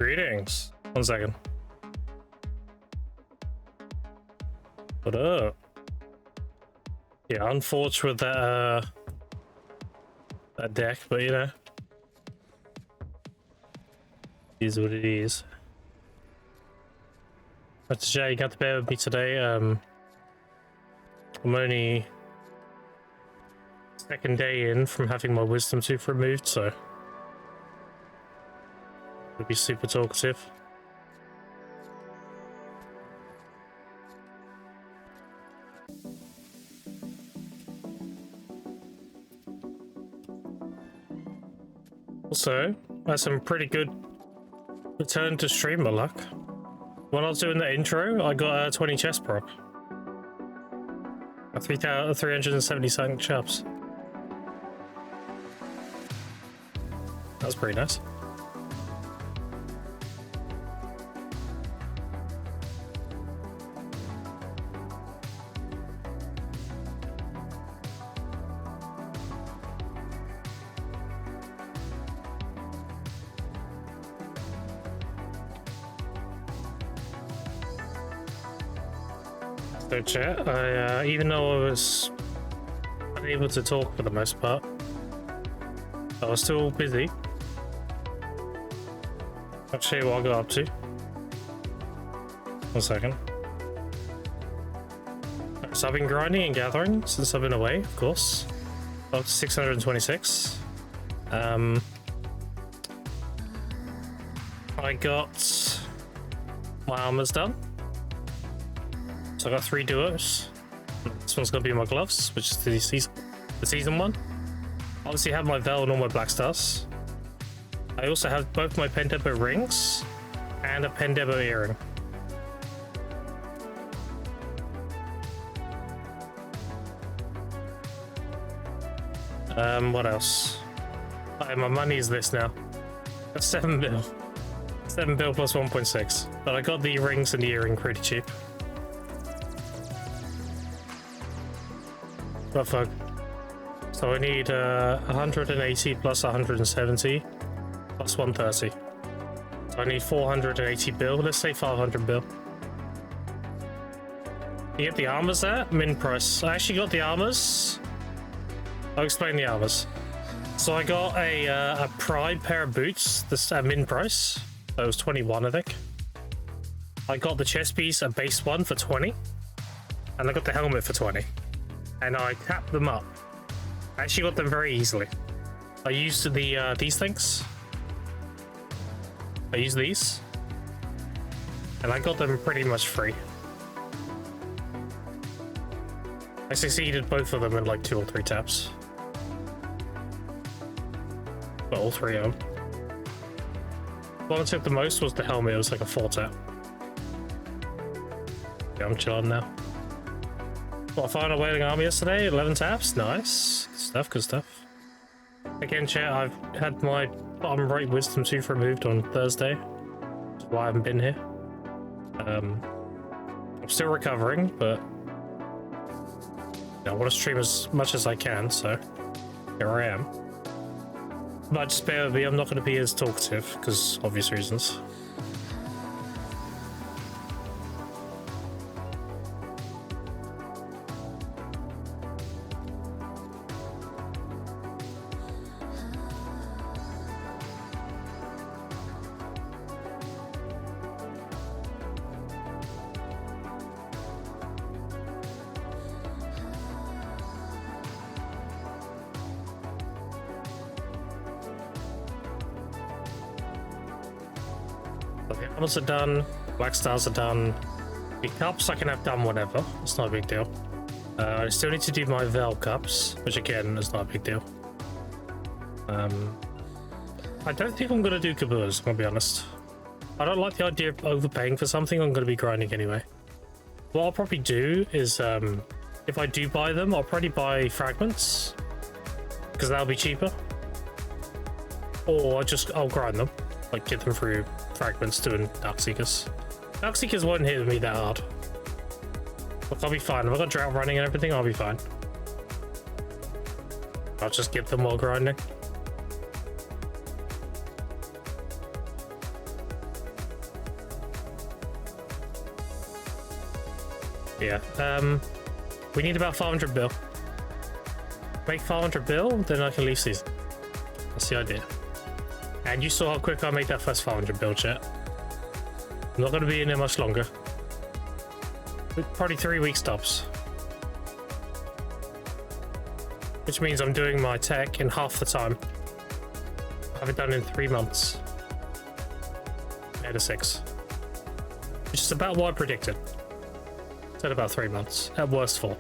Greetings. 1 second. What up? Yeah, unfortunate with that that deck, but you know, it is what it is. But Jay, you got to bear with me today. I'm only second day in from having my wisdom tooth removed, so it'll be super talkative. Also, that's some pretty good return to streamer luck. When I was doing the intro, I got a 20 chest proc. 370 something chops. That was pretty nice. So chat, I even though I was unable to talk for the most part, I was still busy. I'll show you what I got up to. 1 second. So I've been grinding and gathering since I've been away, of course. Up to 626. I got my armors done. So I got 3 duos. This one's gonna be my gloves, which is the season one. Obviously I have my Vel and all my black stars. I also have both my Pendebo rings and a Pendebo earring. What else? Oh, my money is this now. That's 7 bill. 7 bill plus 1.6. But I got the rings and the earring pretty cheap. What the fuck? So I need 180 plus 170 plus 130. So I need 480 bill. Let's say 500 bill. You get the armors at min price. I actually got the armors. I'll explain the armors. So I got a Pride pair of boots. This at min price. That was 21, I think. I got the chest piece, a base one for 20, and I got the helmet for 20. And I tapped them up. I actually got them very easily. I used these things. I used these. And I got them pretty much free. I succeeded both of them in like 2 or 3 taps. But all 3 of them. The one that took the most was the helmet. It was like a 4 tap. Yeah, I'm chilling now. Well, I found a whaling army yesterday, 11 taps, nice. Good stuff, good stuff. Again, chat, I've had my bottom right wisdom tooth removed on Thursday. That's why I haven't been here. I'm still recovering, but I want to stream as much as I can, so here I am. But just bear with me, I'm not going to be as talkative, because obvious reasons. The helmets are done, black stars are done. The cups I can have done whenever, it's not a big deal. I still need to do my Vel cups, which again is not a big deal. I don't think I'm going to do Kaboos, I'm going to be honest. I don't like the idea of overpaying for something I'm going to be grinding anyway. What I'll probably do is, if I do buy them, I'll probably buy fragments, because that'll be cheaper. Or I'll grind them, like get them through fragments doing Darkseekers. Darkseekers won't hit me that hard. Look, I'll be fine. If I've got drought running and everything, I'll be fine. I'll just get them while grinding. Yeah. We need about 500 bill. Make 500 bill, then I can leave season. That's the idea. And you saw how quick I made that first 500 bill, chat. I'm not going to be in there much longer. Probably 3 weeks tops. Which means I'm doing my tech in half the time. I have it done in 3 months. Out of 6. Which is about what I predicted. Said about 3 months. At worst 4.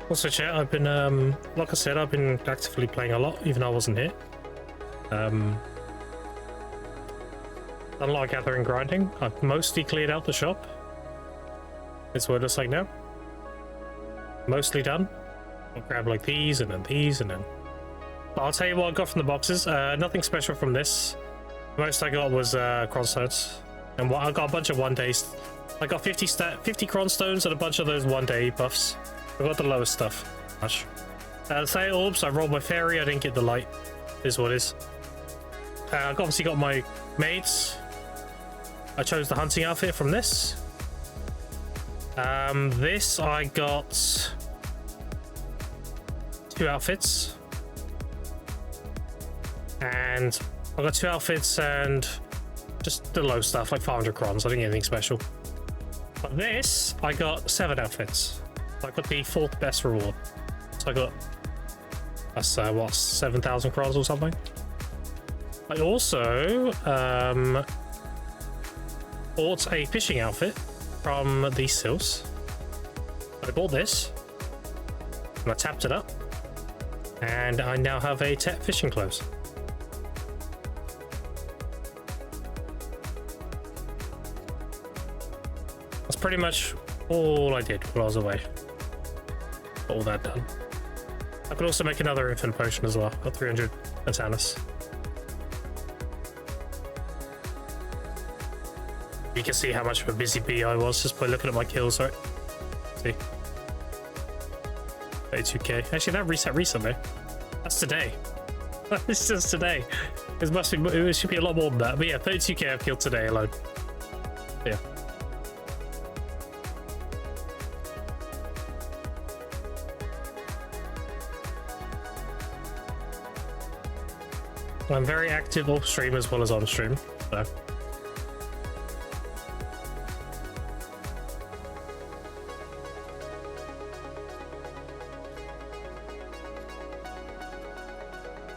Also, chat, I've been, like I said, I've been actively playing a lot, even though I wasn't here. Done a lot of gathering grinding. I've mostly cleared out the shop. It's what it looks like now. Mostly done. I'll grab like these and then these and then... But I'll tell you what I got from the boxes. Nothing special from this. The most I got was cronstones. And what I got a bunch of 1 days. I got 50 cronstones and a bunch of those 1 day buffs. I got the lowest stuff. Much. Thea orbs, I rolled my fairy, I didn't get the light. Is what is. I obviously got my mates. I chose the hunting outfit from this. This I got 2 outfits. And I got 2 outfits and just the low stuff, like 500 crons. I didn't get anything special. But this, I got 7 outfits. I got the 4th best reward. So I got, that's what, 7,000 crons or something? I also bought a fishing outfit from these sills. I bought this and I tapped it up, and I now have a Tet fishing clothes. That's pretty much all I did while I was away. Got all that done. I could also make another infinite potion as well. Got 300 Atanus. You can see how much of a busy bee I was just by looking at my kills, right? See? 32k. Actually, that reset recently. That's today. It's just today. It should be a lot more than that. But yeah, 32k I've killed today alone. Yeah. I'm very active off stream as well as on stream. So.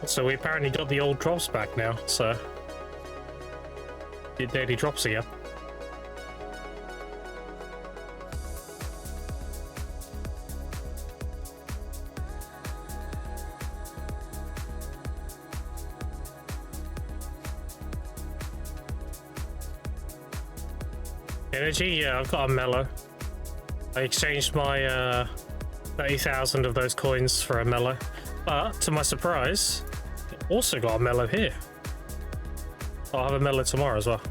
So we apparently got the old drops back now, so the daily drops again. Energy, yeah, I've got a mellow. I exchanged my 30,000 of those coins for a mellow, but to my surprise, also got a mellow here. I'll have a mellow tomorrow as well.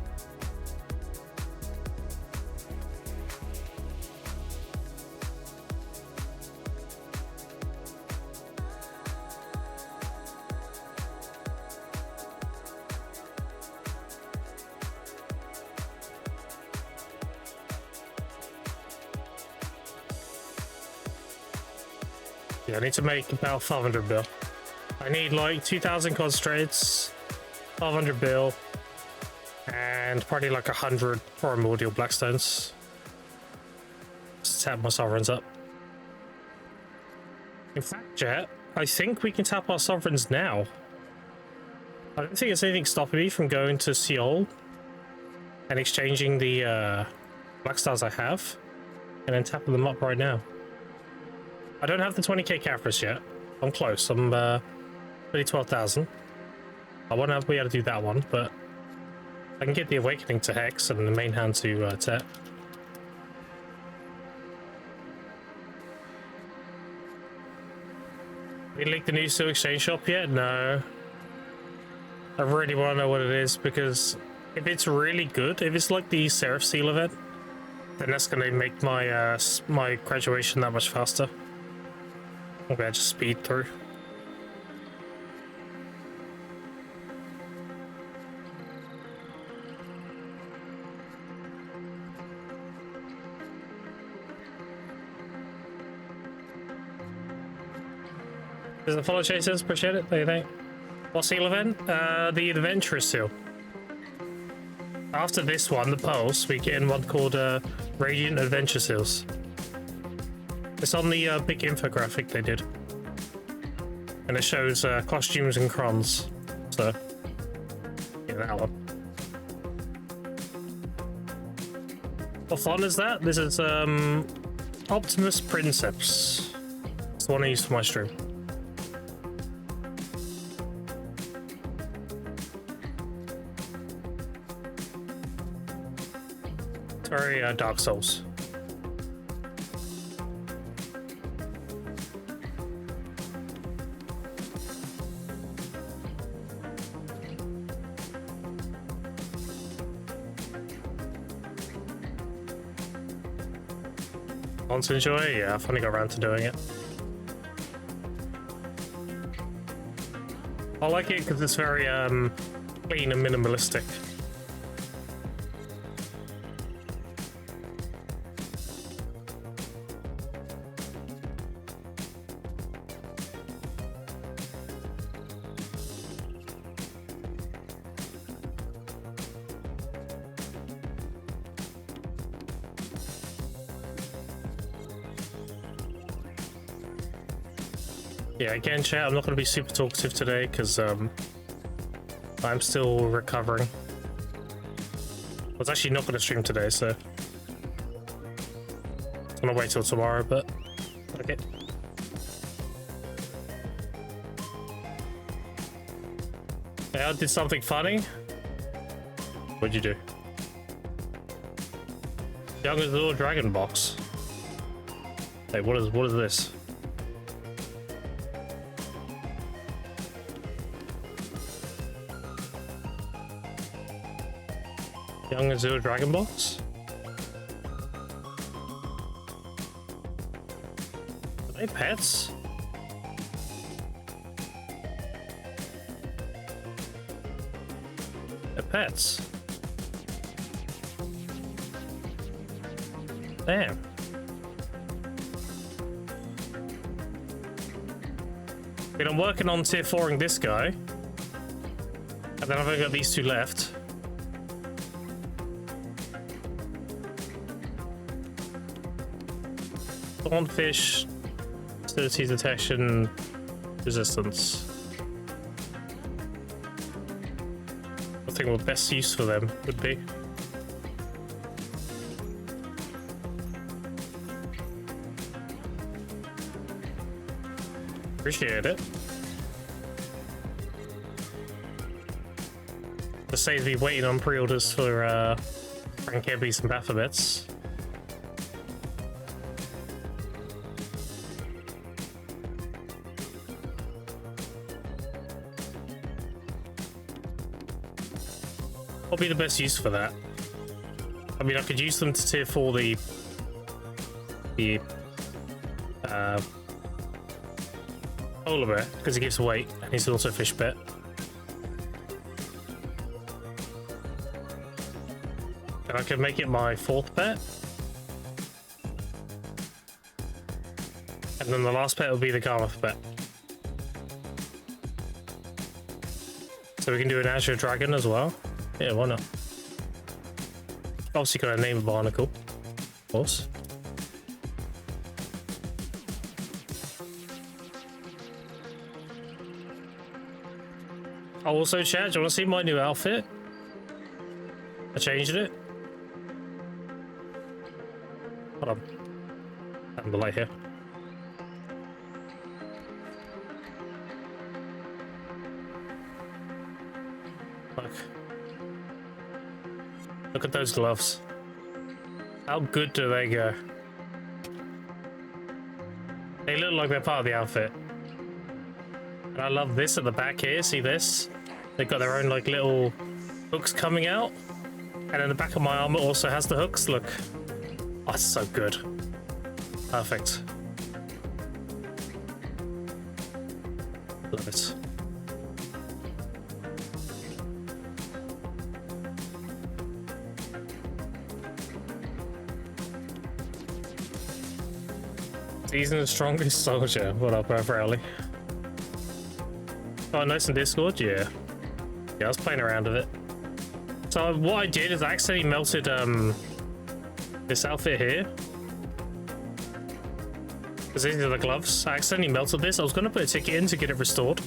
Yeah, I need to make about 500 bill. I need like 2,000 concentrates, 500 bill, and probably like 100 primordial blackstones. Just tap my sovereigns up. In fact, Jet, I think we can tap our sovereigns now. I don't think there's anything stopping me from going to Seoul and exchanging the black stars I have, and then tapping them up right now. I don't have the 20k Caphras yet. I'm close. I'm really 12,000. I won't be able to do that one, but I can get the Awakening to Hex and the main hand to Tet. We leaked the new Seal Exchange shop yet? No. I really want to know what it is, because if it's really good, if it's like the Seraph Seal event, then that's going to make my my graduation that much faster. Maybe I just speed through. There's the follow chasers, appreciate it. What do you think? What seal event? The Adventurous seal. After this one, the Pulse, we get in one called Radiant Adventure Seals. It's on the big infographic they did. And it shows costumes and crons. So, yeah, that one. What font is that? This is Optimus Princeps. It's the one I use for my stream. It's very Dark Souls. Want to enjoy it? Yeah, I finally got around to doing it. I like it because it's very clean and minimalistic. Yeah, again, chat, I'm not going to be super talkative today because I'm still recovering. I was actually not going to stream today, so I'm going to wait till tomorrow, but okay. Yeah, I did something funny. What'd you do? Young as a little dragon box. Hey, what is this? Young Azure Dragon Box? Are they pets? They're pets. Damn. But I'm working on tier 4ing this guy. And then I've only got these two left. Fish, facility detection, resistance. I think what the best use for them would be. Appreciate it. This saves me waiting on pre-orders for Frank Ebbies and Baphomets. What would be the best use for that? I mean, I could use them to tier 4 the polar bear because he gives weight and he's also a fish pet. And I could make it my 4th pet. And then the last pet will be the Garmoth pet. So we can do an Azure Dragon as well. Yeah, why not? Obviously got to name a barnacle, of course. Oh, also, chat, do you want to see my new outfit? I changed it. Hold on. I'm the light here. Look. Look at those gloves. How good do they go? They look like they're part of the outfit. And I love this at the back here. See this? They've got their own like little hooks coming out. And then the back of my armor also has the hooks. Look. Oh, it's so good. Perfect. Love it. Season's strongest soldier. What up, Rowley? Oh, nice in Discord? Yeah. Yeah, I was playing around with it. So what I did is I accidentally melted this outfit here. Because these are the gloves. I accidentally melted this. I was going to put a ticket in to get it restored.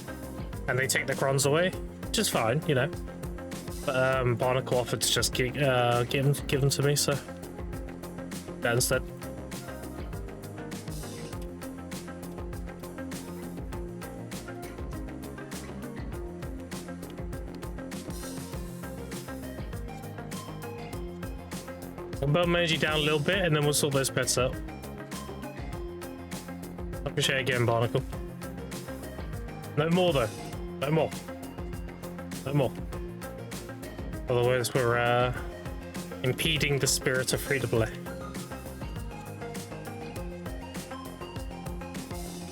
And they take the crons away. Which is fine, you know. But Barnacle offered to just give them to me, so... that instead. I'll burn my energy down a little bit and then we'll sort those pets out. I appreciate it again, Barnacle. No more though. No more. No more. Otherwise we're impeding the spirit of free to play.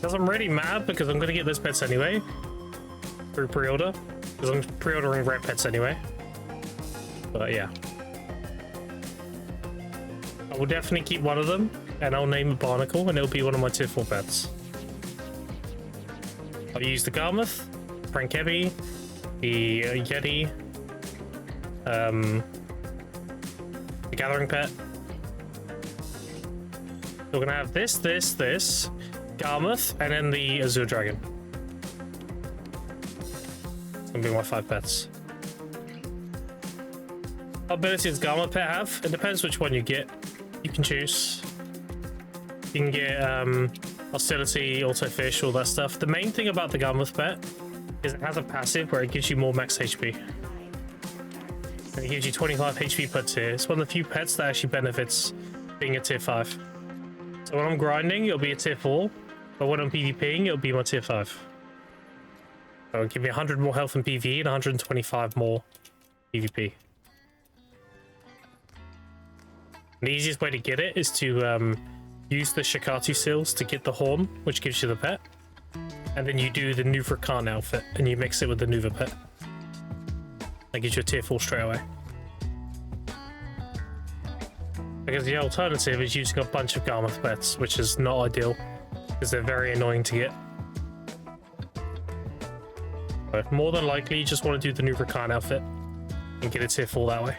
Doesn't really matter because I'm gonna get those pets anyway. Through pre-order. Because I'm pre-ordering red pets anyway. But yeah. I will definitely keep one of them, and I'll name it Barnacle, and it'll be one of my tier 4 pets. I'll use the Garmouth, Frankebi, the Yeti, the Gathering Pet. We're gonna have this, Garmouth, and then the Azure Dragon. It's gonna be my 5 pets. What ability does Garmouth pet have? It depends which one you get. You can choose. You can get hostility, auto fish, all that stuff. The main thing about the Garmouth pet is it has a passive where it gives you more max HP. And it gives you 25 HP per tier. It's one of the few pets that actually benefits being a tier 5. So when I'm grinding, it'll be a tier 4. But when I'm PvPing, it'll be my tier 5. So it'll give me 100 more health in PvE and 125 more PvP. The easiest way to get it is to use the Shikatu seals to get the horn, which gives you the pet. And then you do the Nuvra Khan outfit, and you mix it with the Nuvra pet. That gives you a tier 4 straight away. Because the alternative is using a bunch of Garmouth pets, which is not ideal, because they're very annoying to get. But more than likely, you just want to do the Nuvra Khan outfit, and get a tier 4 that way.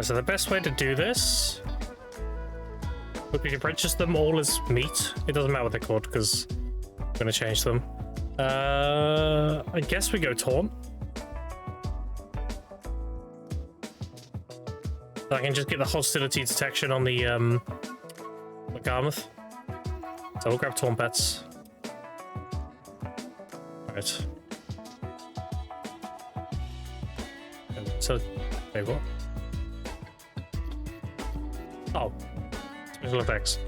So the best way to do this would be to purchase them all as meat. It doesn't matter what they're called because I'm going to change them. I guess we go taunt. So I can just get the hostility detection on the Garmouth. So we'll grab taunt pets. Right. So, wait, what? Oh, special effects.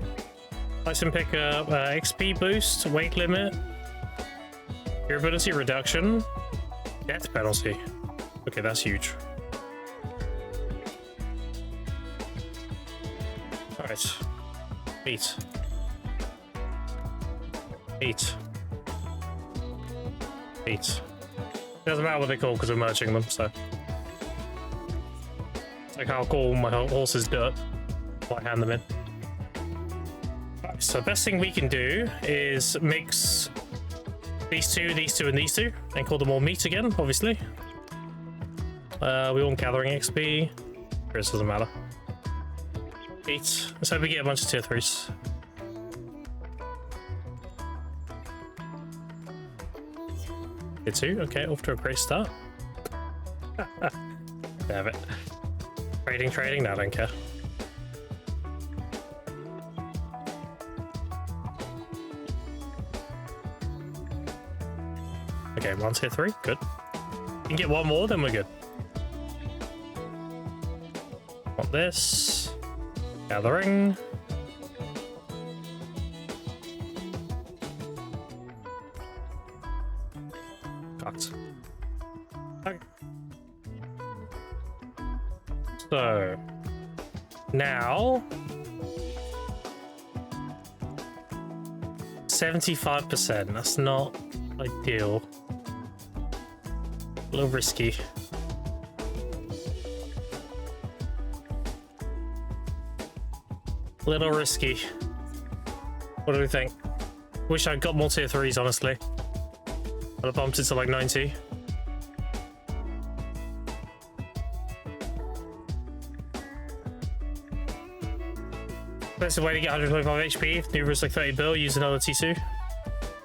License pick up XP boost, weight limit, durability reduction, death penalty. Okay, that's huge. Alright. Meat. Meat. Meat. Doesn't matter what they call because we're merging them, so. It's like how I'll call my horses dirt. I hand them in. Right, so the best thing we can do is mix these two, and these two, and call them all meat again, obviously. We want gathering XP. This doesn't matter. Meat. Let's hope we get a bunch of tier 3s. Tier 2, okay, off to a great start. Damn it. Trading, no, I don't care. Okay, 1 tier 3, good. You can get one more, then we're good. Want this. Gathering. Got. Okay. So now 75%. That's not ideal. A little risky. Little risky. What do we think? Wish I got more tier 3s, honestly. I'd have bumped it to like 90. Best way to get 125 HP. If Nuva is like 30 bill, use another T2.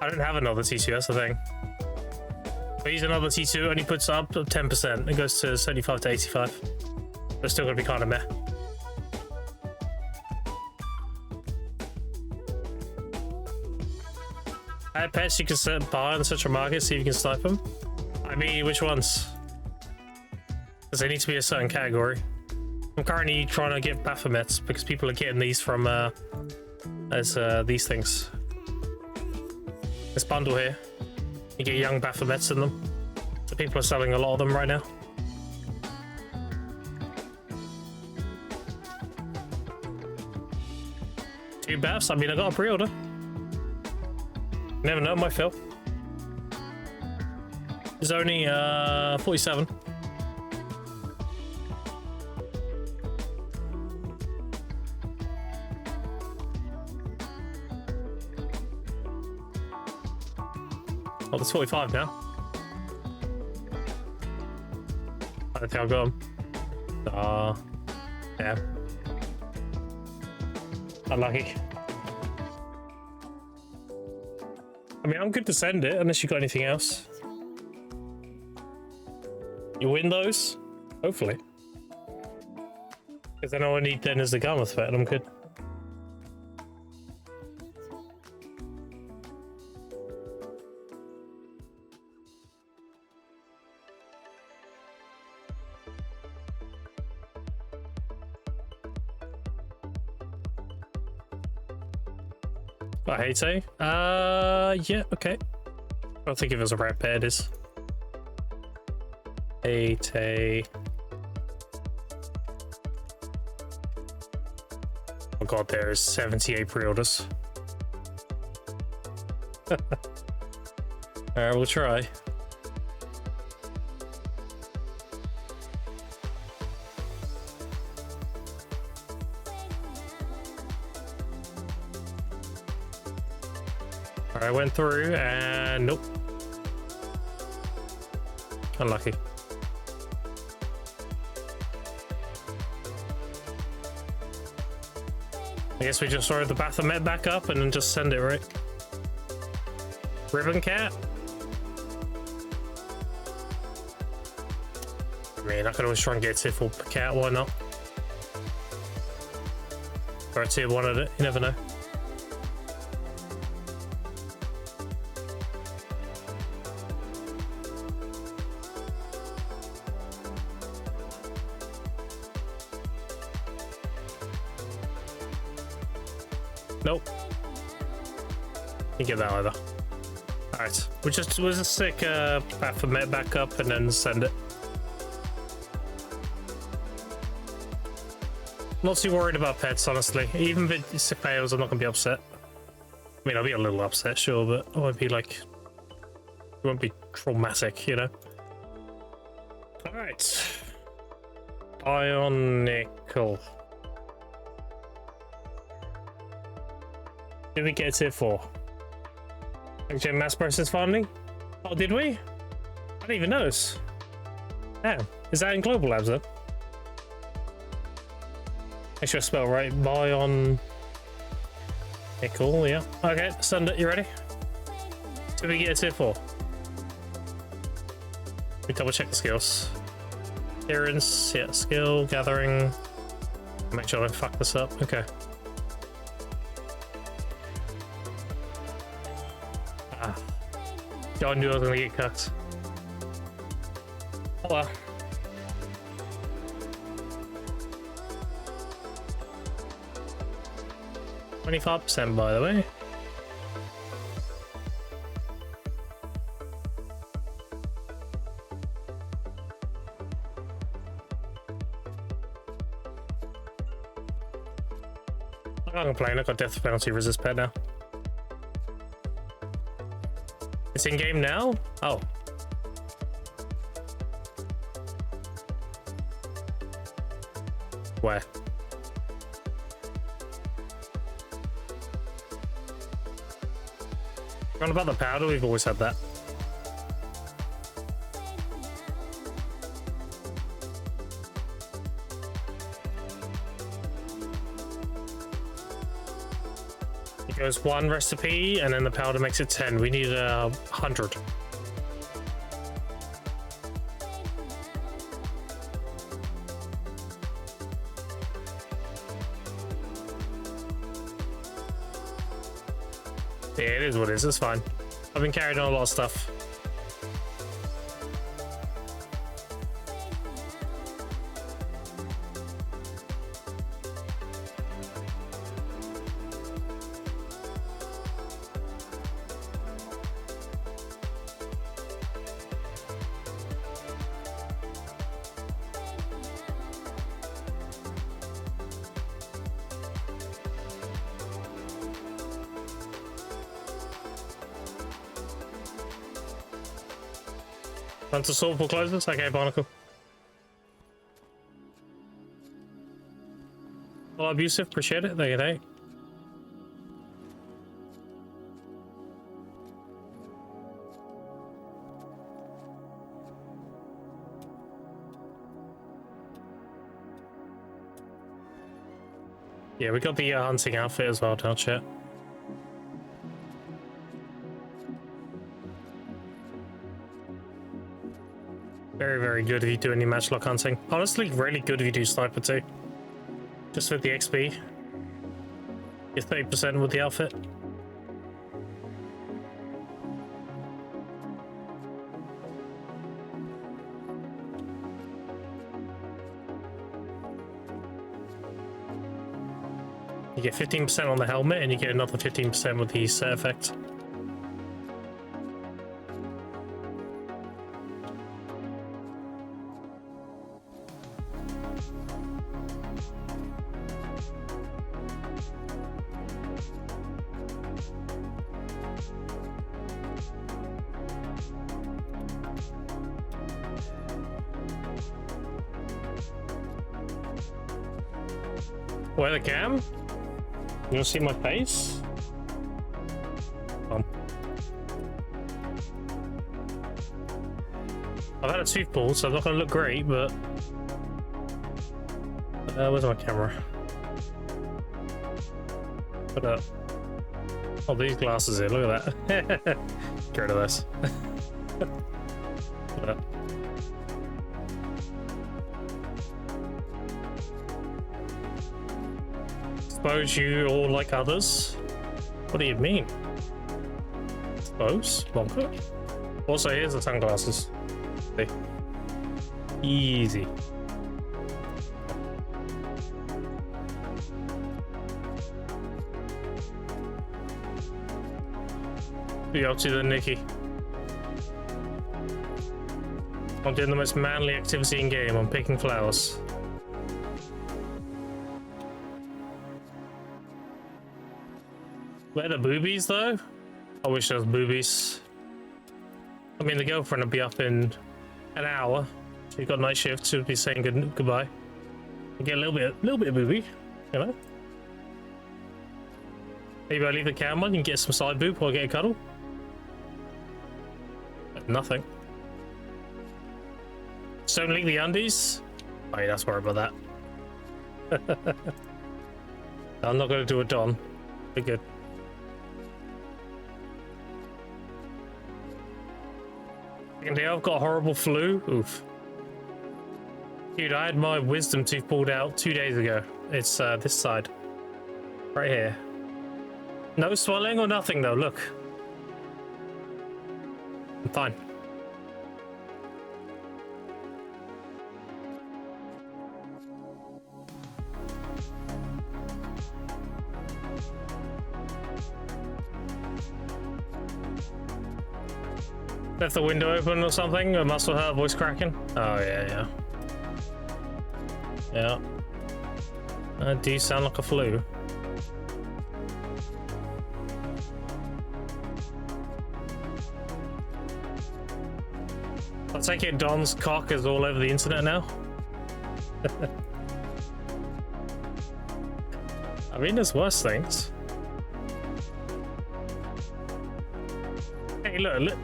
I don't have another T2, that's the thing. If I use another T2, only puts up 10%. It goes to 75 to 85. But still gonna be kind of meh. Add pets you can buy on the central market, see if you can snipe them. I mean, which ones? Because they need to be a certain category. I'm currently trying to get Baphomets because people are getting these from these things. This bundle here, you get young Baphomets in them. So people are selling a lot of them right now. Two Baphs, I mean, I got a pre-order. Never know, might fail. It's only 47. Oh, there's 45 now. I don't think I've got them. Yeah. Unlucky. I mean, I'm good to send it, unless you got anything else. You win those? Hopefully. Because then all I need then is the Garmouth pet, and I'm good. I hate it. Yeah, okay. I don't think if it was a rare pair, it is. Hate. Oh god, there's 78 pre-orders. Alright, we'll try. I went through and nope. Unlucky. I guess we just throw the Baphomet back up and then just send it, right? Ribbon Cat? I mean, I could always try and get a tier 4 cat, why not? Or a tier 1 at it, you never know. Nope. You get that either. Alright. We'll just stick Baphomet back up and then send it. Not too worried about pets, honestly. Even if it fails, I'm not gonna be upset. I mean, I'll be a little upset, sure, but I won't be like... It won't be traumatic, you know? Alright. Ionical. Did we get a tier 4? Actually, mass process finally? Oh, did we? I didn't even notice. Damn. Is that in Global Labs then? Make sure I spell right. Bion. Nickel, yeah. Okay, send it. You ready? Did we get a tier 4? Let me double check the skills. Appearance, yeah, skill, gathering. Make sure I don't fuck this up. Okay. I knew I was gonna get cut. Oh well. 25% by the way. I can't complain, I've got death penalty resist pet now. It's in game now? Oh. Where? What about the powder? We've always had that. It goes 1 recipe and then the powder makes it 10. We need 100. Yeah, it is what it is. It's fine. I've been carrying on a lot of stuff. Want to solve for closes? Okay, Barnacle. Well, abusive, appreciate it. There you go. Yeah, we got the hunting outfit as well, don't you? Very, very good if you do any matchlock hunting. Honestly, really good if you do sniper too. Just with the XP. Get 30% with the outfit. You get 15% on the helmet and you get another 15% with the set effect. Where the cam? You wanna see my face? I've had a tooth pulled, so I'm not gonna look great, but where's my camera? Put up. Oh, these glasses here, look at that. Get rid of this. Put up. Suppose you all like others? What do you mean? Suppose? Bonker? Also, here's the sunglasses. See? Easy. What are you up to then, Nikki? I'm doing the most manly activity in game. I'm picking flowers. Where are the boobies though? I wish there was boobies. I mean, the girlfriend will be up in an hour. She's got night shift. She'll be saying goodbye. You get a little bit of booby, you know. Maybe I leave the cam on and get some side boob or get a cuddle. But nothing. Just don't leak the undies. Oh yeah, that's worried about that. I'm not gonna do a don. Be good. I've got a horrible flu. Oof. Dude, I had my wisdom tooth pulled out 2 days ago. It's this side. Right here. No swelling or nothing though, look. I'm fine. Left the window open or something? Or must have heard voice cracking? Oh, yeah. Do you sound like a flu? I take it Don's cock is all over the internet now? I mean, there's worse things. Hey, look,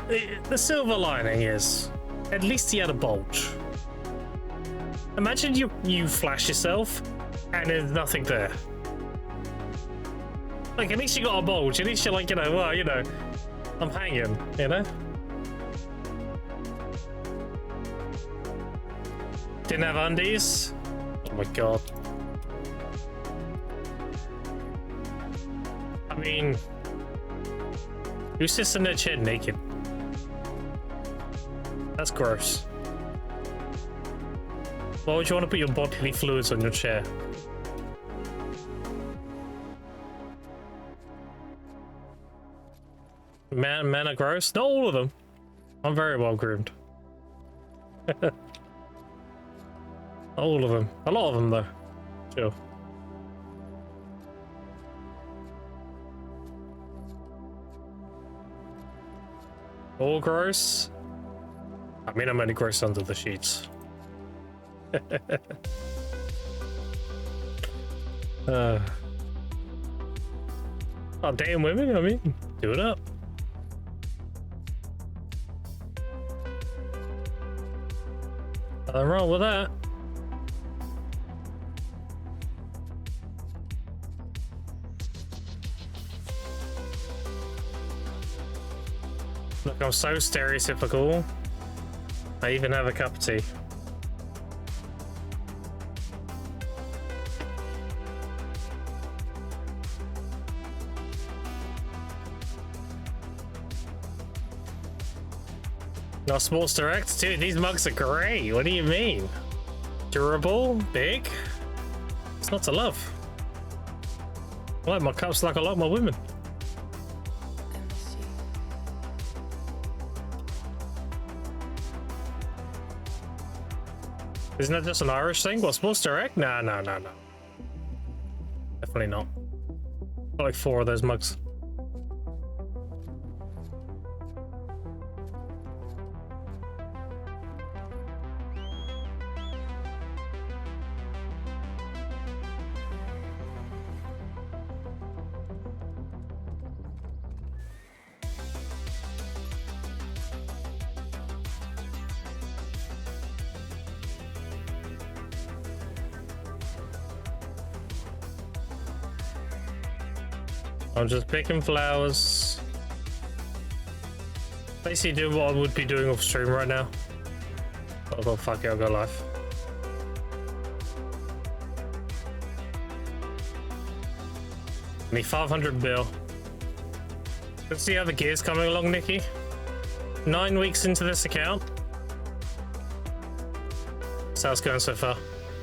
the silver lining is, at least he had a bulge. Imagine you flash yourself, and there's nothing there. Like, at least you got a bulge, at least you're like, well, I'm hanging, Didn't have undies? Oh my god. I mean, who sits in their chair naked? That's gross. Why would you want to put your bodily fluids on your chair? Men are gross? Not all of them. I'm very well groomed. All of them. A lot of them, though. Sure. All gross? I mean, I'm only gross under the sheets. Oh, damn women, I mean, do it up. Nothing wrong with that. Look, I'm so stereotypical. I even have a cup of tea. No Sports Direct? Dude, these mugs are great. What do you mean? Durable? Big? It's not to love. I like my cups like I like my women. Isn't that just an Irish thing? What, Sports Direct? No. Definitely not. Got like 4 of those mugs. I'm just picking flowers. Basically doing what I would be doing off stream right now. Oh, fuck it, I'll go live. Need 500 bill. Let's see how the gear's coming along, Nikki. 9 weeks into this account. That's how it's going so far.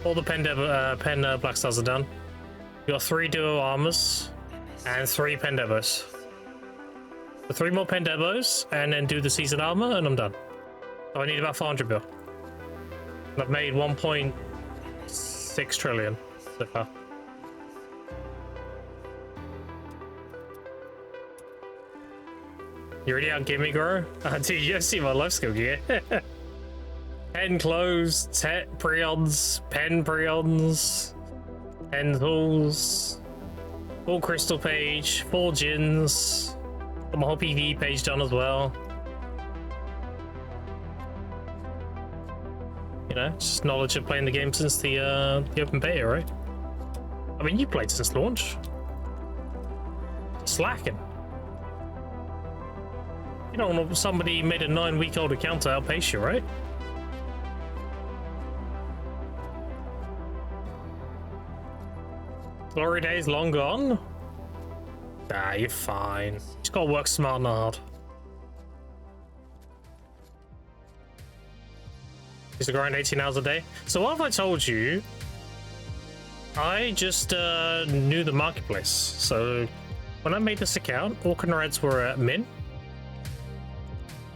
All the pen Black Stars are done. We got 3 duo armors. And 3 Pendebos. So 3 more Pendebos, and then do the season armor, and I'm done. So I need about 400 bill. And I've made 1.6 trillion so far. You already out gimme, bro? Dude, you see my life skill gear. Pen clothes, preons, pen preons, pen tools. Full crystal page, 4 gins. Got my whole PvE page done as well. Just knowledge of playing the game since the open beta, right? I mean, you played since launch. Slacking. You don't want somebody made a 9-week-old account to outpace you, right? Glory days long gone? Nah, you're fine. Just gotta work smart and hard. Used to grind 18 hours a day. So what have I told you? I just knew the marketplace. So when I made this account, Orc and Reds were at min.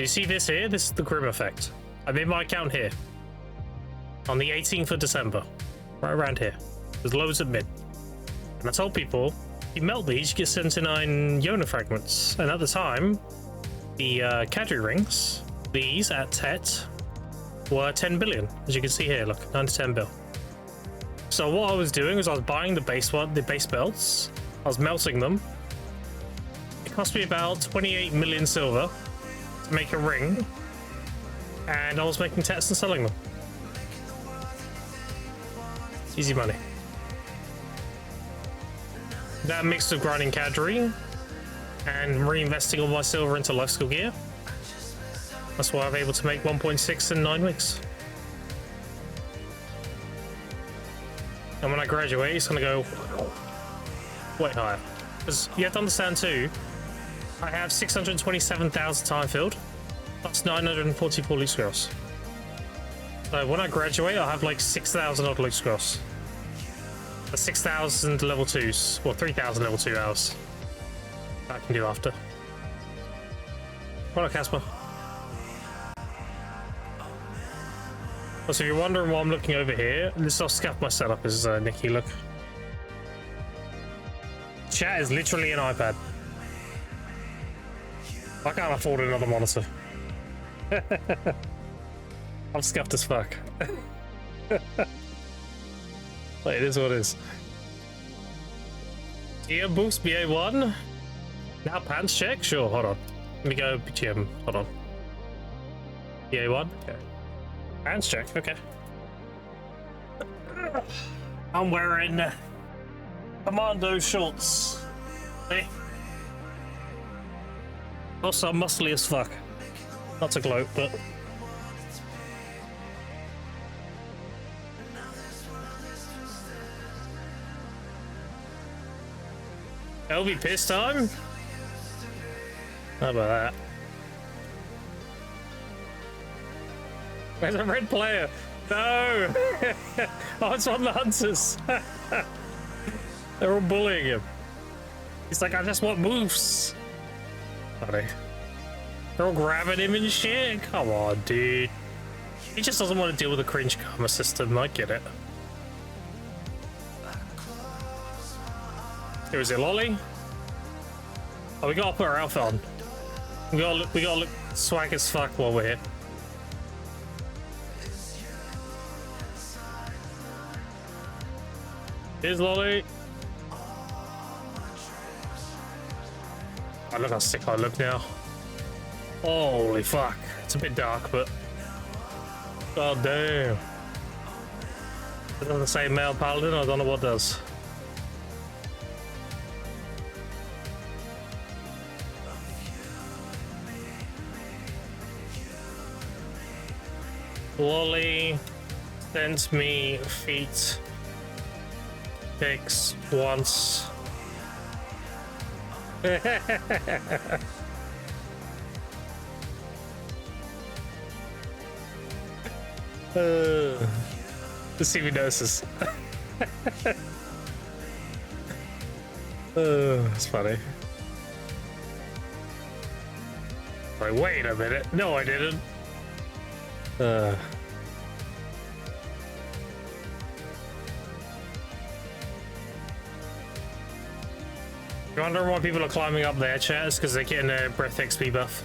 You see this here? This is the Grim effect. I made my account here. On the 18th of December. Right around here. There's loads of mid. And I told people, if you melt these, you get 79 Yona fragments. And at the time, the Kadri rings, these at TET, were 10 billion. As you can see here, look, 9 to 10 bill. So what I was doing was I was buying the base belts. I was melting them. It cost me about 28 million silver to make a ring. And I was making TETs and selling them. Easy money. That mixed with grinding Kadri and reinvesting all my silver into life skill gear. That's why I'm able to make 1.6 in 9 weeks. And when I graduate, it's gonna go way higher. Because you have to understand too, I have 627,000 time filled, plus 944 loot scrolls. So when I graduate, I'll have like 6,000 odd loot scrolls. 6,000 level 2s, or 3,000 level 2 hours. I can do after. What up, Casper? So if you're wondering why I'm looking over here, this is how scuffed my setup is, Nikki, look. Chat is literally an iPad. I can't afford another monitor. I'm scuffed as fuck. But it is what it is. Gear boost BA1. Now pants check? Sure, hold on. Let me go BGM, hold on. BA1? Okay. Pants check, okay. I'm wearing commando shorts. See? Also, I'm muscly as fuck. Not to gloat, but... LV piss time? How about that? Where's a red player? No! Oh, it's one of the hunters. They're all bullying him. He's like, I just want moves. Funny. They're all grabbing him and shit. Come on, dude. He just doesn't want to deal with the cringe karma system. I get it. Here is it, Lolly. Oh, we gotta put our outfit on. We gotta look swag as fuck while we're here. Here's Lolly. Oh, look how sick I look now. Holy fuck. It's a bit dark, but... God damn. It doesn't say male paladin, I don't know what does. Lolly sends me feet pics once. Let's see if he notices. That's funny. Like, wait a minute. No, I didn't. You wonder why people are climbing up their chairs? Because they're getting a breath XP buff.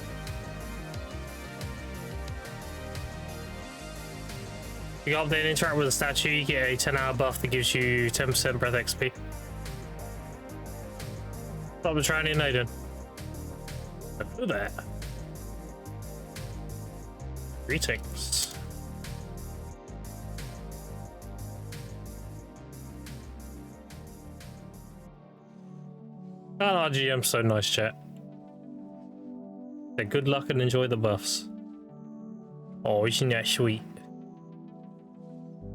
You go up there and interact with a statue, you get a 10-hour buff that gives you 10% breath XP. Stop the training, Aiden. Don't do that. Greetings. Oh, GM's so nice, chat. Say good luck and enjoy the buffs. Oh, isn't that sweet?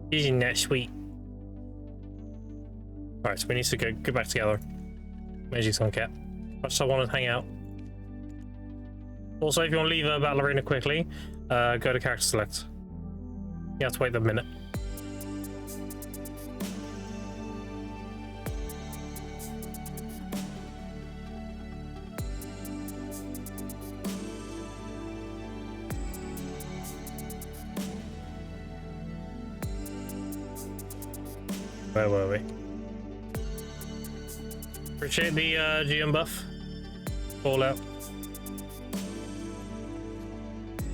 Isn't that sweet? Alright, so we need to go back together. Magic's on cap. Much I want to hang out. Also, if you want to leave a battle arena quickly, go to character select. You have to wait a minute. Where were we? Appreciate the GM buff. Fall out.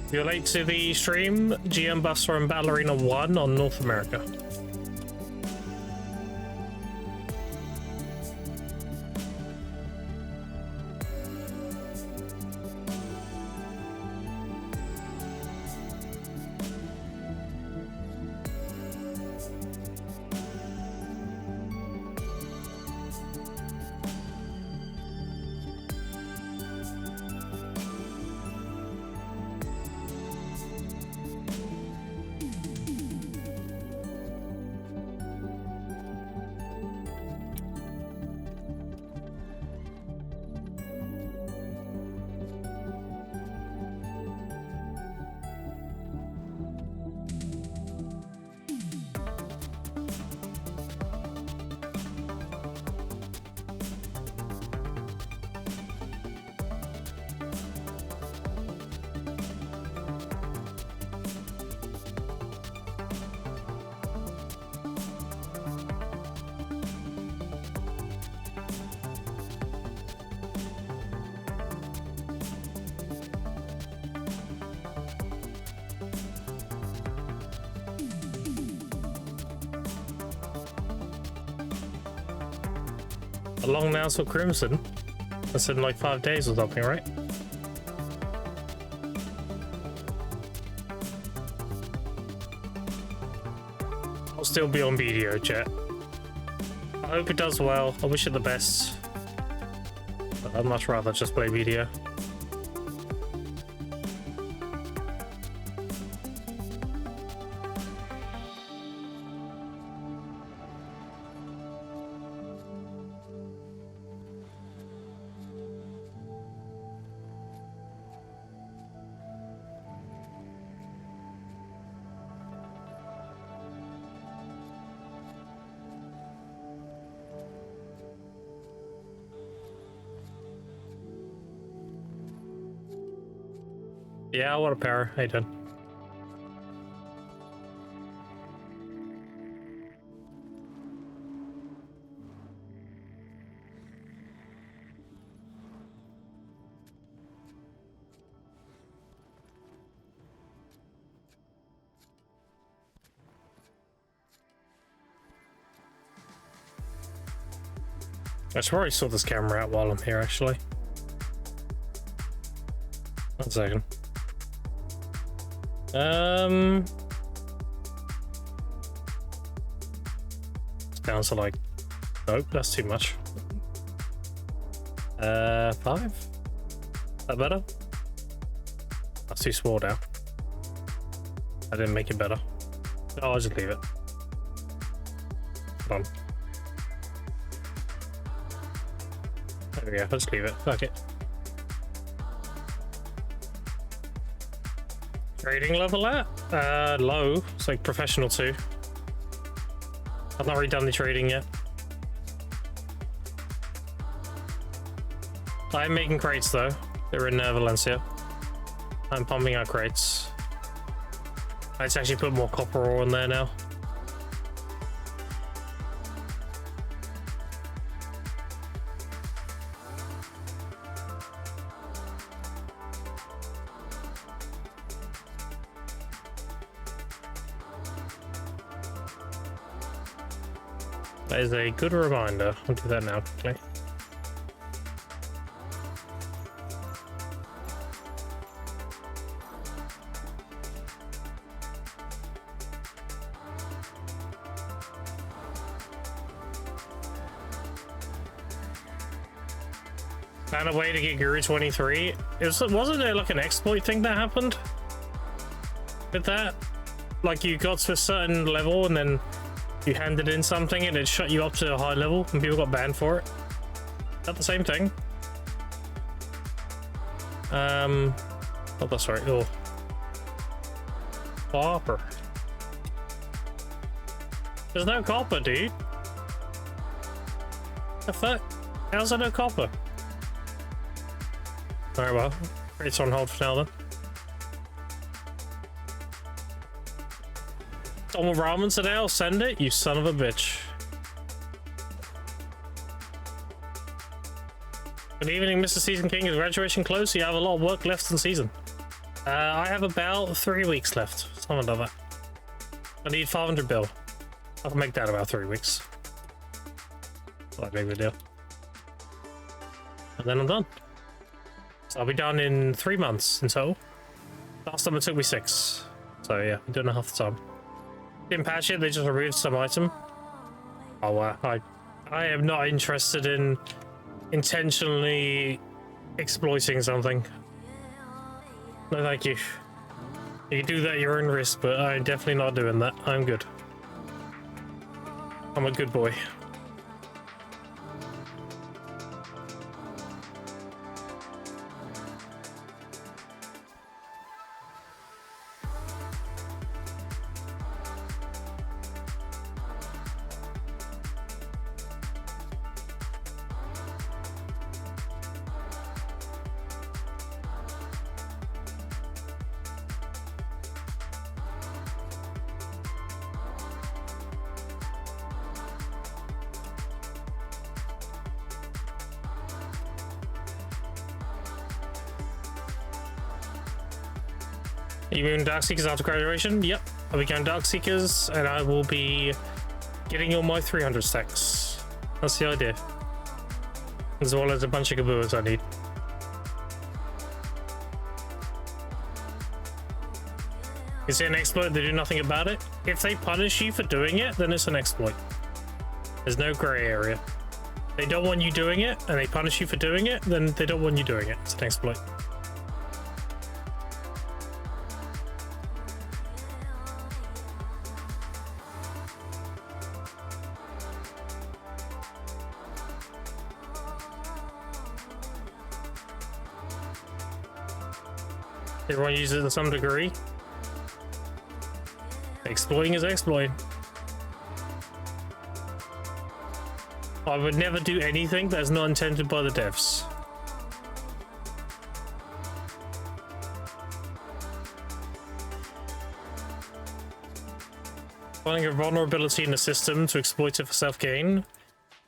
If you're late to the stream, GM buffs from Battle Arena 1 on North America. A long nails for Crimson. That's in like 5 days or something, right? I'll still be on video, chat. I hope it does well. I wish it the best. But I'd much rather just play video. Yeah, what a pair. How you doing? I swear I saw this camera out while I'm here, actually. 1 second. It's down to like, nope, that's too much. 5? Is that better? That's too small now. I didn't make it better. Oh, I'll just leave it. Hold on. There we go, I'll just leave it. Fuck it. Trading level at? Low. It's like professional 2. I've not really done the trading yet. I'm making crates though. They're in Valencia. I'm pumping out crates. Let's actually put more copper ore in there now. That is a good reminder. I'll do that now quickly. Found a way to get Guru 23. Wasn't there like an exploit thing that happened with that? Like you got to a certain level and then you handed in something and it shut you up to a high level and people got banned for it. Is that the same thing? Oh, that's right. Oh. Copper. There's no copper, dude. The fuck? How's there no copper? Alright, well, it's on hold for now then. Someone ramen today, I'll send it, you son of a bitch. Good evening, Mr. Season King. Is graduation close? You have a lot of work left in season. I have about 3 weeks left. Something like that. I need 500 bill. I can make that about 3 weeks. Not that big of a deal. And then I'm done. So I'll be done in 3 months in total. Last time it took me 6. So yeah, I'm doing half the time. Didn't patch it, they just removed some item. Oh, I am not interested in intentionally exploiting something. No, thank you. You can do that at your own risk, but I'm definitely not doing that. I'm good. I'm a good boy. Are you moving Dark Seekers after graduation? Yep, I'll be going Dark Seekers, and I will be getting all my 300 stacks. That's the idea. As well as a bunch of Kabuas I need. Is it an exploit? They do nothing about it? If they punish you for doing it, then it's an exploit. There's no grey area. They don't want you doing it, and they punish you for doing it, then they don't want you doing it. It's an exploit. Everyone uses it to some degree. Exploiting is exploiting. I would never do anything that's not intended by the devs. Finding a vulnerability in the system to exploit it for self-gain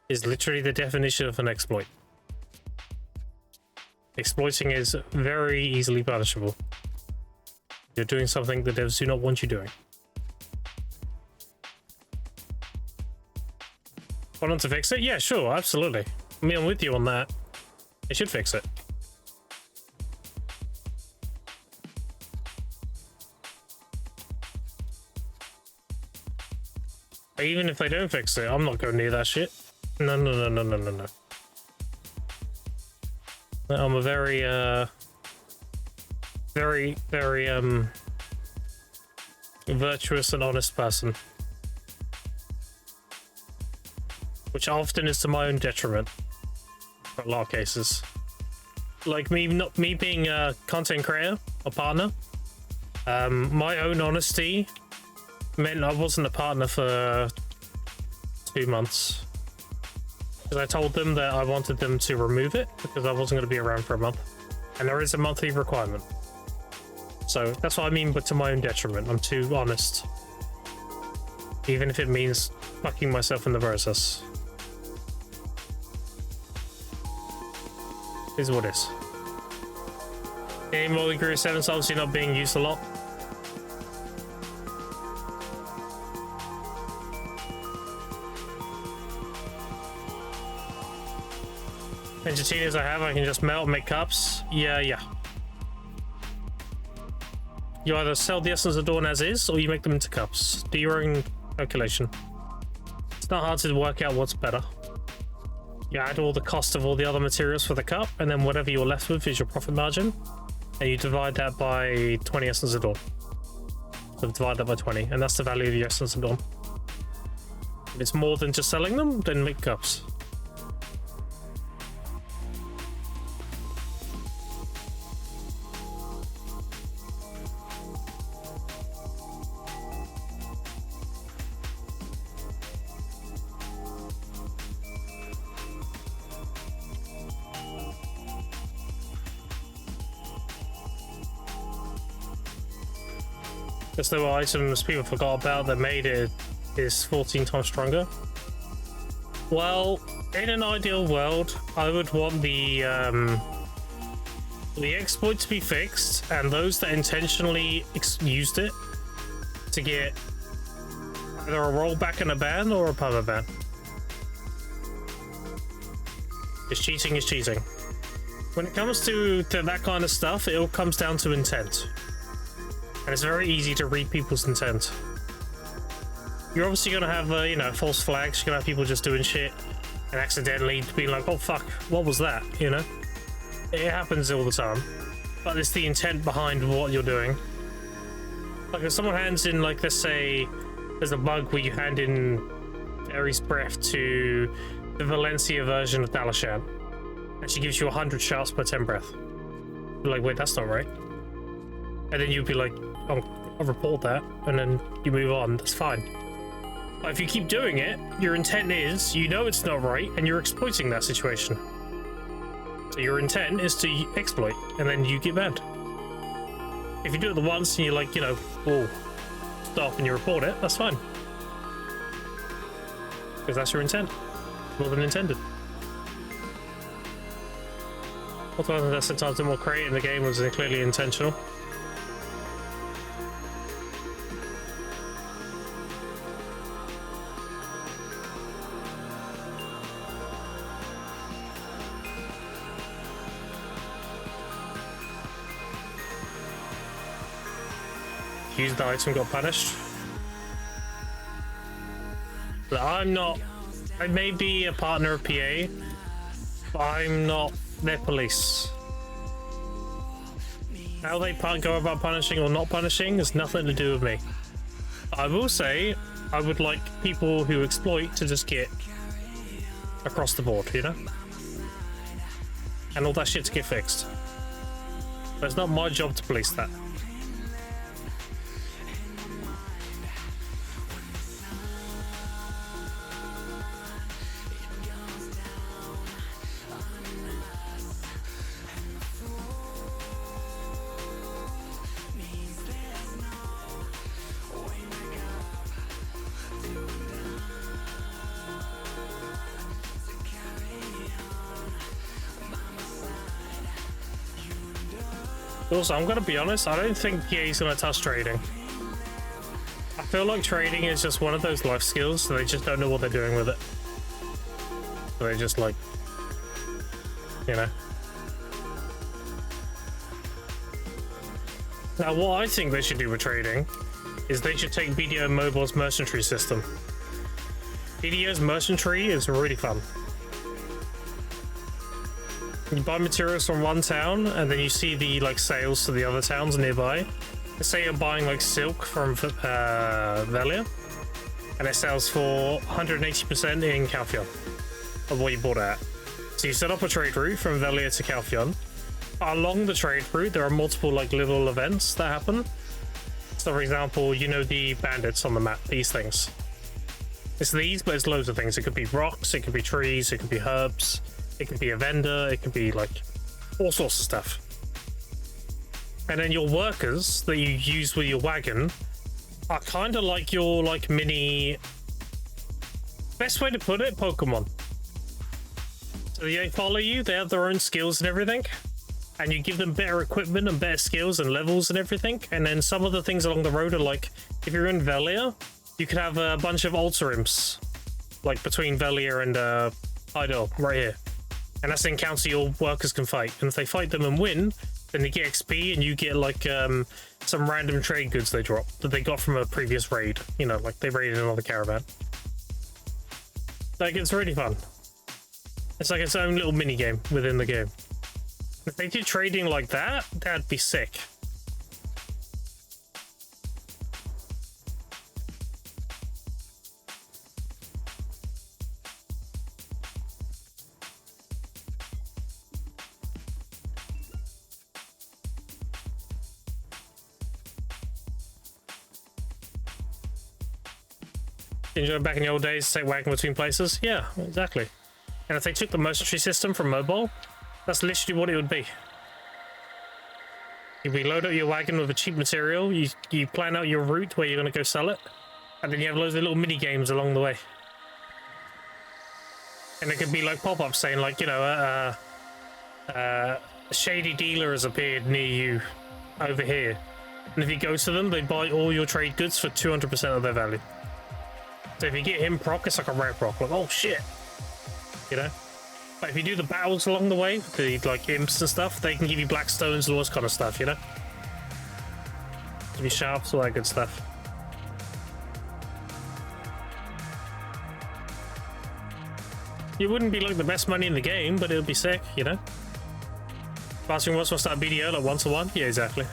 is literally the definition of an exploit. Exploiting is very easily punishable. You're doing something the devs do not want you doing. Want them to fix it? Yeah, sure, absolutely. I mean, I'm with you on that. They should fix it. But even if they don't fix it, I'm not going near that shit. No. I'm a very virtuous and honest person, which often is to my own detriment for a lot of cases. Like me being a content creator, a partner, my own honesty meant I wasn't a partner for 2 months. Because I told them that I wanted them to remove it because I wasn't going to be around for a month. And there is a monthly requirement. So that's what I mean, but to my own detriment. I'm too honest. Even if it means fucking myself in the process. Is what it is. Game Molly Career 7 is obviously not being used a lot. Entertainers I can just melt and make cups. Yeah. You either sell the Essence of Dawn as is, or you make them into cups. Do your own calculation. It's not hard to work out what's better. You add all the cost of all the other materials for the cup, and then whatever you're left with is your profit margin, and you divide that by 20 Essence of Dawn. So divide that by 20, and that's the value of your Essence of Dawn. If it's more than just selling them, then make cups. There's no items people forgot about that made it is 14 times stronger. Well, in an ideal world, I would want the exploit to be fixed, and those that intentionally used it to get either a rollback and a ban or a perma ban. Because cheating is cheating. When it comes to that kind of stuff, it all comes down to intent. And it's very easy to read people's intent. You're obviously going to have, you know, false flags. You're going to have people just doing shit and accidentally being like, oh fuck, what was that, you know? It happens all the time. But it's the intent behind what you're doing. Like if someone hands in, like, let's say there's a bug where you hand in Ares' Breath to the Valencia version of Dalashan, and she gives you 100 shots per 10 breath. You're like, wait, that's not right. And then you'd be like, oh, I'll report that, and then you move on, that's fine. But if you keep doing it, your intent is, you know it's not right, and you're exploiting that situation. So your intent is to exploit, and then you get banned. If you do it the once and you're like, you know, whoa, stop, and you report it, that's fine. Because that's your intent. More than intended. Although that sometimes the more creative the game was clearly intentional. Used the item, got punished. But I'm not. I may be a partner of PA, but I'm not their police. How they go about punishing or not punishing has nothing to do with me. I will say, I would like people who exploit to just get across the board, you know? And all that shit to get fixed. But it's not my job to police that. Also, I'm gonna be honest, I don't think PA is gonna touch trading. I feel like trading is just one of those life skills, so they just don't know what they're doing with it. So they just like, you know. Now, what I think they should do with trading is they should take BDO Mobile's mercenary system. BDO's mercenary is really fun. You buy materials from one town, and then you see the like sales to the other towns nearby. Let's say you're buying like silk from Velia, and it sells for 180% in Calphion of what you bought it at. So you set up a trade route from Velia to Calphion. Along the trade route, there are multiple like little events that happen. So for example, you know the bandits on the map, these things. It's these, but it's loads of things. It could be rocks, it could be trees, it could be herbs. It could be a vendor, it could be like all sorts of stuff. And then your workers that you use with your wagon are kind of like your like mini, best way to put it, Pokemon. So they follow you, they have their own skills and everything. And you give them better equipment and better skills and levels and everything. And then some of the things along the road are like, if you're in Velia, you could have a bunch of Altar Imps. Like between Velia and Idle, right here. And that's the encounter your workers can fight. And if they fight them and win, then they get XP and you get like some random trade goods they drop that they got from a previous raid. You know, like they raided another caravan. Like, it's really fun. It's like its own little mini game within the game. If they did trading like that, that'd be sick. Enjoy back in the old days, take wagon between places? Yeah, exactly. And if they took the mercenary system from mobile, that's literally what it would be. You reload up your wagon with a cheap material, you plan out your route where you're going to go sell it, and then you have loads of little mini games along the way. And it could be like pop-ups saying like, you know, a shady dealer has appeared near you over here. And if you go to them, they buy all your trade goods for 200% of their value. So if you get him proc, it's like a rare proc. Like, oh shit. You know? But if you do the battles along the way, the like imps and stuff, they can give you black stones and all this kind of stuff, you know? Give you sharps, all that good stuff. It wouldn't be like the best money in the game, but it'll be sick, you know? Asking what's start BDO like 1-to-1? Yeah, exactly.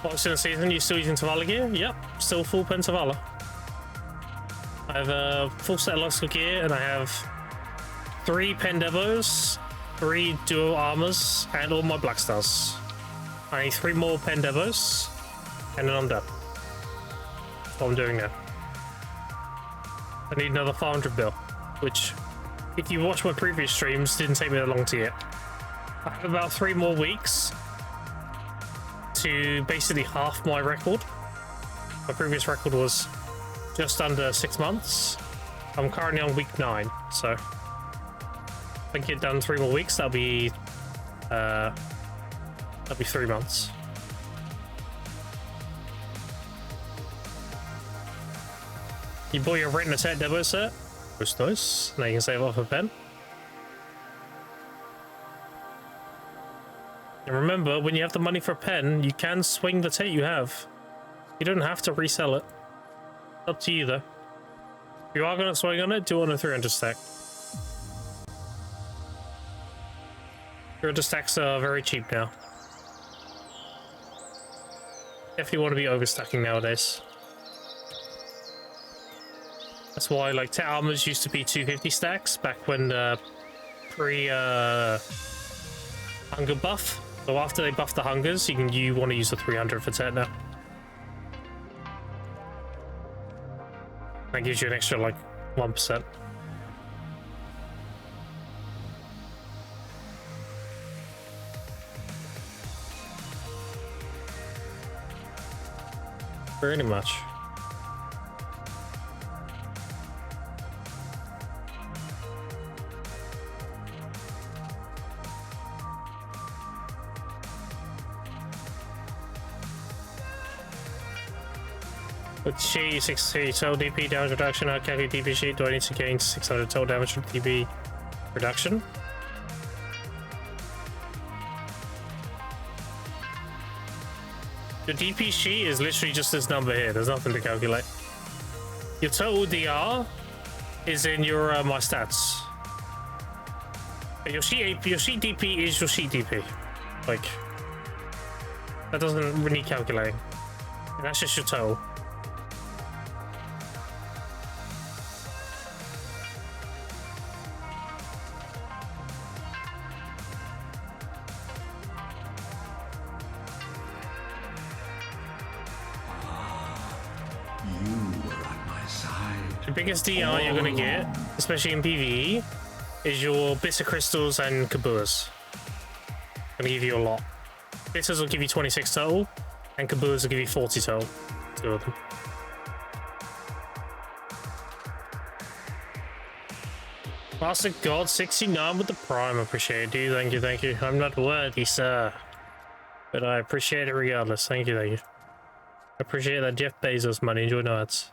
What's in the season? You still using Tavala gear? Yep, still full pen Tavala. I have a full set of Luxor gear, and I have 3 pen Devos, 3 dual armors, and all my black stars. I need 3 more pen Devos, and then I'm done. That's what I'm doing now. I need another 500 bill, which, if you watch my previous streams, didn't take me that long to get. I have about 3 more weeks to basically half my record. My previous record was just under 6 months. I'm currently on week 9, so if I get done 3 more weeks, that'll be 3 months. You bought your written attack Devo set? That's nice. Now you can save off a pen. And remember, when you have the money for a pen, you can swing the tet you have. You don't have to resell it. Up to you, though. If you are going to swing on it, do it on a 300 stack. 300 stacks are very cheap now. Definitely want to be overstacking nowadays. That's why, like, tet armors used to be 250 stacks back when pre hunger buff. So after they buff the hungers, you want to use the 300 for tet now. That gives you an extra like 1%. Pretty much. With she 60 total DP damage reduction, I'll calculate DP sheet. Do I need to gain 600 total damage from DP reduction? The DP sheet is literally just this number here. There's nothing to calculate. Your total DR is in your my stats. Your sheet DP is your sheet DP. Like, that doesn't really need calculating. And that's just your total. The biggest DR you're gonna get, especially in PvE, is your bits of crystals and kabuas. Gonna give you a lot. Bits will give you 26 total, and kabuas will give you 40 total. 2 of them. Master God 69 with the Prime. Appreciate it, dude. Thank you, thank you. I'm not worthy, sir, but I appreciate it regardless. Thank you, thank you. I appreciate that Jeff Bezos money. Enjoy nuts.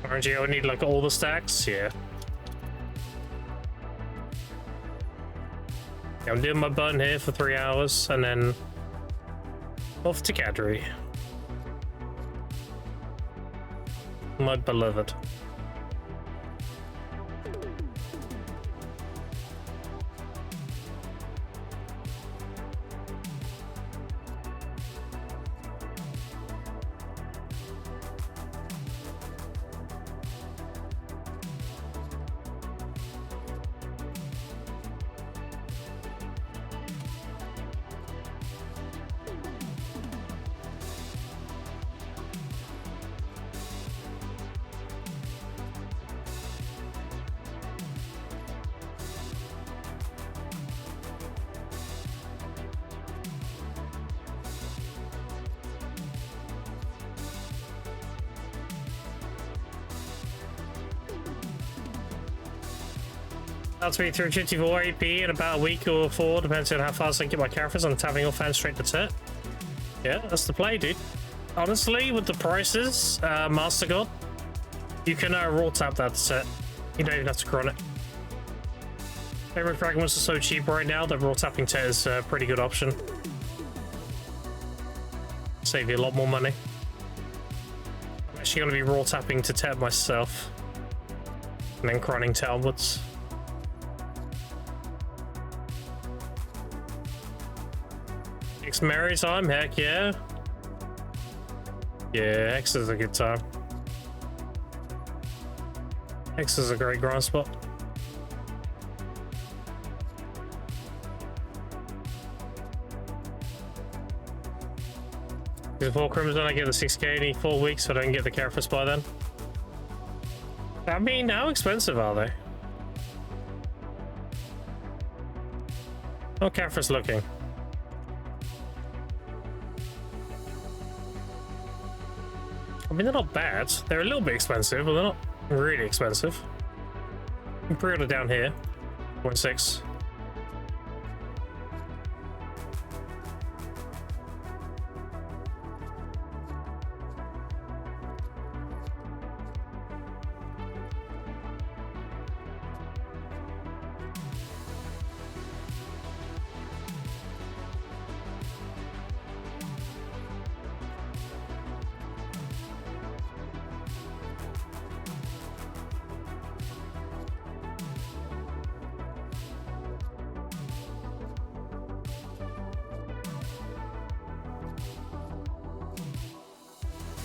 RNG, I would need like all the stacks, yeah. I'm doing my button here for 3 hours and then off to Cadry. My beloved. That's me 354 AP in about a week or 4, depends on how fast I get my characters. I'm tapping off and straight to set. Yeah, that's the play, dude. Honestly, with the prices, Master God, you can raw tap that to set. You don't even have to cron it. Favorite fragments are so cheap right now that raw tapping Tet is a pretty good option. Save you a lot more money. I'm actually going to be raw tapping to Tet myself. And then cronning Tet onwards. Next Merry time, heck yeah. Yeah, Hex is a good time. Hex is a great grind spot. Before Crimson, I get the 6k in 4 weeks, so I don't get the Carapace by then. I mean, how expensive are they? How Carapace looking? I mean, they're not bad. They're a little bit expensive, but they're not really expensive. You can pre-order down here. 0.6.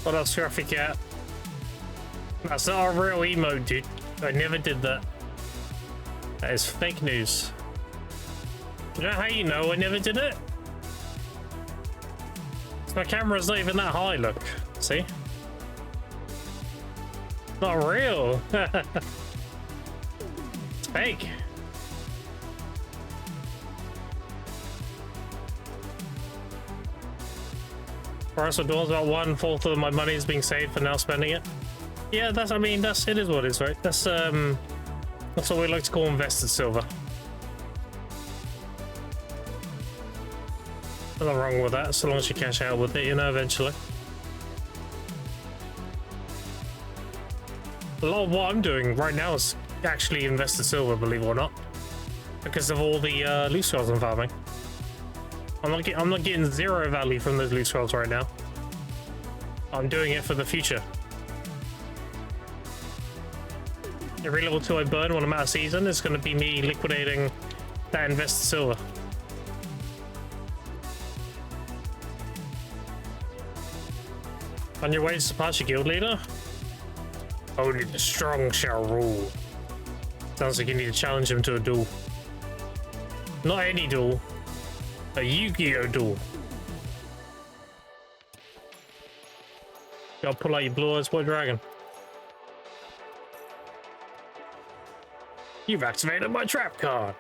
What else, Scruffy Cat? That's not a real emote, dude. I never did that. That is fake news. You know how you know I never did it? My camera's not even that high, look. See? It's not real. It's fake. Price of doors, about 1/4 of my money is being saved for now spending it. Yeah, that's, I mean, that's, it is what it is, right? That's what we like to call invested silver. Nothing wrong with that, so long as you cash out with it, you know, eventually. A lot of what I'm doing right now is actually invested silver, believe it or not, because of all the loot scrolls I'm farming. I'm not getting zero value from those loot scrolls right now. I'm doing it for the future. Every level 2 I burn when I'm out of season is going to be me liquidating that invested silver. On your way to surpass your guild leader? Only the strong shall rule. Sounds like you need to challenge him to a duel. Not any duel. A Yu-Gi-Oh duel. Gotta pull out your blue-eyes white dragon. You've activated my trap card.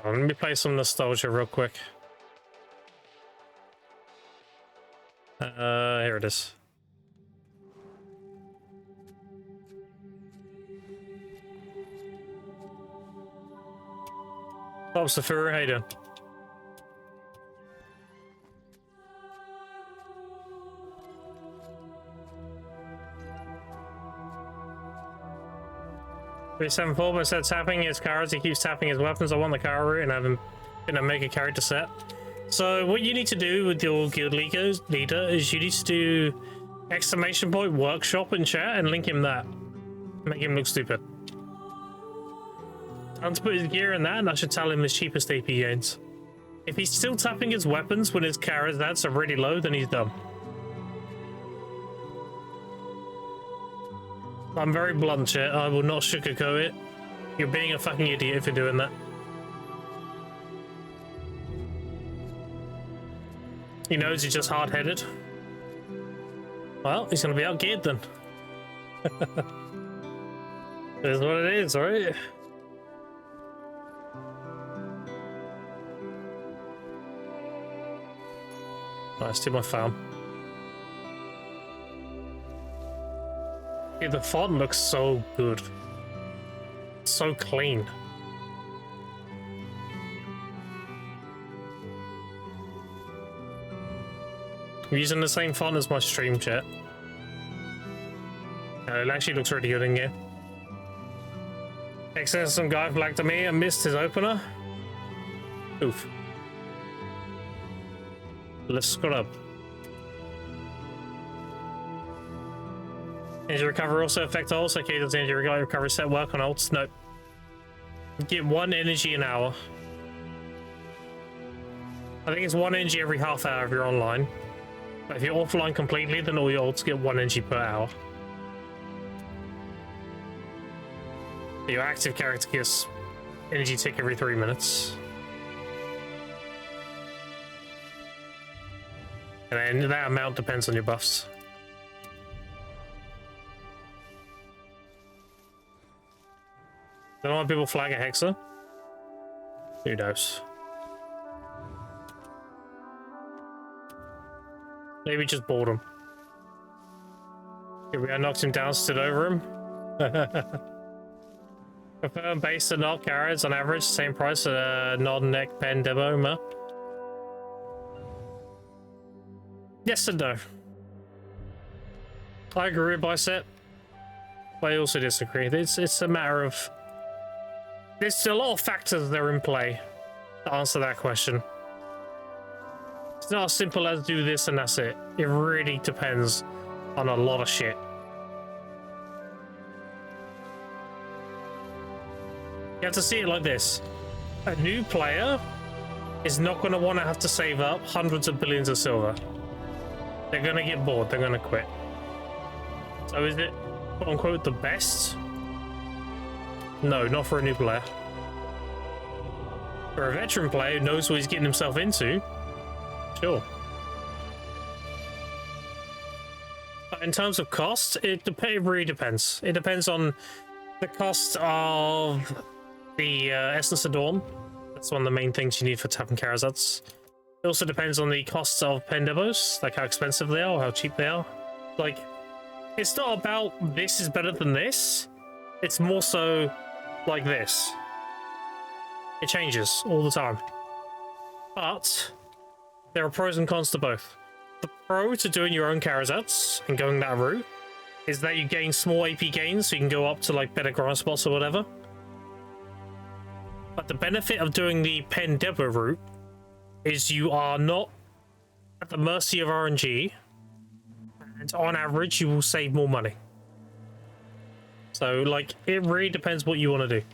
Oh, let me play some nostalgia real quick. Here it is. Oh, Safura, how you doing? $374, but instead of tapping his cards, he keeps tapping his weapons. I want the car route and have him in a mega character set. So what you need to do with your guild leader is you need to do ! workshop in chat and link him that. Make him look stupid. Time to put his gear in that, and I should tell him his cheapest AP gains. If he's still tapping his weapons when his carrot stats are really low, then he's dumb. I'm very blunt, chat. I will not sugarcoat it. You're being a fucking idiot if you're doing that. He knows he's just hard-headed. Well, he's gonna be outgeared then. It is what it is, right? Nice, do my farm. Yeah, the font looks so good. So clean. I'm using the same font as my stream chat. It actually looks really good in here. Excellent, some guy flagged to me and missed his opener. Oof. Let's scrub. Energy recovery also affect ults. Okay, does energy recovery set work on ults? Nope. You get 1 energy an hour. I think it's 1 energy every half hour if you're online. But if you're offline completely, then all your ults get 1 energy per hour. Your active character gets energy tick every 3 minutes. And then that amount depends on your buffs. Don't know why people flag a Hexa. Who knows? Maybe just boredom. Here we are, knocked him down, stood over him. Confirm base and not carrots on average, same price as a non-neck pen demo. Yes and no. I agree with Bicep, but I also disagree. It's a matter of... There's a lot of factors that are in play to answer that question. It's not as simple as do this and that's it. It really depends on a lot of shit. You have to see it like this. A new player is not going to want to have to save up hundreds of billions of silver. They're going to get bored. They're going to quit. So is it, quote unquote, the best? No, not for a new player. For a veteran player who knows what he's getting himself into, sure. But in terms of cost, it really depends. It depends on the cost of the Essence of Dawn. That's one of the main things you need for tapping Karazats. It also depends on the costs of pen demos, like how expensive they are or how cheap they are. Like, it's not about this is better than this. It's more so like this. It changes all the time. But there are pros and cons to both. The pro to doing your own Karazats and going that route is that you gain small AP gains, so you can go up to like better grind spots or whatever. But the benefit of doing the pen demo route is you are not at the mercy of RNG, and on average you will save more money. So like, it really depends what you want to do.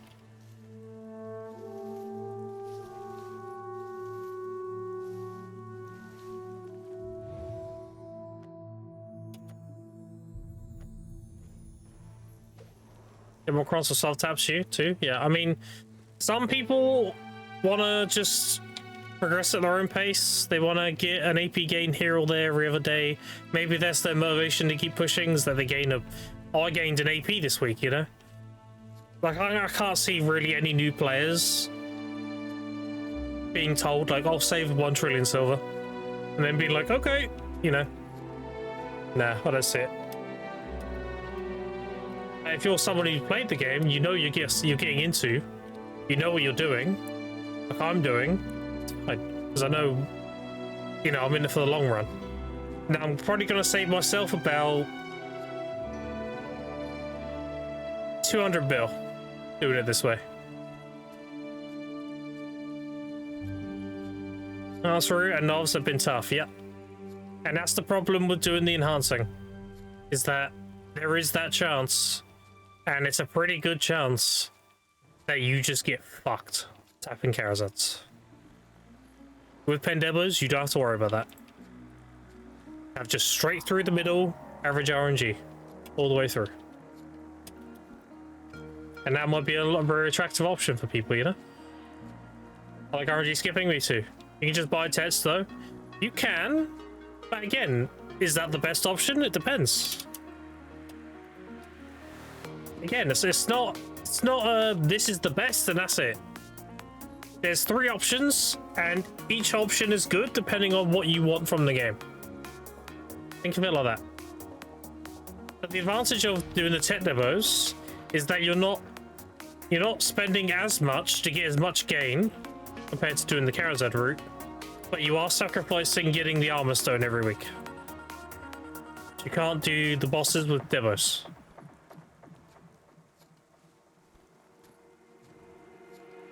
Get more crons or soft taps you too. Yeah, I mean, some people want to just progress at their own pace. They want to get an AP gain here or there every other day. Maybe that's their motivation to keep pushing, is that they gain a... Oh, I gained an AP this week, you know? Like, I can't see really any new players being told, like, I'll save 1 trillion silver. And then being like, okay, you know. Nah, I don't see it. If you're someone who played the game, you know you're getting into, you know what you're doing, like I'm doing, because I know, you know, I'm in it for the long run. Now I'm probably going to save myself about 200 bill doing it this way. Answer and knobs have been tough, yep. And that's the problem with doing the enhancing, is that there is that chance. And it's a pretty good chance that you just get fucked tapping Karazats. With pen demos, you don't have to worry about that. Have just straight through the middle, average RNG, all the way through. And that might be a very attractive option for people, you know? I like RNG skipping, me too. You can just buy Tets though. You can, but again, is that the best option? It depends. Again, it's not this is the best and that's it. There's 3 options, and each option is good depending on what you want from the game. Think of it like that. But the advantage of doing the tech demos is that you're not spending as much to get as much gain compared to doing the Karazhan route, but you are sacrificing getting the armor stone every week. You can't do the bosses with demos.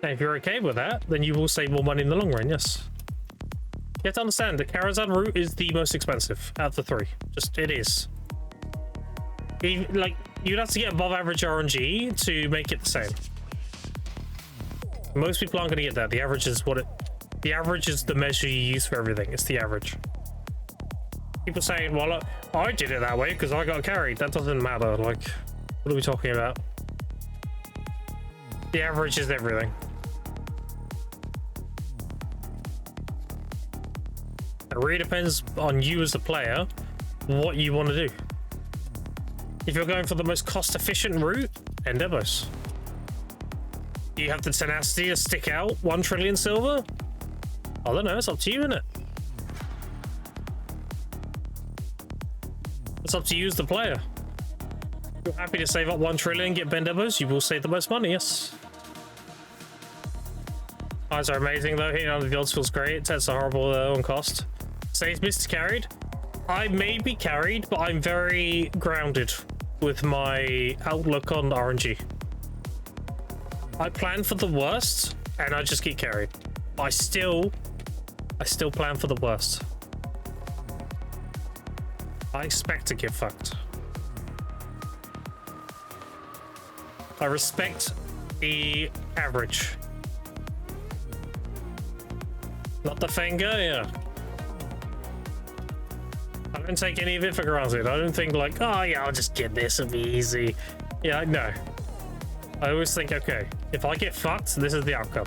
Now, if you're okay with that, then you will save more money in the long run, yes. You have to understand, the Karazhan route is the most expensive out of the 3. Just, it is. Like, you'd have to get above average RNG to make it the same. Most people aren't going to get that. The average is the average is the measure you use for everything. It's the average. People saying, well, I did it that way because I got carried. That doesn't matter. Like, what are we talking about? The average is everything. It really depends on you as a player, what you want to do. If you're going for the most cost-efficient route, end demos. Do you have the tenacity to stick out 1 trillion silver? I don't know, it's up to you, isn't it? It's up to you as the player. If you're happy to save up 1 trillion, get Ben demos, you will save the most money, yes. Eyes are amazing though, hitting on the builds feels great. That's a horrible on cost. Says Mr. Carried. I may be carried, but I'm very grounded with my outlook on RNG. I plan for the worst, and I just get carried. I still plan for the worst. I expect to get fucked. I respect the average. Not the finger, yeah. I don't take any of it for granted. I don't think like, oh yeah, I'll just get this, it'll be easy. Yeah, no. I always think, okay, if I get fucked, this is the outcome.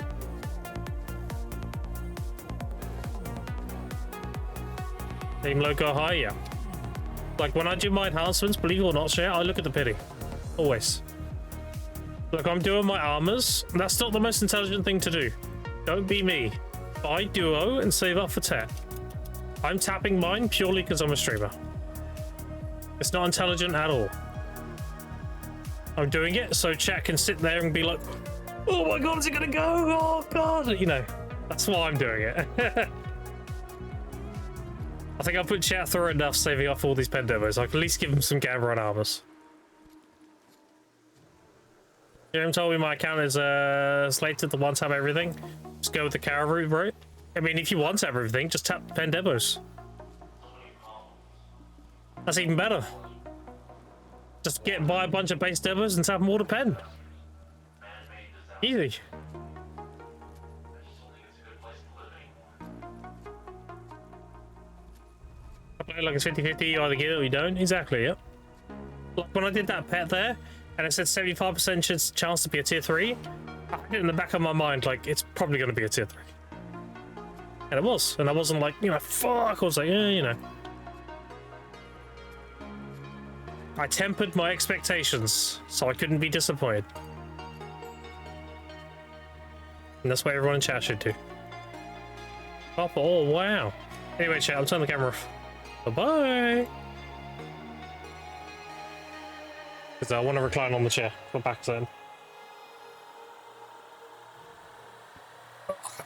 Team logo high, yeah. Like when I do my enhancements, believe it or not, share, I look at the pity. Always. Look, I'm doing my armors. That's not the most intelligent thing to do. Don't be me. Buy duo and save up for tech. I'm tapping mine purely because I'm a streamer. It's not intelligent at all. I'm doing it so chat can sit there and be like, oh my god, is it gonna go? Oh god, you know, that's why I'm doing it. I think I'll put chat through enough saving up all these pen demos. I can at least give them some gamma and armors. Jeremy told me my account is slated to one-tap everything. Just go with the Kara route, bro. I mean, if you want to have everything, just tap pen demos. That's even better. Just buy a bunch of base demos and tap them all to pen. Easy. I play like it's 50-50, you either get it or you don't. Exactly, yep. Like when I did that pet there, and it said 75% chance to be a tier 3, I had it in the back of my mind, like, it's probably going to be a tier 3. And it was. And I wasn't like, you know, fuck. I was like, yeah, you know. I tempered my expectations, so I couldn't be disappointed. And that's what everyone in chat should do. Oh, wow. Anyway, chat, I'll turn the camera off. Bye-bye. Because I want to recline on the chair. My back's in.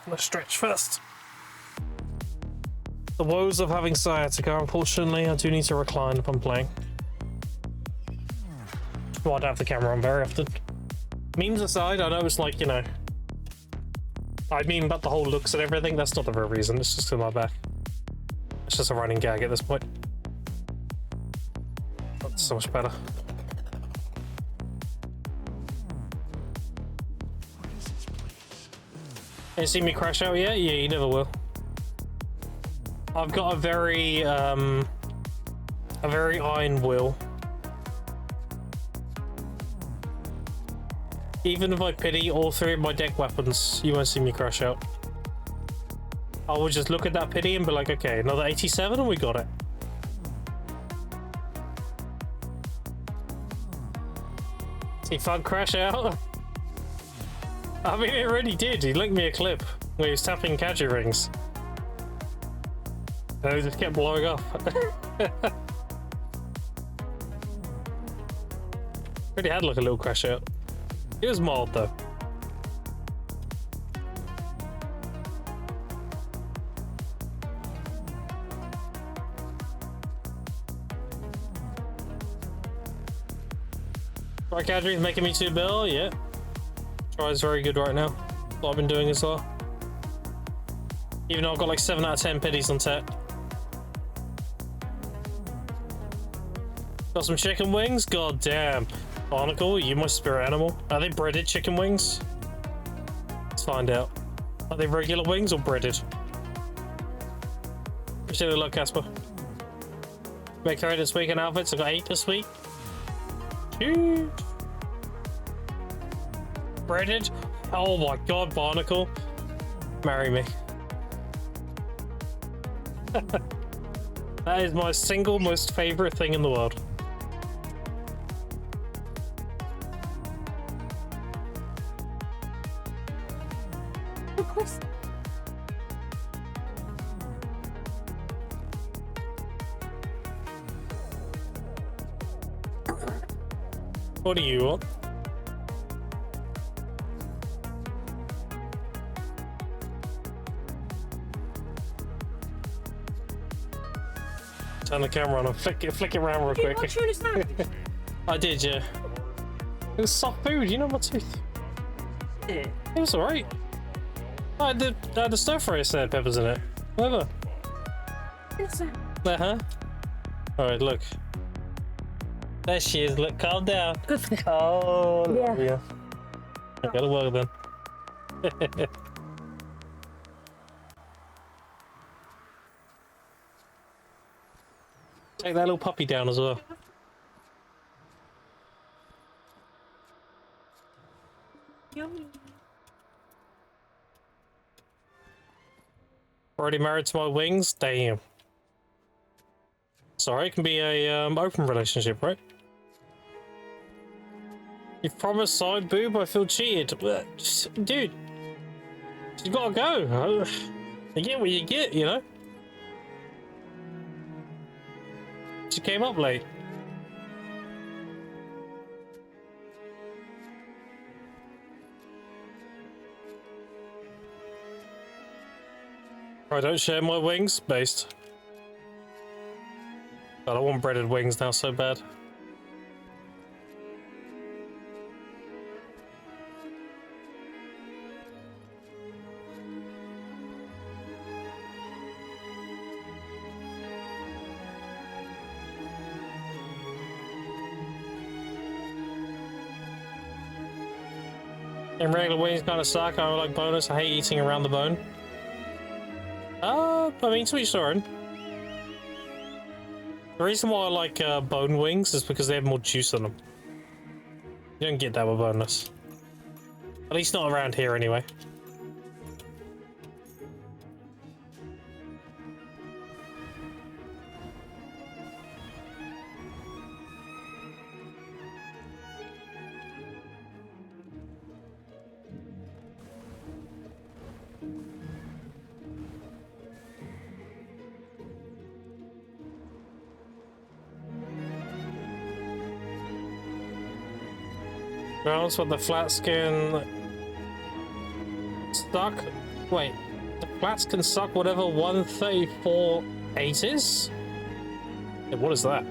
Let's stretch first. The woes of having sciatica. Unfortunately, I do need to recline if I'm playing. Well, I don't have the camera on very often. Memes aside, I know it's like, you know, I mean about the whole looks and everything. That's not the real reason. It's just in my back. It's just a running gag at this point. That's so much better. You seen me crash out yet? Yeah, you never will. I've got a very iron will. Even if I pity all 3 of my deck weapons, you won't see me crash out. I would just look at that pity and be like, okay, another 87 and we got it. See Fun crash out? I mean, it really did. He linked me a clip where he was tapping catchy rings. And it just kept blowing up. Really had like a little crash out. It was mild though. Right, Kadri's making me 2 bill, yeah. Try's very good right now. What I've been doing as well. Even though I've got like 7 out of 10 pities on tech. Got some chicken wings? God damn. Barnacle, you my spirit animal. Are they breaded chicken wings? Let's find out. Are they regular wings or breaded? Appreciate the luck, Casper. Make 3 this week in outfits. I got 8 this week. Huge. Breaded? Oh my god, Barnacle. Marry me. That is my single most favorite thing in the world. What do you want? Turn the camera on and flick it around real quick. I did, yeah. It was soft food, you know my tooth. Yeah. It was alright. I had the stir fry said peppers in it. Whatever. Uh-huh. Alright, look. There she is, look, calm down. Good for the... Oh, yeah. I gotta work then. Take that little puppy down as well. Yummy. Already married to my wings? Damn. Sorry, it can be a open relationship, right? You've promised side boob, I feel cheated. Dude, you gotta go. You get what you get, you know? She came up late. I don't share my wings, based. God, I want breaded wings now so bad. And regular wings kind of suck. I like bonus. I hate eating around the bone. I mean, to each their own. The reason why I like bone wings is because they have more juice in them. You don't get that with boneless. At least not around here, anyway. Rounds with the flat skin stuck. Wait, the flats can suck whatever 134.8 is? Yeah, what is that?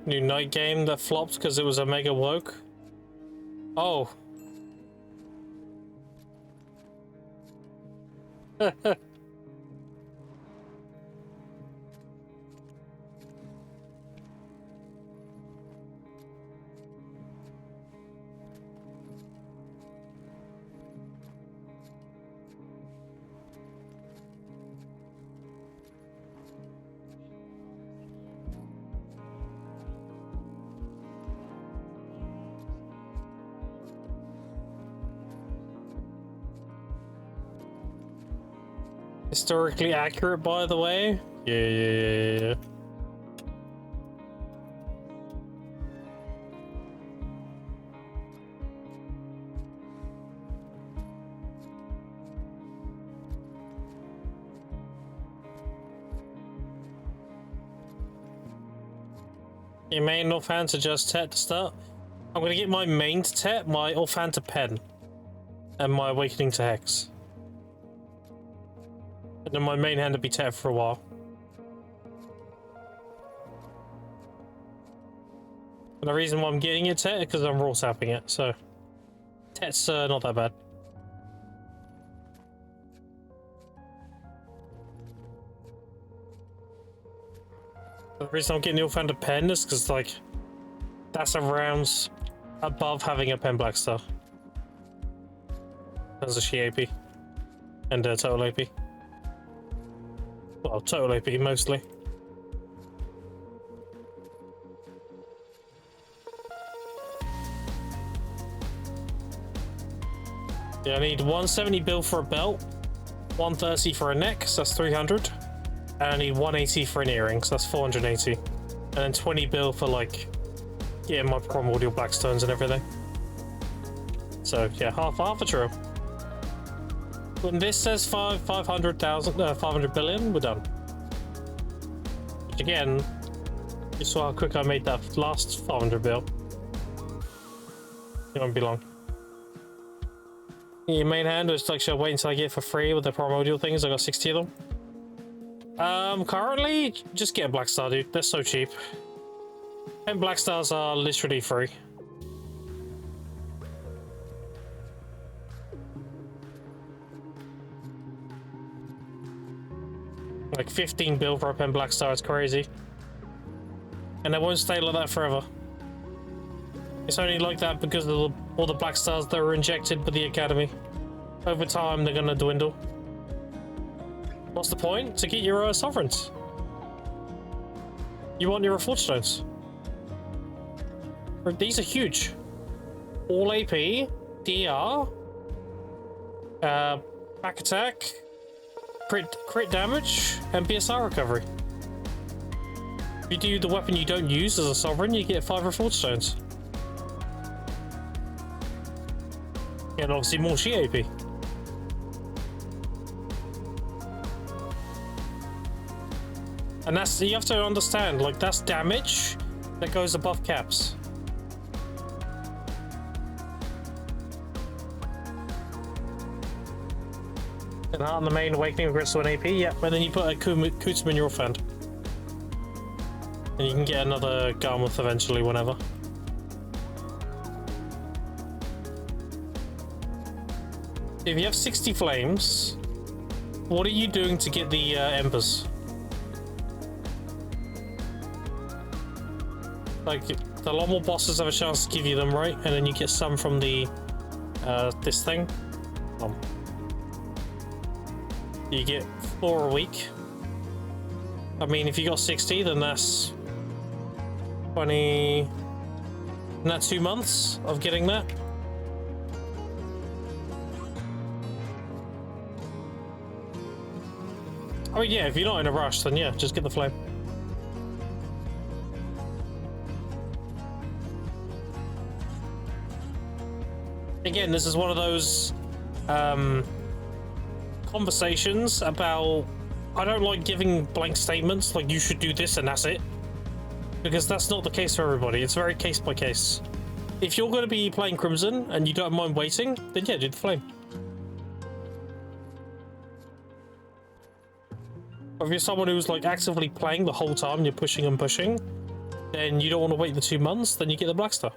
New night game that flopped because it was a mega woke. Oh. Historically accurate, by the way. Yeah. Your main offhand to just tet to start. I'm gonna get my main to tet, my offhand to pen, and my awakening to hex. And then my main hand to be tet for a while. And the reason why I'm getting it tet is because I'm raw tapping it, so tet's not that bad. The reason I'm getting the offhand to pen is because, like, that's a rounds above having a pen black star. As a she AP. And total AP. Well, total AP mostly. Yeah, I need 170 bill for a belt, 130 for a neck, so that's 300. And I need 180 for an earring, so that's 480. And then 20 bill for, like, getting my primordial blackstones and everything. So, yeah, half a true. When this says 500 billion, we're done. Which again, you saw how quick I made that last 500 bill. It won't be long. Your main hand is like, should I wait until I get it for free with the primordial things? I got 60 of them. Currently, just get a black star, dude. They're so cheap. 10 black stars are literally free. Like 15 bill for a pen black star, it's crazy. And they won't stay like that forever. It's only like that because of all the black stars that were injected by the academy. Over time, they're gonna dwindle. What's the point? To get your sovereigns. You want your forge These are huge. All AP, DR, back attack, crit damage, and BSR recovery. If you do the weapon you don't use as a sovereign, you get 5 reforged stones. And obviously more she AP. And that's, you have to understand, like, that's damage that goes above caps. And on the main awakening regrets to an AP, yeah, and then you put a Kutsum in your offhand. And you can get another Garmouth eventually, whenever. If you have 60 flames, what are you doing to get the embers? Like, a lot more bosses have a chance to give you them, right? And then you get some from the this thing. You get 4 a week. I mean, if you got 60, then that's 20. Isn't that 2 months of getting that? I mean, yeah, if you're not in a rush, then yeah, just get the flame. Again, this is one of those conversations about, I don't like giving blank statements like you should do this and that's it, because that's not the case for everybody. It's very case by case. If you're going to be playing Crimson and you don't mind waiting, then yeah, do the flame. But if you're someone who's like actively playing the whole time, you're pushing and pushing, then you don't want to wait the 2 months, then you get the Black Star.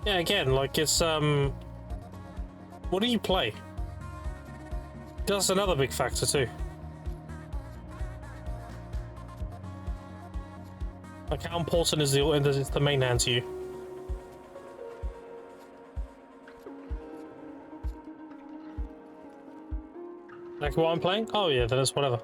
Yeah, again, like it's what do you play? That's another big factor too. Like how important is the main hand to you? Like what I'm playing? Oh yeah, then it's whatever.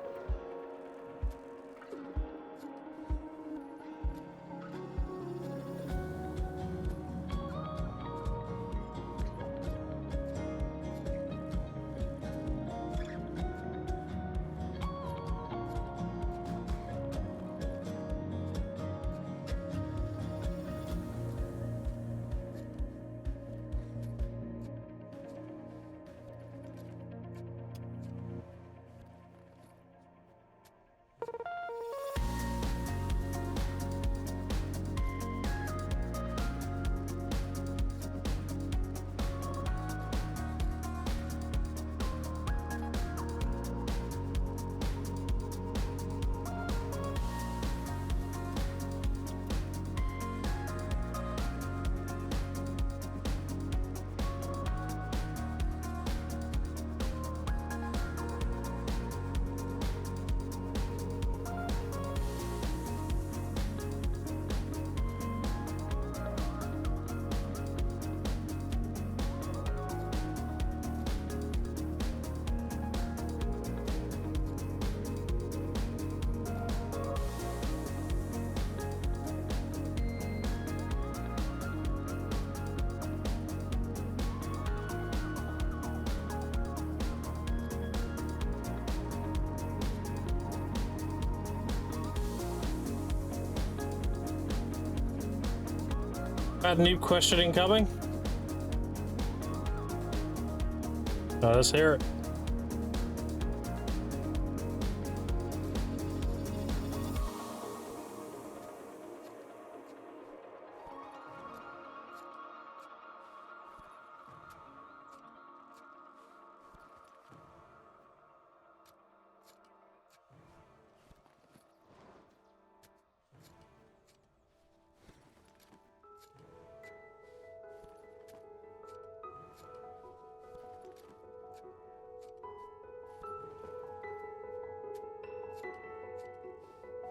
Bad new question incoming. Let's hear it.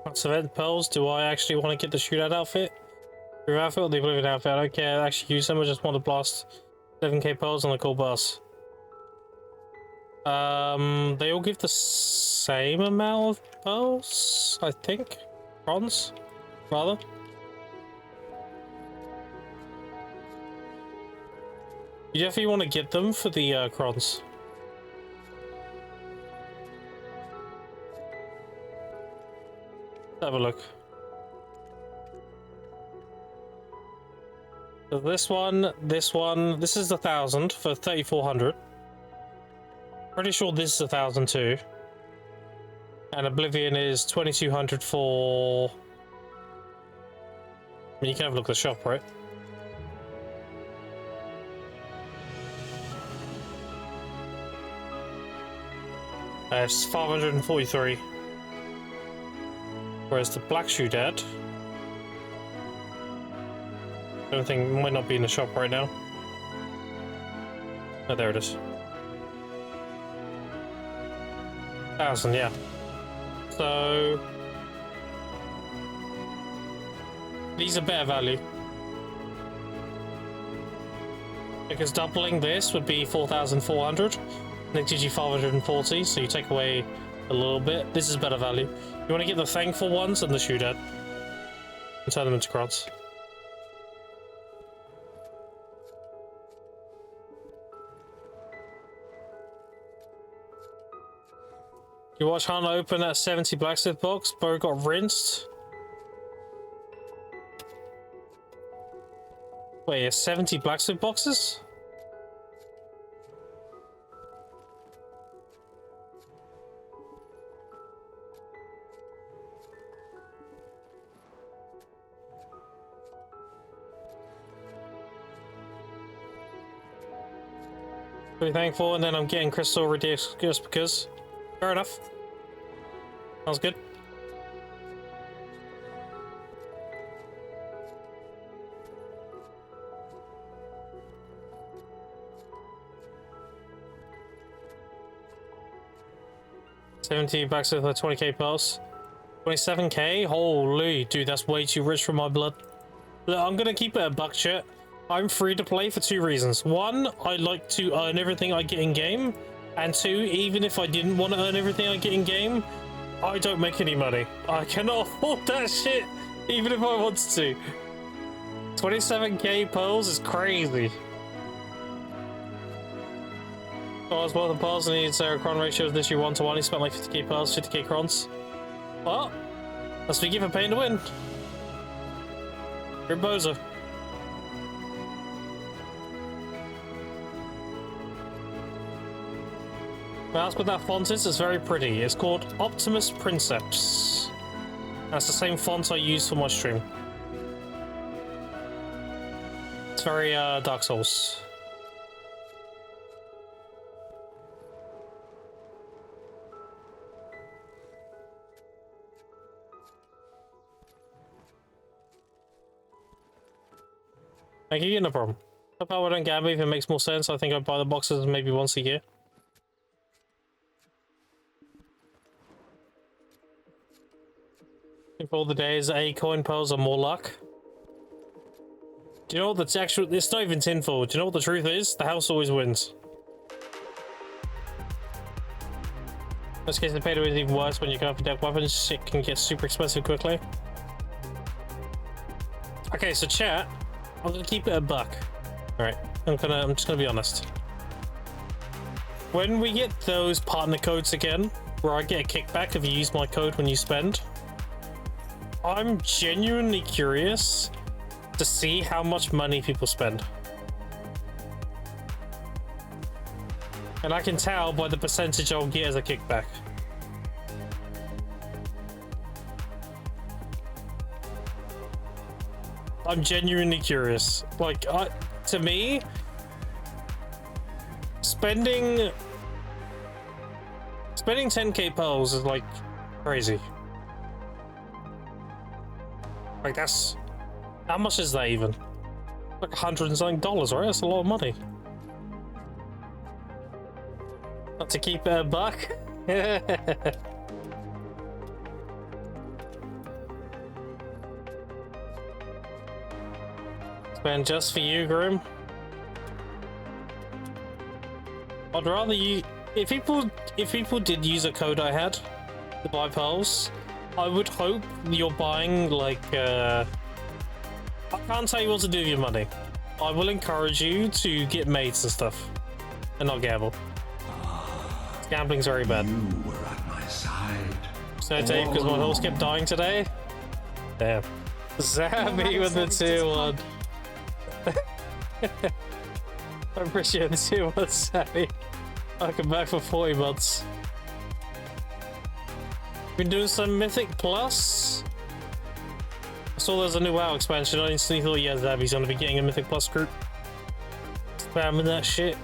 What's event pearls? Do I actually want to get the shootout outfit? Your outfit or the oblivion outfit? I don't care. I actually use them. I just want to blast 7k pearls on the cool bus. They all give the same amount of pearls, I think. Bronze, rather. You definitely want to get them for the crons. Let's have a look. So this is 1,000 for 3,400. Pretty sure this is 1,000 too. And Oblivion is 2,200 for... I mean, you can have a look at the shop, right? It's 543. Whereas the Black Shoe Dad, I don't think might not be in the shop right now. Oh, there it is. 1,000, yeah. So these are better value because doubling this would be 4,400. And it gives you 540, so you take away a little bit. This is better value. You want to get the thankful ones and the shootout and turn them into crowds. You watch Hannah open that 70 blacksmith box, Bo got rinsed. Wait, 70 blacksmith boxes? Pretty thankful, and then I'm getting crystal reduced just because. Fair enough. Sounds good. 70 back to the 20k pulse. 27k? Holy, dude, that's way too rich for my blood. Look, I'm gonna keep it a buck, shit. I'm free to play for 2 reasons. 1, I like to earn everything I get in game. And 2, even if I didn't want to earn everything I get in game, I don't make any money. I cannot afford that shit, even if I wanted to. 27k pearls is crazy. Oh, as well, the pearls needs cron ratio this year 1 to 1. He spent like 50k pearls, 50k crons. Well, that's what you give a pain to win. You're a bozo. That's what that font is. It's very pretty. It's called Optimus Princeps. That's the same font I use for my stream. It's very Dark Souls. Thank you, no problem. If I don't gamble, if it makes more sense, I think I'd buy the boxes maybe once a year. For all the days, A coin pearls are more luck. Do you know what the actual? It's not even tinfoil. Do you know what the truth is? The house always wins. In this case, the pay to win is even worse when you go for deck weapons. Shit can get super expensive quickly. Okay, so chat, I'm gonna keep it a buck. All right, I'm just gonna be honest. When we get those partner codes again, where I get a kickback if you use my code when you spend, I'm genuinely curious to see how much money people spend. And I can tell by the percentage I'll get as a kickback. I'm genuinely curious. Like, to me, spending 10k pearls is like crazy. Like, that's... How much is that even? Like $100 and something, right? That's a lot of money. Not to keep it a buck. Spend just for you, Grim. I'd rather you... If people did use a code I had to buy pearls, I would hope you're buying, like, I can't tell you what to do with your money. I will encourage you to get mates and stuff, and not gamble. Gambling's very bad. You were at my side. So Dave, because my horse kept dying today? Damn. Zabby with the 2-1. I appreciate the 2-1, Zabby. I'll come back for 40 months. Been doing some Mythic Plus. I saw there's a new WoW expansion. I instantly thought, yeah, Zabby's gonna be getting a Mythic Plus group. Spamming that shit.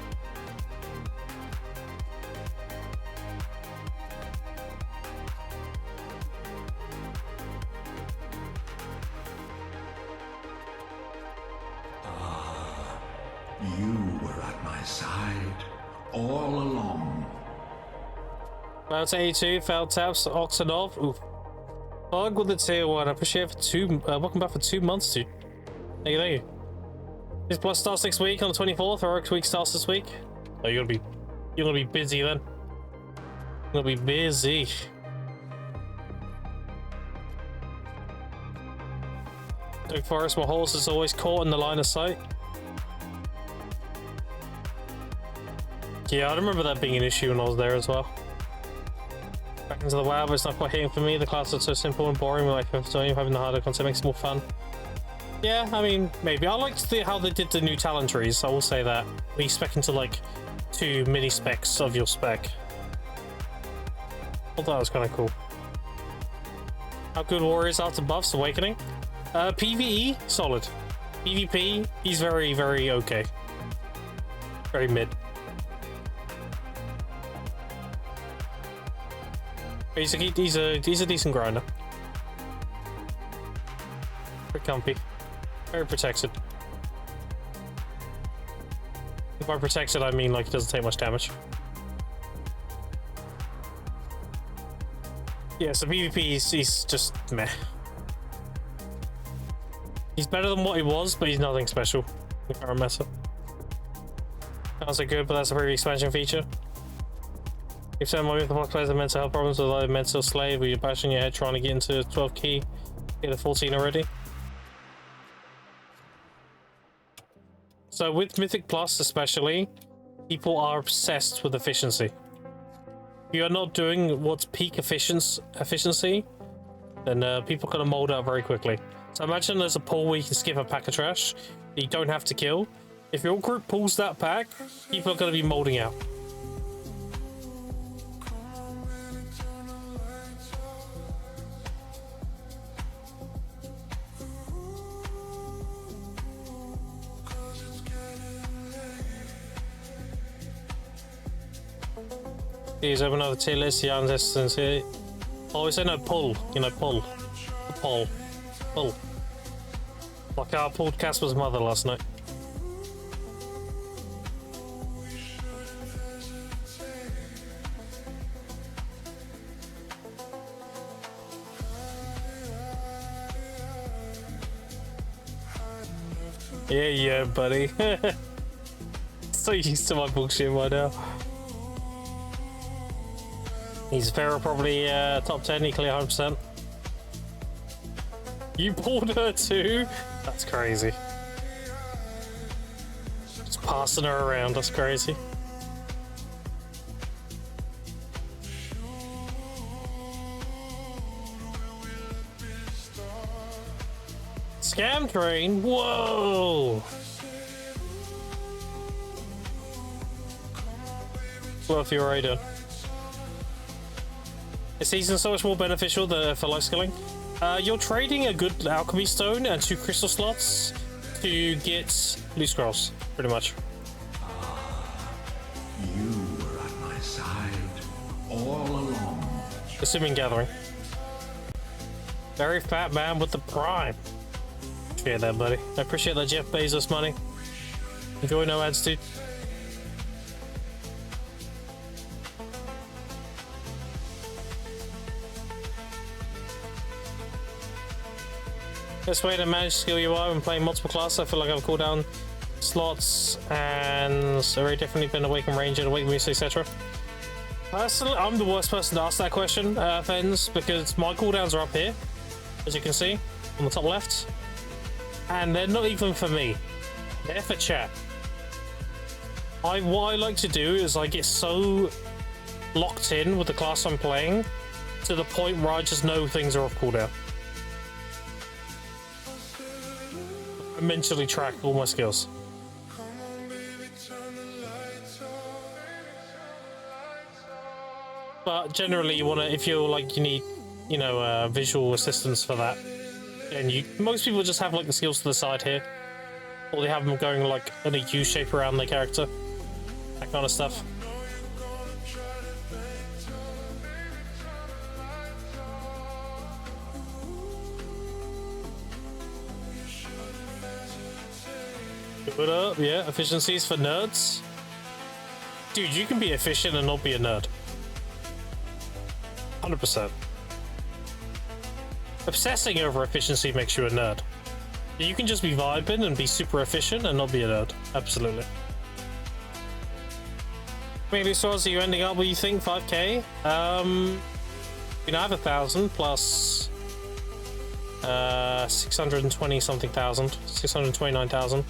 You were at my side all along. About 82, failed taps, Oxenov. Oof. Bug with the tier 1. I appreciate it for 2. Welcome back for 2 months, dude. Thank you, thank you. This Plus starts next week on the 24th. Heroic week starts this week. Oh, you're gonna be busy then. You're gonna be busy. Doug Forest, my horse is always caught in the line of sight. Yeah, I remember that being an issue when I was there as well. Back into the WoW, but it's not quite hitting for me. The classes are so simple and boring. Like, having the harder content makes it more fun. Yeah, I mean, maybe. I liked how they did the new talent trees. I will say that. We spec into like 2 mini specs of your spec. I thought that was kind of cool. How good Warriors after buffs? Awakening? PvE, solid. PvP, he's very, very okay. Very mid. He's a decent grinder. Very comfy. Very protected. By protected, I mean like it doesn't take much damage. Yeah, so PvP, he's just meh. He's better than what he was, but he's nothing special. The current meta. Sounds so good, but that's a pretty expansion feature. If some of the players have mental health problems with like mental slave, where you're bashing your head trying to get into 12 key, get a 14 already. So with Mythic Plus especially, people are obsessed with efficiency. If you are not doing what's peak efficiency, then people are going to mold out very quickly. So imagine there's a pool where you can skip a pack of trash that you don't have to kill. If your group pulls that pack, people are going to be molding out. Please open up the tier list, the ancestors here. Oh, it's in a pull, you know, pull. Pull. Like I pulled Casper's mother last night. Yeah, buddy. So used to my bullshit right now. He's Farrah, probably top 10, he clear 100%. You pulled her too? That's crazy. Just passing her around, that's crazy. Scam train? Whoa! Well, you're right done. This season's so much more beneficial for life skilling. You're trading a good alchemy stone and 2 crystal slots to get loot scrolls, pretty much. You were at my side all along. Assuming gathering. Very fat man with the prime. Appreciate that, buddy. I appreciate that Jeff Bezos money. Enjoy, no ads, dude. Best way to manage skill UI when playing multiple classes. I feel like I have cooldown slots and very definitely been Awaken Ranger, Awaken Musa, etc. Personally, I'm the worst person to ask that question, Fens, because my cooldowns are up here, as you can see, on the top left. And they're not even for me. They're for chat. What I like to do is I get so locked in with the class I'm playing to the point where I just know things are off cooldown. I mentally track all my skills. But generally, you want to, if you're like, you need, you know, visual assistance for that, and most people just have like the skills to the side here, or they have them going like in a U shape around their character, that kind of stuff. What up? Yeah, efficiencies for nerds. Dude, you can be efficient and not be a nerd. 100%. Obsessing over efficiency makes you a nerd. You can just be vibing and be super efficient and not be a nerd. Absolutely. Maybe so are you ending up where you think 5k? You know, I have 1,000 plus 620 something thousand, 629,000.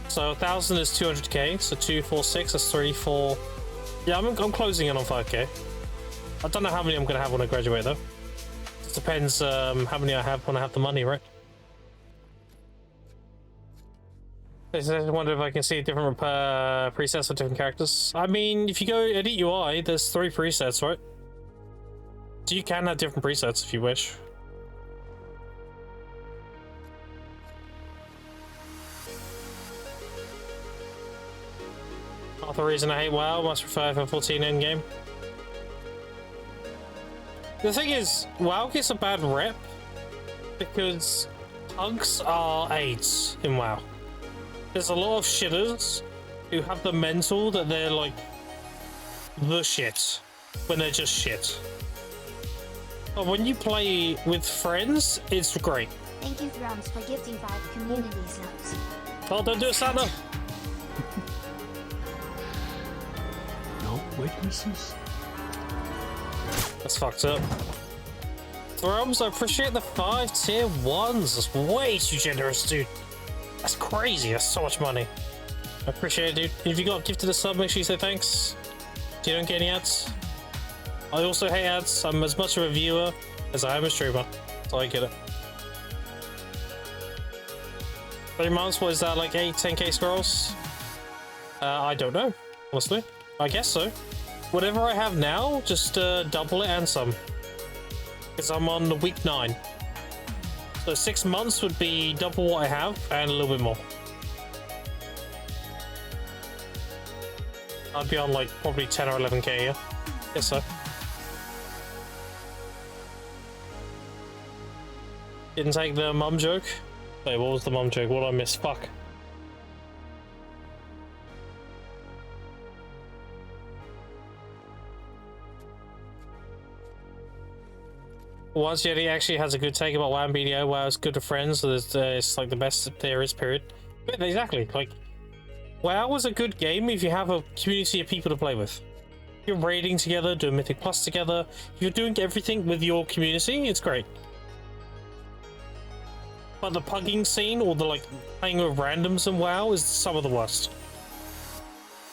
So 1,000 is 200k, so 2, 4, 6, that's 3, 4. Yeah, I'm closing in on 5k. I don't know how many I'm going to have when I graduate, though. It depends how many I have when I have the money, right? I wonder if I can see different presets for different characters. I mean, if you go edit UI, there's 3 presets, right? So you can have different presets if you wish. Not the reason I hate WoW, must prefer for 14 endgame. The thing is, WoW gets a bad rep because pugs are aids in WoW. There's a lot of shitters who have the mental that they're like the shit when they're just shit. But when you play with friends, it's great. Thank you, Thrums, for gifting 5 community subs. Oh, don't do it, Santa! No witnesses? That's fucked up. Thrums, I appreciate the 5 tier 1s. That's way too generous, dude. That's crazy. That's so much money. I appreciate it, dude. If you got gifted a sub, make sure you say thanks. So you don't get any ads. I also hate ads. I'm as much of a viewer as I am a streamer. So I get it. 3 months, what is that, like 10k scrolls? I don't know, honestly. I guess so. Whatever I have now, just double it and some. Because I'm on week 9. So 6 months would be double what I have and a little bit more. I'd be on like probably 10 or 11k, yeah? Guess so. Didn't take the mum joke. Wait, what was the mum joke? What did I miss? Fuck. Once Yeti actually has a good take about WoW and BDO, WoW is good to friends, so it's like the best there is, period. Yeah, exactly. Like, WoW is a good game if you have a community of people to play with. If you're raiding together, doing Mythic Plus together, if you're doing everything with your community, it's great. But the pugging scene, or the like playing with randoms in WoW, is some of the worst.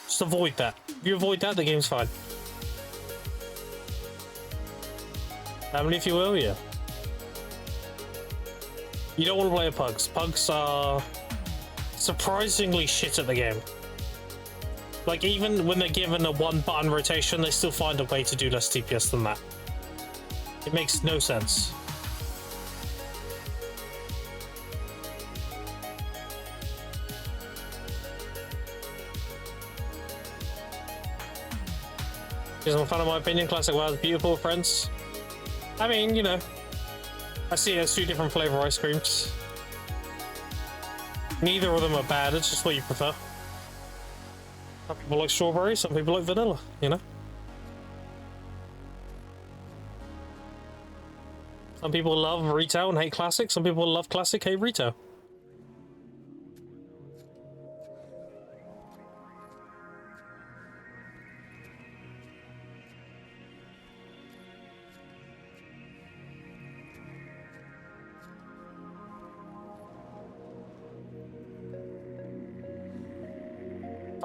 Just avoid that. If you avoid that, the game's fine. Family, if you will, yeah. You don't want to play with pugs. Pugs are surprisingly shit at the game. Like, even when they're given a 1-button rotation, they still find a way to do less DPS than that. It makes no sense. Here's some fun of my opinion. Classic WoW is beautiful, friends. I mean, you know, I see there's 2 different flavor ice creams. Neither of them are bad, it's just what you prefer. Some people like strawberry, some people like vanilla, you know? Some people love retail and hate classic, some people love classic, hate retail.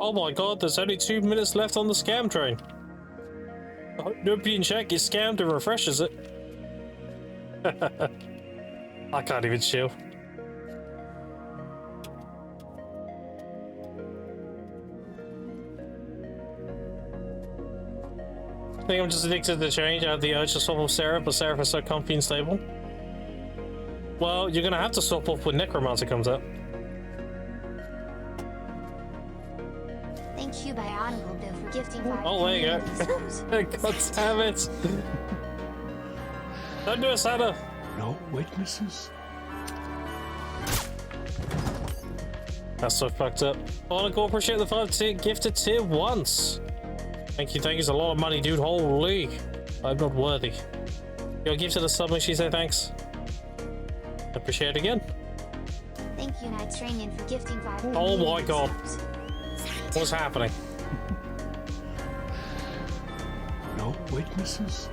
Oh my god, there's only 2 minutes left on the scam train. I hope nobody in chat gets scammed and refreshes it. I can't even chill. I think I'm just addicted to the change. I have the urge to swap off Seraph, but Seraph is so comfy and stable. Well, you're gonna have to swap off when Necromancer comes out. Thank you, Bionicle Bill, for gifting 5 Oh, there you go. community subs. God damn it. Don't do it, Santa. No witnesses? That's so fucked up. Barnacle, appreciate the 5 tier gifted tier 1s. Thank you, it's a lot of money, dude. Holy. I'm not worthy. You're gifted a sub and she said thanks. Appreciate it again. Thank you, Nightstranian, for gifting 5 Oh my community god. subs. What's happening? No witnesses?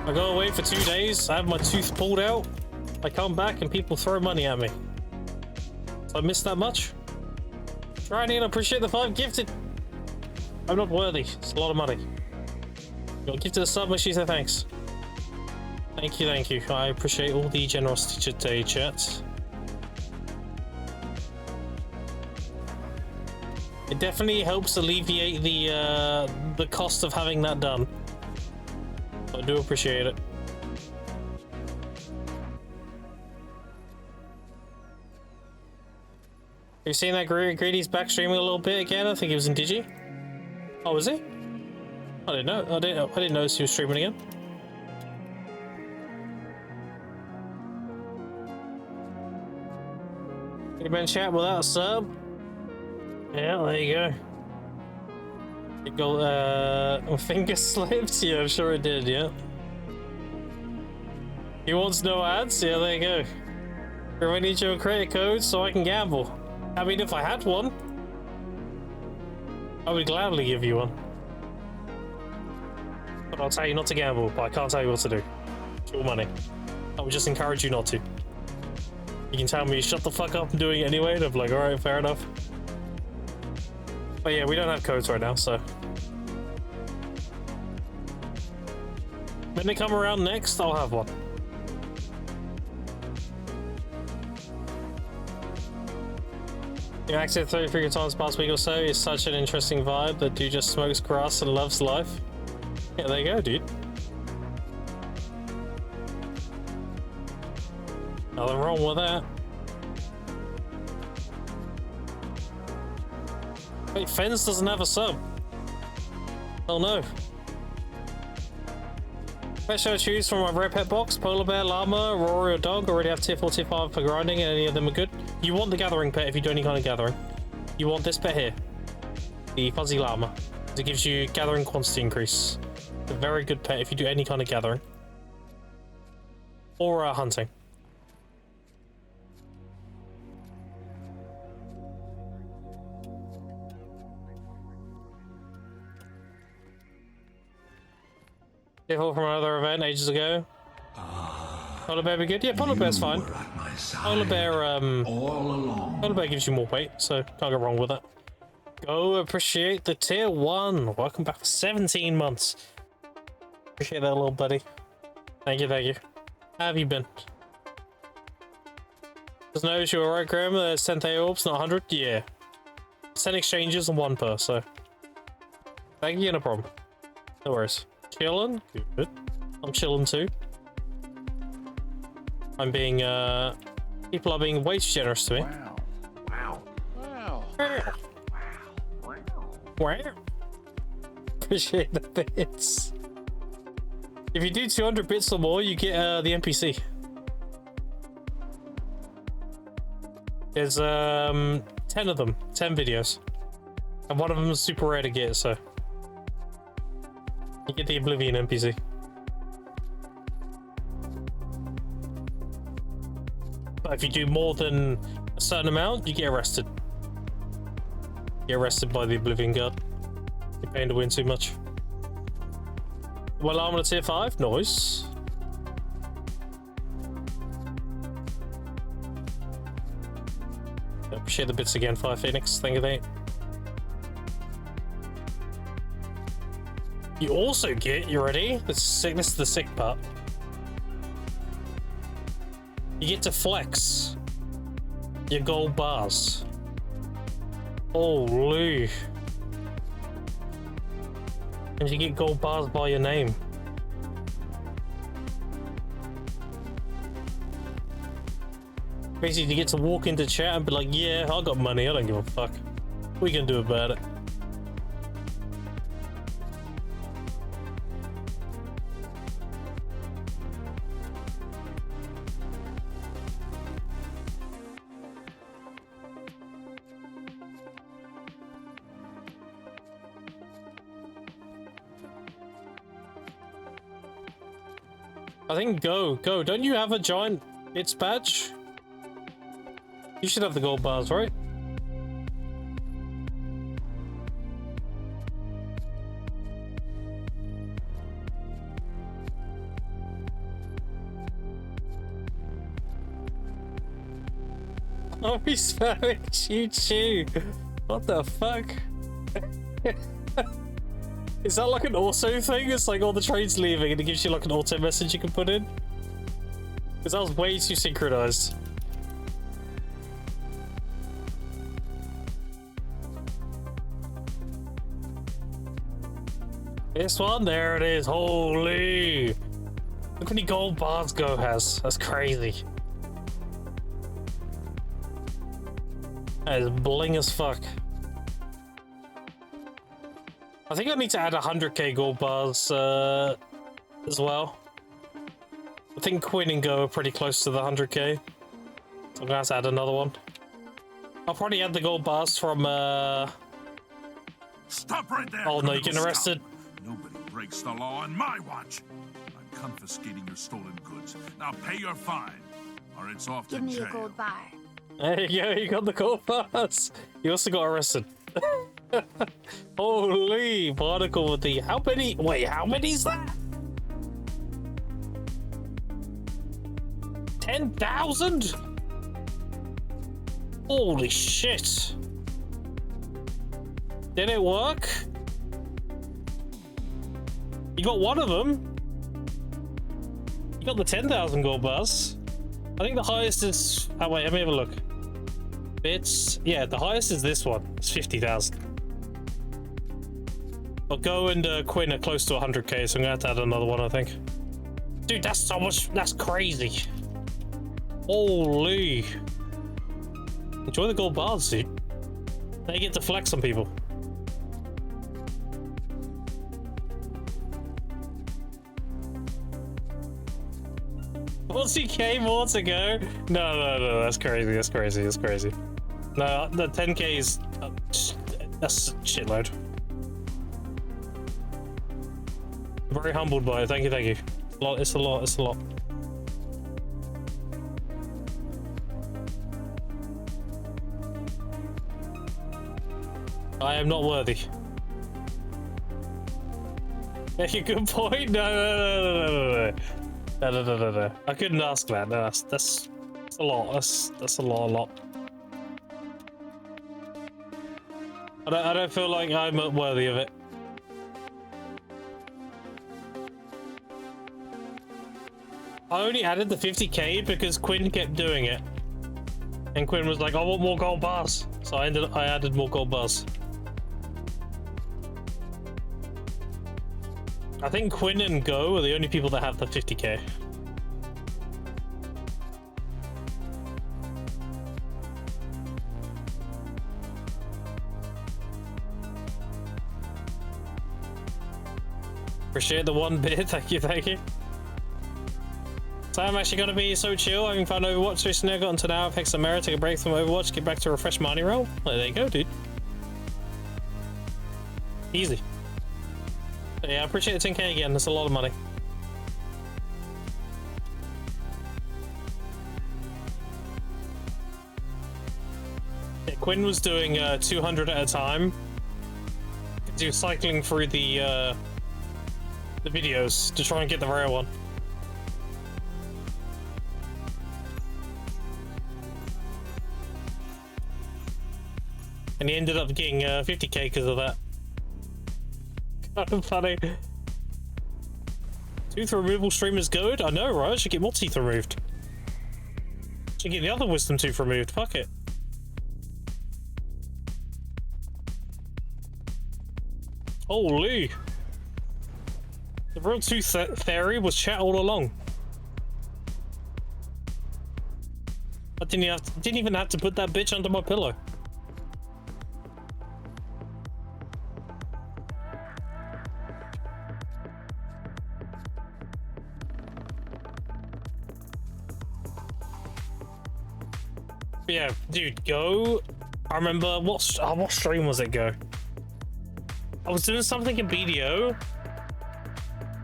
I gotta wait for 2 days. I have my tooth pulled out. I come back and people throw money at me. So I missed that much? Ryan, I appreciate the 5 gifted. I'm not worthy. It's a lot of money. You'll give to the sub and she said thanks. Thank you, thank you. I appreciate all the generosity today, chat. It definitely helps alleviate the cost of having that done. I do appreciate it. Have you seen that Greedy's back streaming a little bit again? I think he was in Digi. Oh, was he? I didn't know. I didn't notice he was streaming again. You been chat without a sub? Yeah, there you go. It got finger slipped. Yeah, I'm sure it did. Yeah. He wants no ads? Yeah, there you go. I need your credit code so I can gamble. I mean, if I had one, I would gladly give you one. But I'll tell you not to gamble, but I can't tell you what to do. It's your money. I would just encourage you not to. You can tell me, shut the fuck up, I'm doing it anyway, and I'm like, alright, fair enough. But yeah, we don't have codes right now, so. When they come around next, I'll have one. You acted 33 times past week or so. It's such an interesting vibe. That dude just smokes grass and loves life. Yeah, there you go, dude. Nothing wrong with that. Wait, Fens doesn't have a sub. Oh no. Where should I choose from my rare pet box? Polar bear, llama, Rory, or dog? Already have tier 4, tier 5 for grinding, and any of them are good. You want the gathering pet if you do any kind of gathering. You want this pet here. The fuzzy llama. It gives you gathering quantity increase. It's a very good pet if you do any kind of gathering. Or hunting. From another event ages ago. Polar bear be good? Yeah, polar bear's fine. Polar bear, polar bear gives you more weight, so can't go wrong with that. Go appreciate the tier 1. Welcome back for 17 months. Appreciate that, little buddy. Thank you, thank you. How have you been? Just notice you're right, Graham. There's 10 orbs, not 100. Yeah. 10 exchanges and 1 per, so. Thank you, no problem. No worries. Chillin'? Good. I'm chillin' too. I'm being, people are being way too generous to me. Wow. Wow. Wow. Wow. Wow. Appreciate the bits. If you do 200 bits or more, you get, the NPC. There's, 10 of them. 10 videos. And one of them is super rare to get, so. You get the Oblivion NPC. But if you do more than a certain amount, you get arrested. Get arrested by the Oblivion Guard. You're paying to win too much. Well, I'm on a tier 5. Nice. Appreciate the bits again, Fire Phoenix. Thank you, mate. You also get, you ready? This is the sick part. You get to flex your gold bars. Holy. And you get gold bars by your name. Basically, you get to walk into chat and be like, yeah, I got money, I don't give a fuck. What are you gonna do about it? I think go. Don't you have a giant bits badge? You should have the gold bars, right? Oh, he's spamming choo-choo. What the fuck? Is that like an auto thing? It's like all the trains leaving and it gives you like an auto message you can put in? Because that was way too synchronized. This one, there it is. Holy! Look how many gold bars Go has. That's crazy. That is bling as fuck. I think I need to add 100k gold bars as well. I think Quinn and Go are pretty close to the 100k. So I'm gonna have to add another one. I'll probably add the gold bars from Stop right there! Oh no, you're getting arrested. Nobody breaks the law on my watch. I'm confiscating your stolen goods. Now pay your fine, or it's off Give to me jail. a gold bar. There you go, you got the gold bars. You also got arrested. Holy particle with the how many? Wait, how many is that? 10,000? Holy shit! Did it work? You got one of them. You got the 10,000 gold bars. I think the highest is. Oh wait, let me have a look. Bits. Yeah, the highest is this one. It's 50,000. But Go and Quinn are close to 100k, so I'm gonna have to add another one, I think. Dude, that's so much. That's crazy. Holy. Enjoy the gold bars, dude. Now you get to flex on people. $40k more to go? No, that's crazy, that's crazy, that's crazy. No, the 10k is... that's a shitload. I'm very humbled by it, thank you, thank you. It's a lot, it's a lot. I am not worthy. Yeah, good point. No. I couldn't ask that. No, that's a lot. That's a lot. I don't feel like I'm worthy of it. I only added the 50k because Quinn kept doing it, and Quinn was like, "I want more gold bars," so I added more gold bars. I think Quinn and Go are the only people that have the 50k. Appreciate the 1 bit, thank you, thank you. So I'm actually going to be so chill, having fun Overwatch recently. I got into now, I've some merit, take a break from Overwatch, get back to refresh money roll. Well, there you go, dude. Easy. But yeah, I appreciate the 10k again, that's a lot of money. Yeah, Quinn was doing 200 at a time. He was cycling through the videos to try and get the rare one. And he ended up getting 50k because of that. Kind of funny. Tooth removal stream is good. I know, right? I should get more teeth removed. Should get the other wisdom tooth removed. Fuck it. Holy. The real tooth theory was chat all along. I didn't even have to put that bitch under my pillow. Yeah, dude, Go. I remember what stream was it, Go? I was doing something in BDO,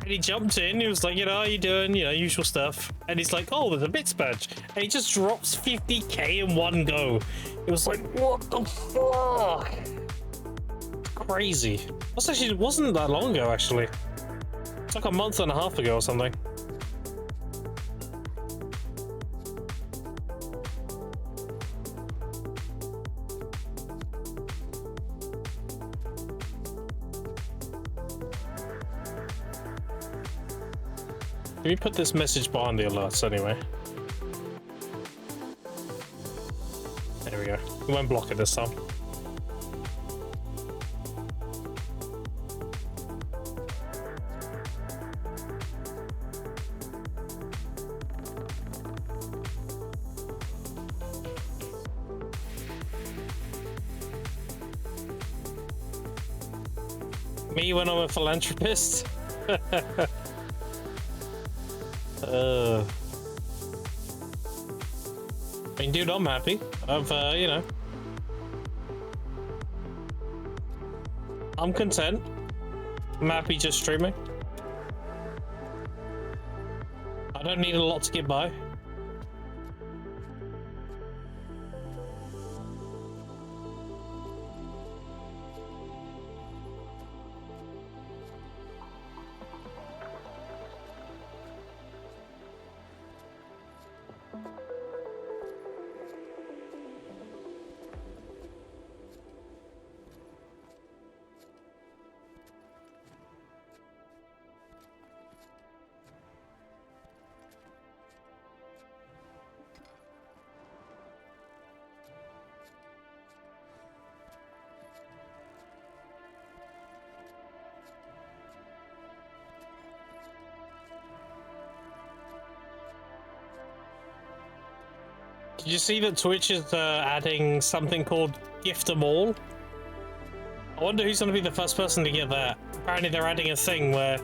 and he jumped in. He was like, you know, how you doing? You know, usual stuff. And he's like, oh, there's a bits badge, and he just drops 50k in one go. It was like, what the fuck? Crazy. It wasn't that long ago, actually. It's like a month and a half ago or something. Let me put this message behind the alerts anyway. There we go. We won't block it this time. Me when I'm a philanthropist? I mean, dude, I'm happy. You know, I'm content. I'm happy just streaming. I don't need a lot to get by. Did you see that Twitch is adding something called Gift 'em All? I wonder who's going to be the first person to get that. Apparently they're adding a thing where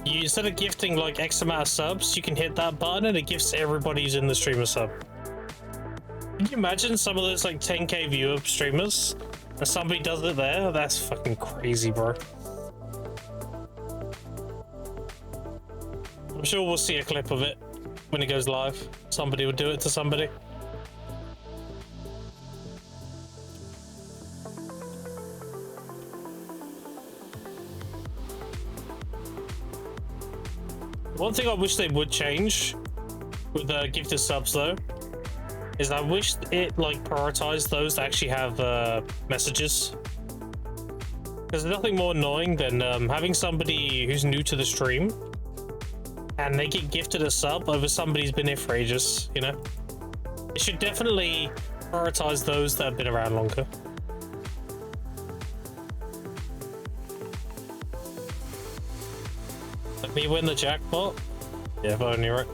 you, instead of gifting like X amount of subs, you can hit that button and it gifts everybody who's in the stream a sub. Can you imagine some of those like 10k viewer streamers and somebody does it there? That's fucking crazy, bro. I'm sure we'll see a clip of it when it goes live. Somebody will do it to somebody. One thing I wish they would change with gifted subs though is I wish it like prioritized those that actually have messages. Because there's nothing more annoying than having somebody who's new to the stream and they get gifted a sub over somebody who's been here for ages, you know? It should definitely prioritize those that have been around longer. Let me win the jackpot? Yeah, if only, right?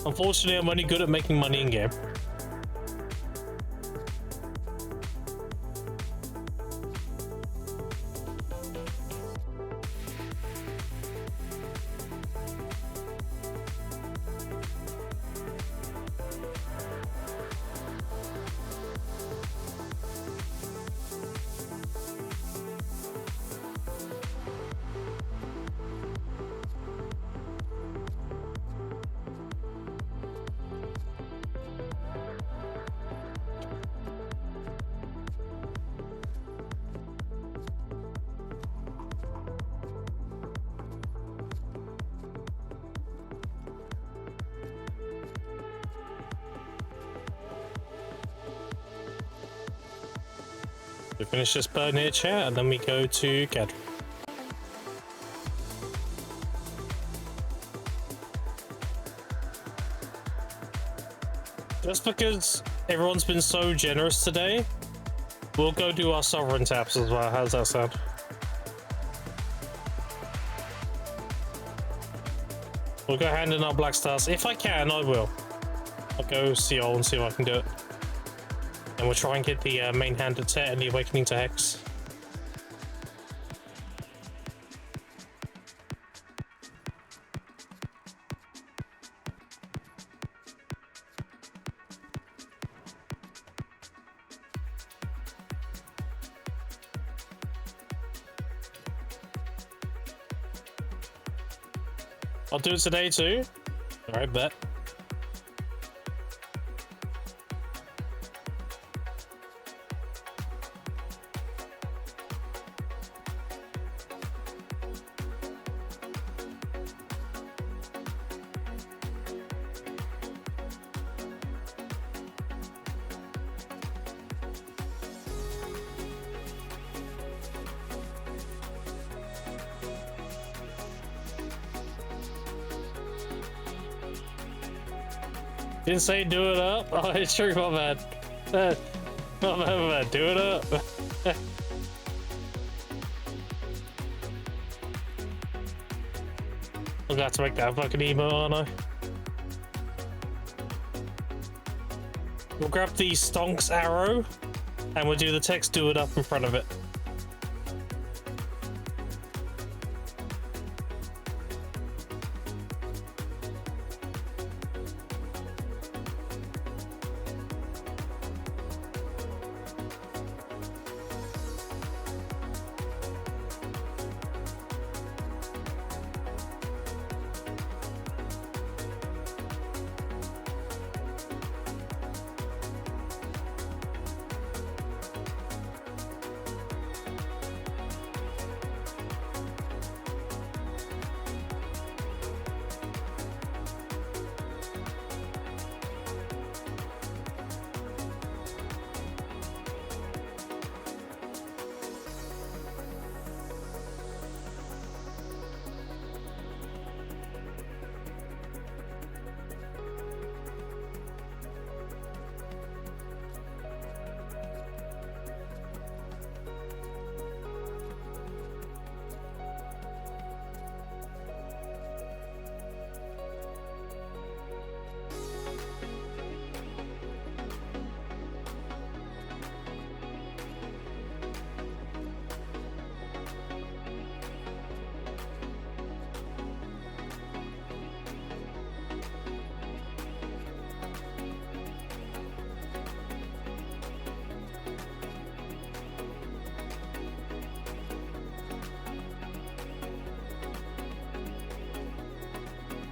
Unfortunately, I'm only good at making money in game. We finish this burn here, chat, and then we go to Gathering. Just because everyone's been so generous today, we'll go do our sovereign taps as well. How does that sound? We'll go hand in our black stars. If I can, I will. I'll go see all and see if I can do it. And we'll try and get the main hand at set and the awakening to Hex. I'll do it today too. Alright, bet. Didn't say do it up. Oh, it's true, my bad. My bad. Do it up. I'm gonna have to make that fucking emo, aren't I? We'll grab the Stonks arrow and we'll do the text do it up in front of it.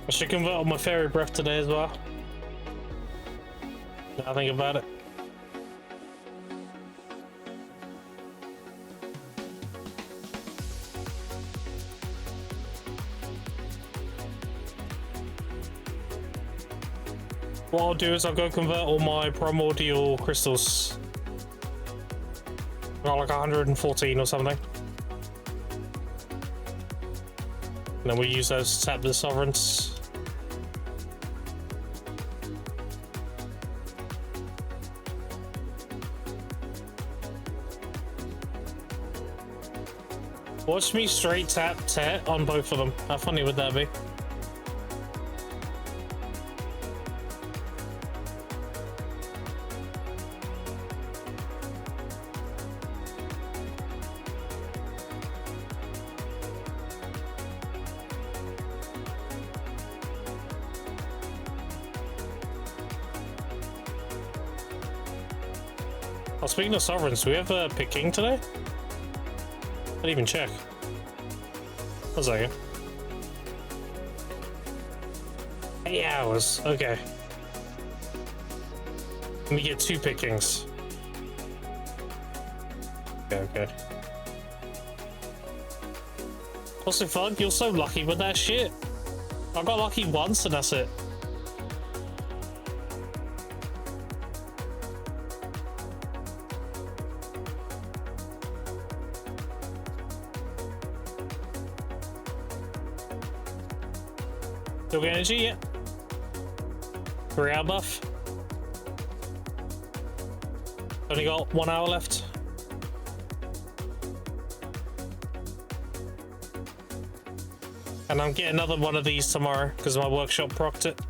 I should convert on my fairy breath today as well. Now I think about it. What I'll do is I'll go convert all my primordial crystals. Got like 114 or something. And then we use those to tap the sovereigns. Watch me straight tap tear on both of them. How funny would that be? Oh, speaking of sovereigns, do we have a pick king today? I didn't even check. 1 second. 8 hours. Okay. Let me get 2 pick kings. Okay. Also, Fug, you're so lucky with that shit. I got lucky once and that's it. Still get energy yet? 3-hour buff. Only got 1 hour left. And I'm getting another one of these tomorrow because my workshop procced it.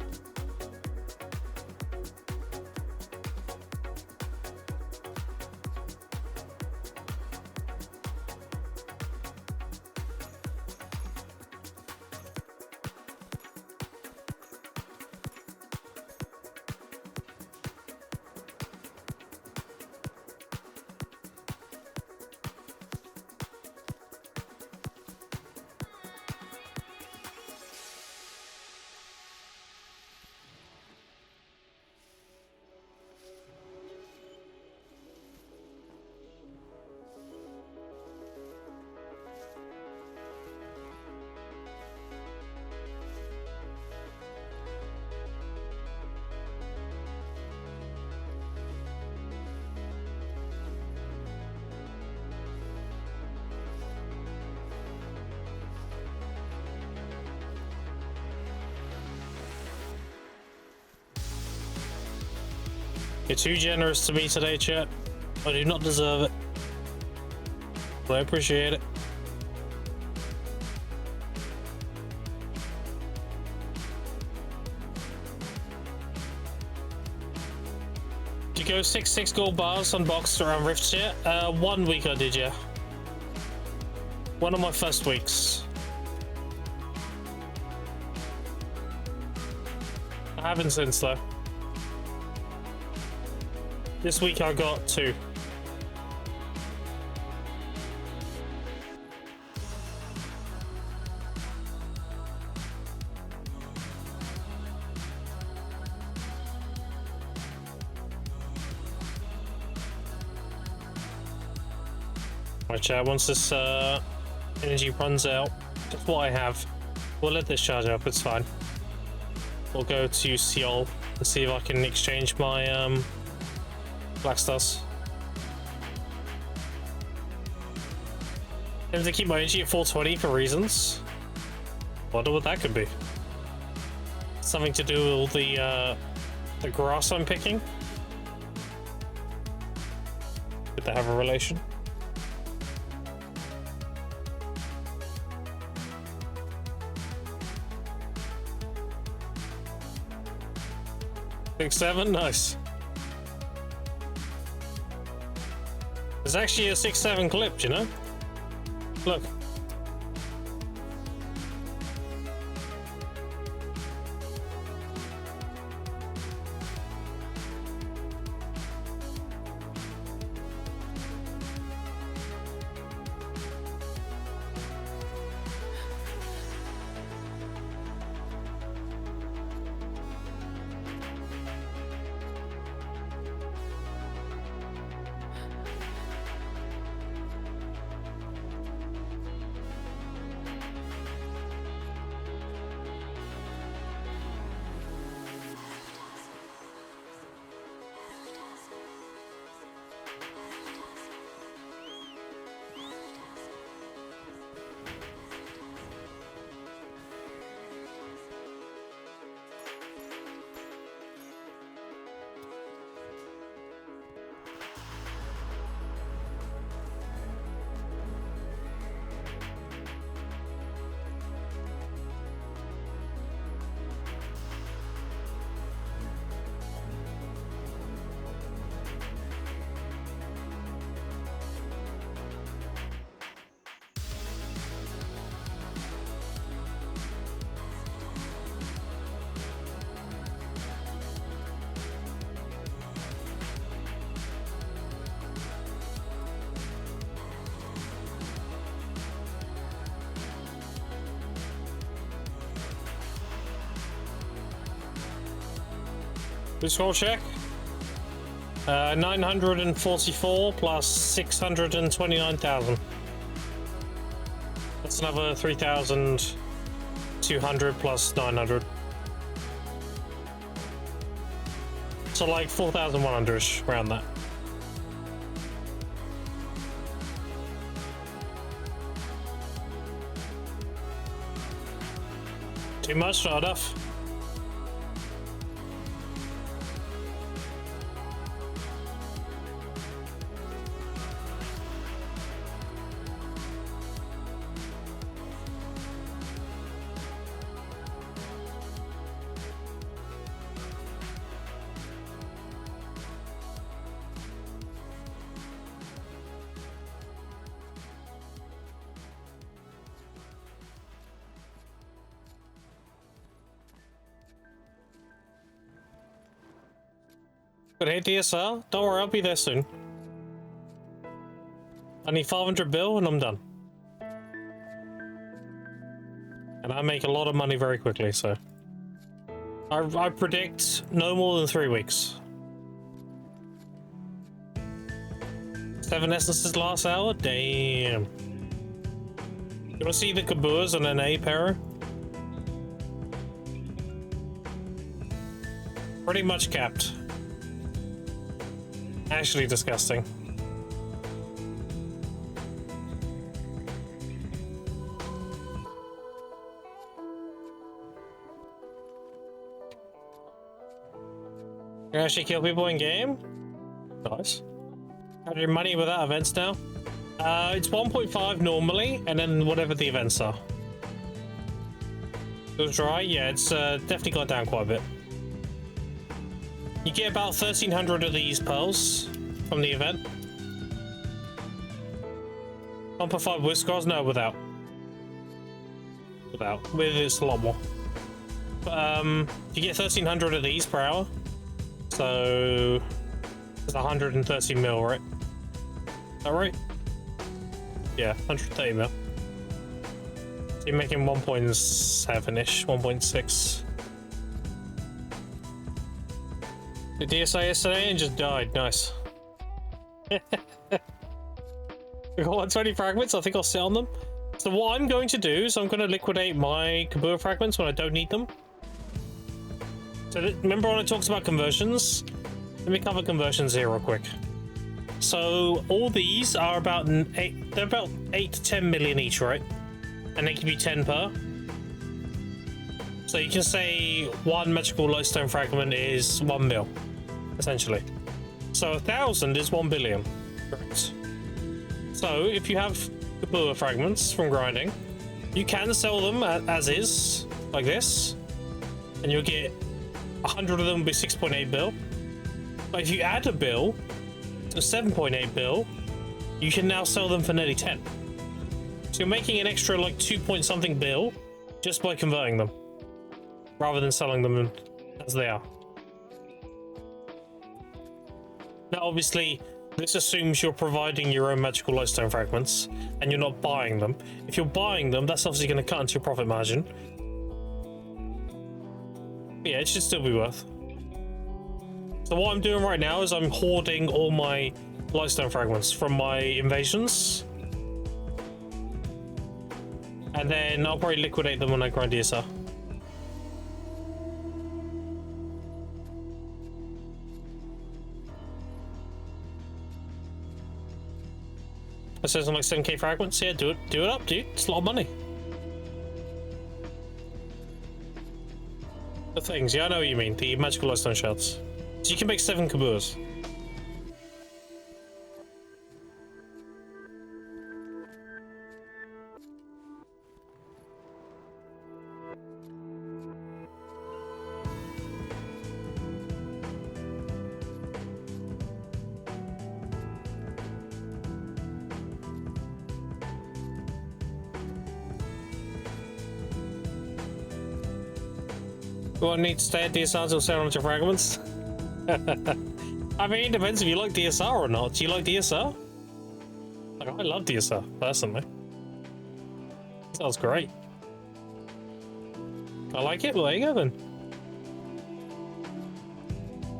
You're too generous to me today, chat. I do not deserve it. But I appreciate it. Did you go 6 gold bars on Boxed around Rifts yet? 1 week I did, yeah. One of my first weeks. I haven't since though. This week I got 2. My chat, once this energy runs out, that's what I have. We'll let this charge up, it's fine. We'll go to Seoul and see if I can exchange my Black Stars. I have to keep my energy at 420 for reasons. Wonder what that could be. Something to do with the grass I'm picking. Could they have a relation? Six, 7, nice. There's actually a 6-7 clip, you know? Look. Let's scroll check. 944 plus 629,000. That's another 3,200 plus 900. So like 4,100-ish, around that. Too much, not enough. Good hit DSR. Don't worry, I'll be there soon. I need 500 bill and I'm done. And I make a lot of money very quickly, so. I predict no more than 3 weeks. 7 essences last hour? Damn. You wanna see the Kaboos on an A pair? Pretty much capped. Actually disgusting. You actually kill people in game? Nice. Have your money without events now? It's 1.5 normally, and then whatever the events are. Goes dry? Yeah, it's definitely gone down quite a bit. You get about 1,300 of these pearls from the event. Amplified with scrolls? No, without. Without. With it's a lot more. But, you get 1,300 of these per hour. So it's 130 mil, right? Is that right? Yeah, 130 mil. So you're making 1.7-ish, 1.6. The DSI yesterday and just died. Nice. We got 120 fragments. I think I'll sit on them. So what I'm going to do is I'm going to liquidate my Kabua fragments when I don't need them. So remember when I talked about conversions? Let me cover conversions here real quick. So all these are about 8. They're about 8 to 10 million each, right? And they give you 10 per. So you can say one magical lightstone fragment is 1 mil, essentially. So 1,000 is 1 billion. Correct. So if you have Kabua fragments from grinding, you can sell them as is, like this, and you'll get 100 of them will be 6.8 bill. But if you add a bill to 7.8 bill, you can now sell them for nearly 10. So you're making an extra like 2 point something bill just by converting them, rather than selling them as they are. Now obviously this assumes you're providing your own magical lightstone fragments and you're not buying them. If you're buying them, that's obviously going to cut into your profit margin. But yeah, it should still be worth. So what I'm doing right now is I'm hoarding all my lightstone fragments from my invasions. And then I'll probably liquidate them when I grind DSR. It says I'm like 7k fragments. Yeah, do it up, dude. It's a lot of money. The things, yeah, I know what you mean. The magical lightstone shards. So you can make 7 Kabuas. Do I need to stay at DSR till 700 fragments? I mean, it depends if you like DSR or not. Do you like DSR? Like, I love DSR, personally. Sounds great. I like it? Well, there you go then.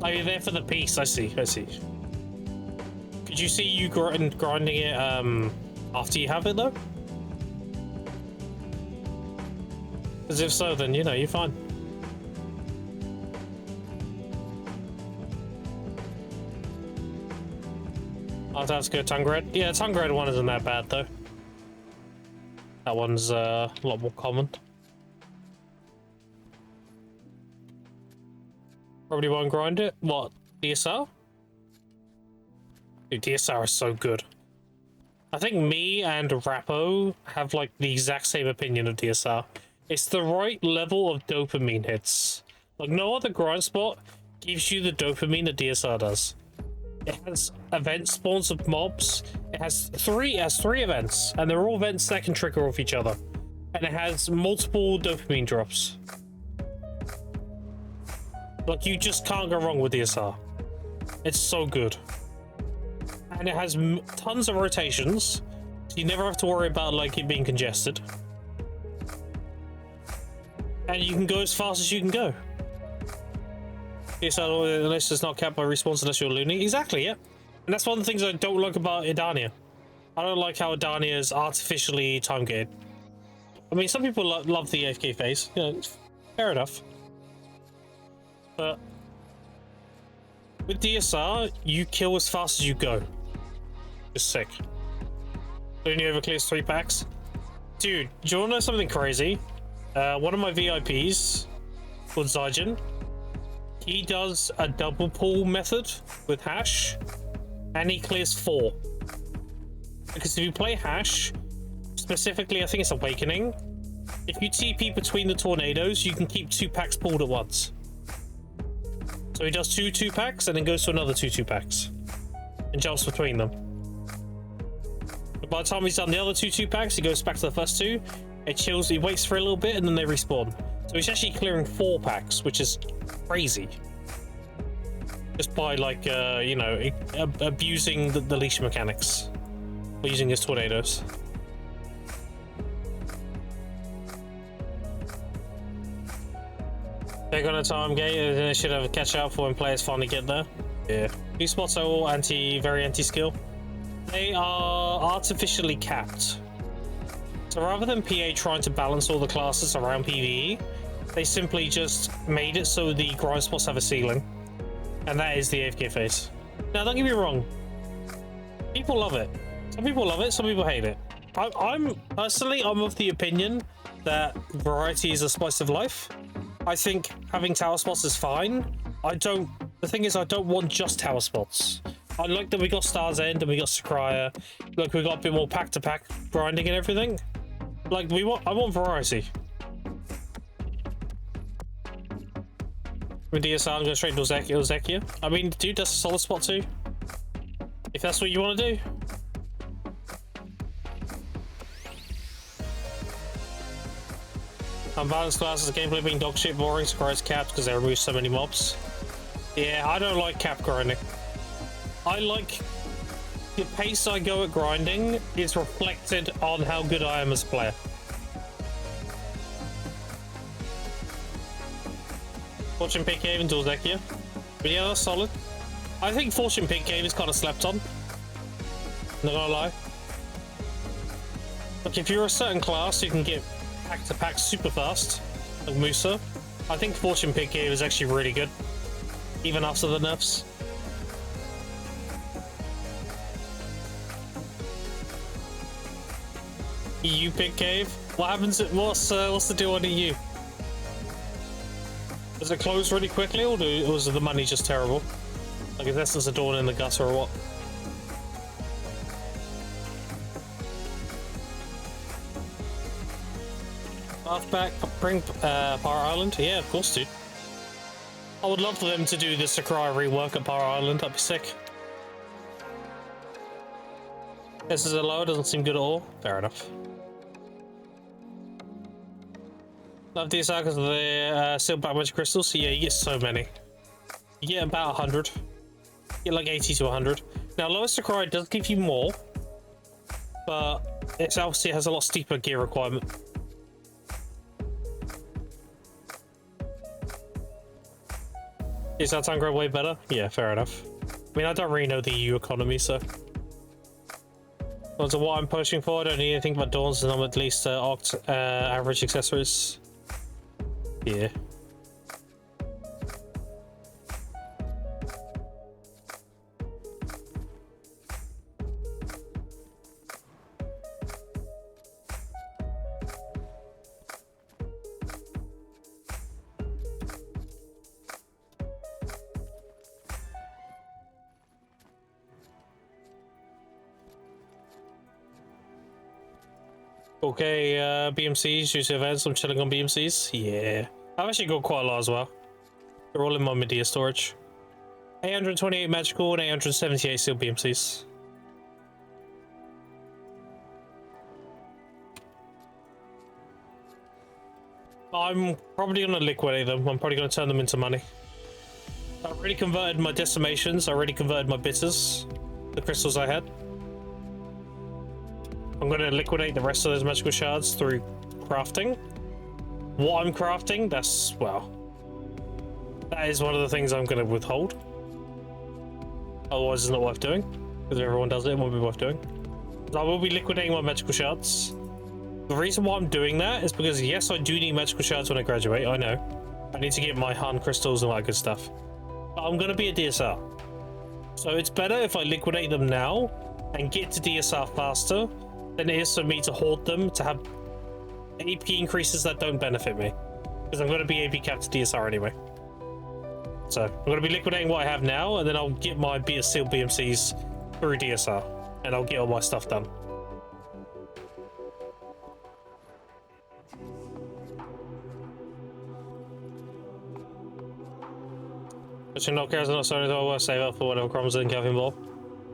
Oh, you're there for the piece. I see. I see. Could you see you grinding it after you have it though? Because if so, then you know you're fine. Oh, that's good. Tongue red. Yeah, tongue red one isn't that bad though. That one's a lot more common. Probably won't grind it. What? DSR? Dude, DSR is so good. I think me and Rappo have like the exact same opinion of DSR. It's the right level of dopamine hits. Like no other grind spot gives you the dopamine that DSR does. It has event spawns of mobs. It has three events, and they're all events that can trigger off each other. And it has multiple dopamine drops. Like you just can't go wrong with DSR. It's so good. And it has tons of rotations, so you never have to worry about like it being congested. And you can go as fast as you can go. DSR, unless it's not capped by respawns unless you're loony. Exactly, yeah. And that's one of the things I don't like about Edania. I don't like how Edania is artificially time gated. I mean, some people love the AFK phase. You know, fair enough. But with DSR, you kill as fast as you go. Just sick. Only over clears 3 packs. Dude, do you want to know something crazy? One of my VIPs, called Zygen, he does a double pull method with hash, and he clears 4. Because if you play hash, specifically, I think it's Awakening, if you TP between the tornadoes, you can keep 2 packs pulled at once. So he does 2 packs and then goes to another 2 packs and jumps between them. But by the time he's done the other 2 packs, he goes back to the first 2. It chills, he waits for a little bit and then they respawn. So he's actually clearing 4 packs, which is crazy. Just by like, you know, abusing the leash mechanics. Or using his tornadoes. They're gonna time gate and they should have a catch up for when players finally get there. Yeah. These spots are all very anti-skill. They are artificially capped. So rather than PA trying to balance all the classes around PvE, they simply just made it so the grind spots have a ceiling. And that is the AFK phase. Now don't get me wrong. People love it. Some people love it, some people hate it. I'm personally of the opinion that variety is a spice of life. I think having tower spots is fine. The thing is, I don't want just tower spots. I like that we got Star's End and we got Sakraya. Like we got a bit more pack-to-pack grinding and everything. Like I want variety. With DSR, I'm going straight to Ozekia. I mean, dude, that's a solid spot too. If that's what you want to do. Unbalanced classes, the gameplay being dog shit, boring, Sakrai's capped because they remove so many mobs. Yeah, I don't like cap grinding. I like the pace I go at grinding is reflected on how good I am as a player. Fortune Pit Cave and Dorzekia. But yeah, that's solid. I think Fortune Pit Cave is kind of slept on. Not gonna lie. Like if you're a certain class, you can get pack to pack super fast, like Musa. I think Fortune Pit Cave is actually really good, even after the nerfs. EU Pit Cave? What happens at what's the deal on EU? Does it close really quickly, or is the money just terrible? Like, is Essence a Dawn in the gutter or what? Back, bring Power Island? Yeah, of course, dude. I would love for them to do the Sakurai rework at Power Island, that'd be sick. This is a low, doesn't seem good at all. Fair enough. Love these because of the Silk Black Magic Crystals. So yeah, you get so many. You get about 100. You get like 80 to 100. Now, lowest Sakurai does give you more, but it obviously has a lot steeper gear requirement. Is that time grab way better? Yeah, fair enough. I mean, I don't really know the EU economy, so. So what I'm pushing for, I don't need anything but Dawns, and I'm at least average accessories. Yeah. Okay, BMCs, use events, I'm chilling on BMCs. Yeah. I've actually got quite a lot as well. They're all in my media storage. 828 magical and 878 sealed BMCs. I'm probably going to liquidate them. I'm probably going to turn them into money. I already converted my decimations. I already converted my bitters. The crystals I had. I'm going to liquidate the rest of those magical shards through crafting. What I'm crafting, that's, well, that is one of the things I'm going to withhold. Otherwise, it's not worth doing. Because if everyone does it, it won't be worth doing. So I will be liquidating my magical shards. The reason why I'm doing that is because, yes, I do need magical shards when I graduate, I know. I need to get my Han crystals and all that good stuff. But I'm going to be a DSR. So it's better if I liquidate them now and get to DSR faster than it is for me to hoard them to have AP increases that don't benefit me. Because I'm going to be AP capped to DSR anyway. So I'm going to be liquidating what I have now, and then I'll get my sealed BMCs through DSR, and I'll get all my stuff done. But not cares, not sorry, though. I'll save up for whatever crumbs in Calvin Ball.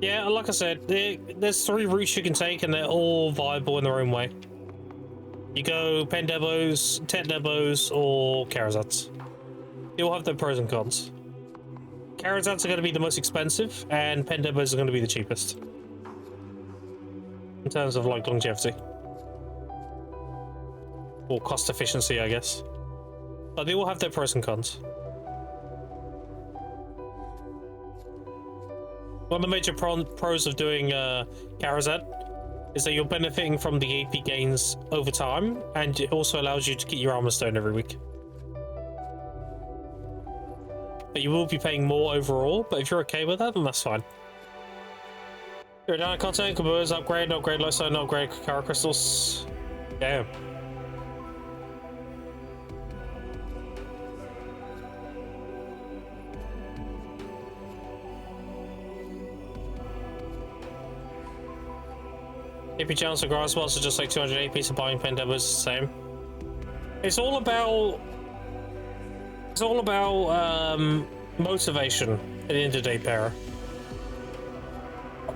Yeah, like I said, there's 3 routes you can take, and they're all viable in their own way. You go Pen Debos, Tet Debos, or Karazats. They all have their pros and cons. Karazats are going to be the most expensive, and Pen Debos are going to be the cheapest. In terms of, like, longevity. Or cost efficiency, I guess. But they all have their pros and cons. One of the major pros of doing Karazat is that you're benefiting from the AP gains over time, and it also allows you to get your armor stone every week. But you will be paying more overall, but if you're okay with that, then that's fine. You're down content, Kabuz, upgrade, Lifestone, upgrade, Kara crystals. Damn. AP chance of grass spots are just like 200 AP, so buying Pen Debos is the same. It's all about motivation at the end of the day, Para.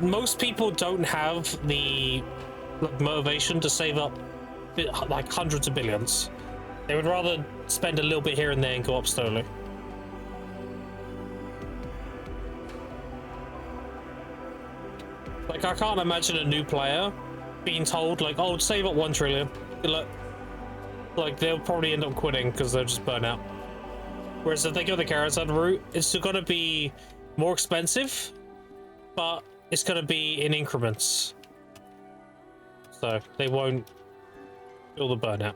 Most people don't have the motivation to save up like hundreds of billions. They would rather spend a little bit here and there and go up slowly. Like, I can't imagine a new player being told, like, oh, save up 1 trillion. Like, they'll probably end up quitting because they'll just burn out. Whereas if they go the Karazhan route, it's going to be more expensive, but it's going to be in increments. So they won't feel the burnout.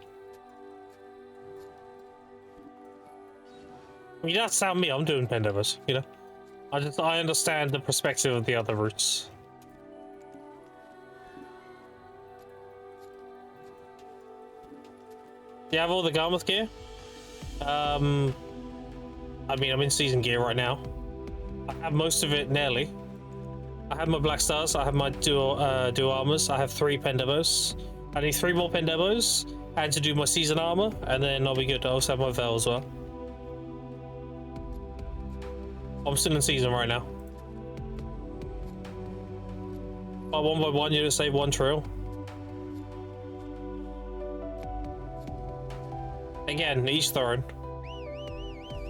I mean, that's how me, I'm doing Pen Debos, you know? I understand the perspective of the other routes. Do you have all the Garmouth gear? I mean, I'm in season gear right now. I have most of it nearly. I have my Black Stars, I have my dual armors, I have 3 Pen Debos. I need 3 more Pen Debos, and to do my season armor, and then I'll be good. I also have my Veil as well. I'm still in season right now. But 1 by 1, you just save 1 trill. Again, each their own.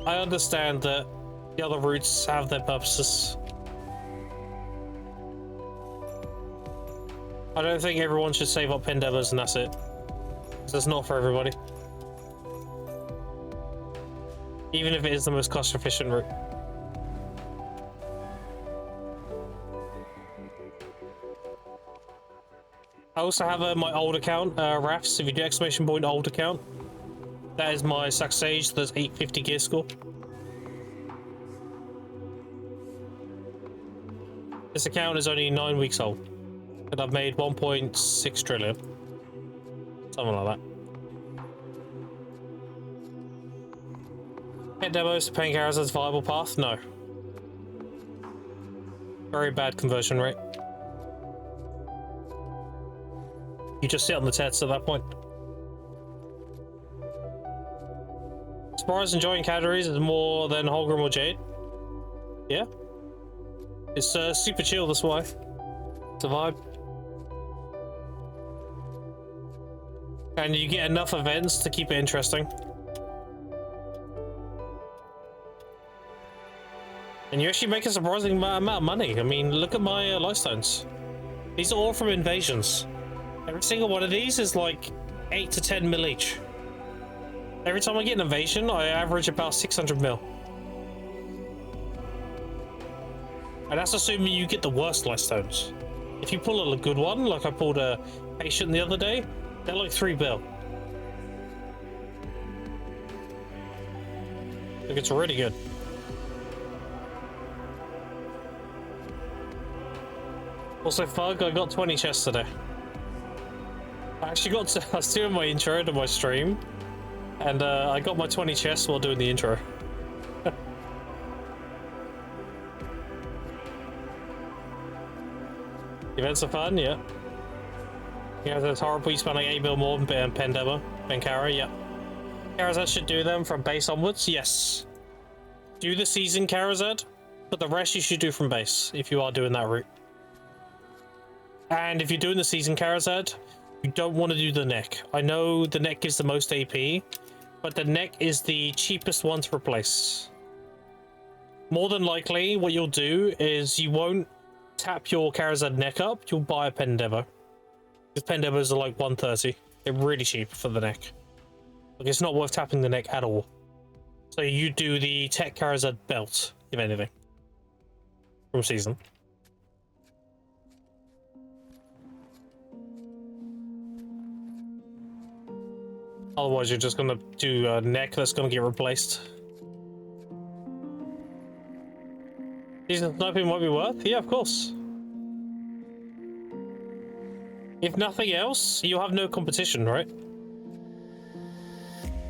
I understand that the other routes have their purposes. I don't think everyone should save up Pen Debos and that's it. So it's not for everybody. Even if it is the most cost efficient route. I also have my old account, Rafs. If you do exclamation point old account, that is my success age. There's 850 gear score. This account is only 9 weeks old, and I've made 1.6 trillion. Something like that. Pet demos to paying characters as viable path? No. Very bad conversion rate. You just sit on the tets at that point. As far as enjoying categories is more than Holgrim or Jade. Yeah. It's super chill, that's why. It's a vibe. And you get enough events to keep it interesting. And you actually make a surprising amount of money. I mean, look at my lifestones. These are all from invasions. Every single one of these is like 8 to 10 mil each. Every time I get an invasion, I average about 600 mil. And that's assuming you get the worst lifestones. If you pull a good one, like I pulled a patient the other day, they're like 3 bill. Like, it's really good. Also, Fug, I got 20 chests today. I actually got to, I was doing my intro to my stream, and I got my 20 chests while doing the intro. Events are fun, yeah. Yeah, there's horrible. You spend like 8 mil more than Pendema, Benkara, yeah. Karazad should do them from base onwards, yes. Do the season Karazad, but the rest you should do from base if you are doing that route. And if you're doing the season Karazad, you don't want to do the neck. I know the neck gives the most AP, but the neck is the cheapest one to replace. More than likely, what you'll do is you won't tap your Karazad neck up, you'll buy a Pendevo. Because Pendevos are like 130. They're really cheap for the neck. Like, it's not worth tapping the neck at all. So you do the Tech Karazad belt, if anything. From season. Otherwise, you're just gonna do a neck that's gonna get replaced. Season sniping might be worth? Yeah, of course. If nothing else, you'll have no competition, right?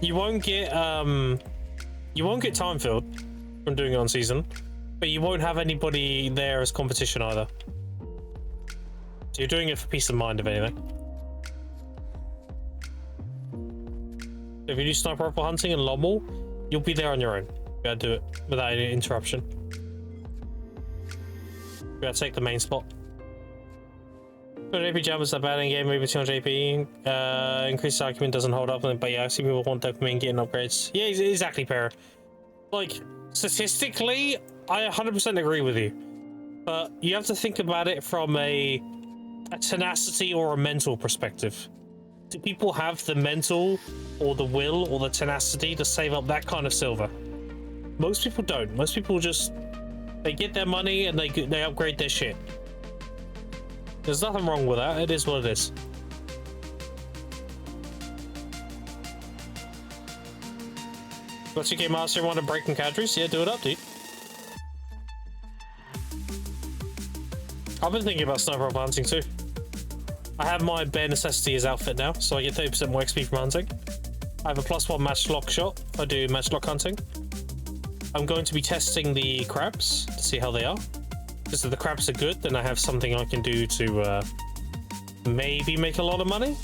You won't get time filled from doing it on season, but you won't have anybody there as competition either. So you're doing it for peace of mind, if anything. If you do sniper rifle hunting and Lommel, you'll be there on your own. You gotta do it without any interruption. You gotta take the main spot. 200 AP jumpers are bad in game, maybe 200 AP. Increased argument doesn't hold up, but yeah, I see people want dopamine getting upgrades. Yeah, exactly, Para. Like, statistically, I 100% agree with you. But you have to think about it from a tenacity or a mental perspective. Do people have the mental or the will or the tenacity to save up that kind of silver? Most people don't. Most people just, they get their money and they upgrade their shit. There's nothing wrong with that. It is what it is. What's your game master want to break in cadres? Yeah, do it up, dude. I've been thinking about sniper rifle hunting too. I have my bare necessity as outfit now, so I get 30% more XP from hunting. I have a +1 matchlock shot if I do matchlock hunting. I'm going to be testing the crabs to see how they are. Because if the crabs are good, then I have something I can do to maybe make a lot of money.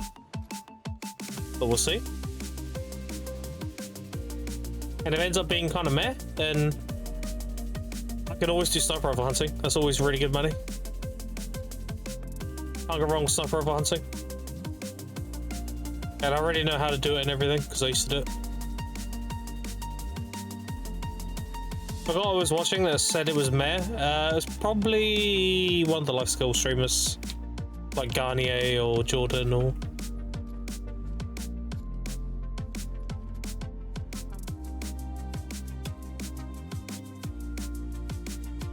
But we'll see. And if it ends up being kind of meh, then I can always do sniper rifle hunting. That's always really good money. Can't go wrong with sniper rifle hunting. And I already know how to do it and everything, because I used to do it. I forgot I was watching that said it was meh. It was probably one of the life skill streamers, like Garnier or Jordan or...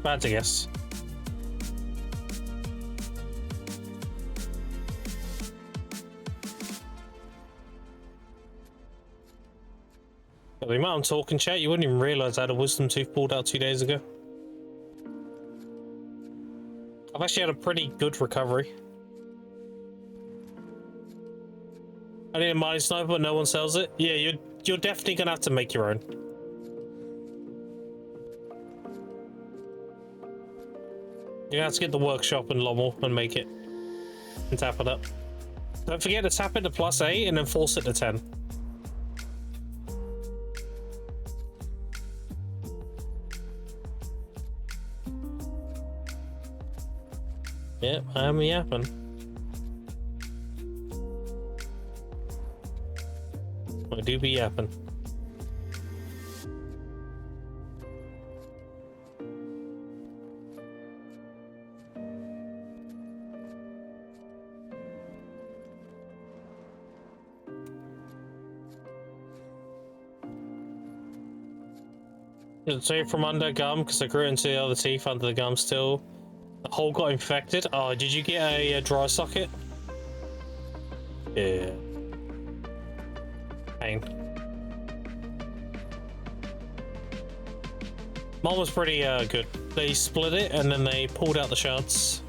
Bad to guess. But the amount I'm talking, chat, you wouldn't even realise I had a wisdom tooth pulled out 2 days ago. I've actually had a pretty good recovery. I need a mining sniper, but no one sells it. Yeah, you're definitely gonna have to make your own. You're gonna have to get the workshop in Lommel and make it. And tap it up. Don't forget to tap it to +8 and then force it to 10. Yep, I'm yapping. I do be yapping. It's straight from under gum because I grew into the other teeth under the gum still. The hole got infected. Oh, did you get a dry socket? Yeah. Pain. Mine was pretty good. They split it and then they pulled out the shards.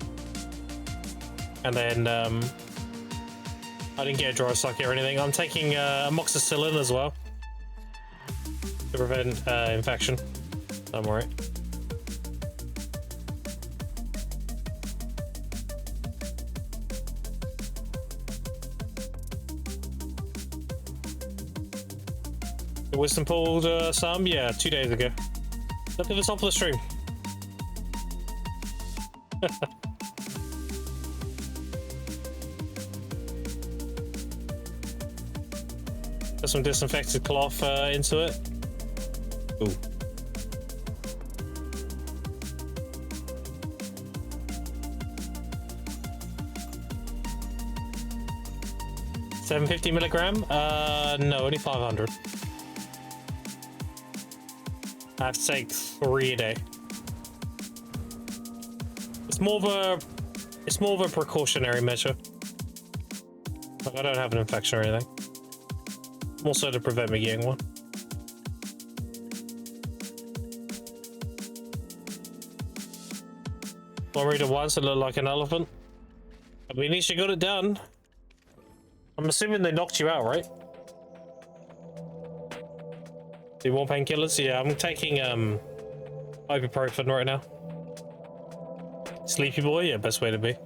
And then I didn't get a dry socket or anything. I'm taking amoxicillin as well to prevent infection. I'm alright. The wisdom pulled some? Yeah, 2 days ago. Look at the top of the stream. Put some disinfected cloth into it. Ooh. $750 milligram? No, only 500. I have to take 3 a day. It's more of a precautionary measure. Like I don't have an infection or anything. Also to prevent me getting one. Want me to once and look like an elephant? I mean, at least you got it done. I'm assuming they knocked you out, right? Do you want painkillers? Yeah, I'm taking ibuprofen right now. Sleepy boy? Yeah, best way to be. If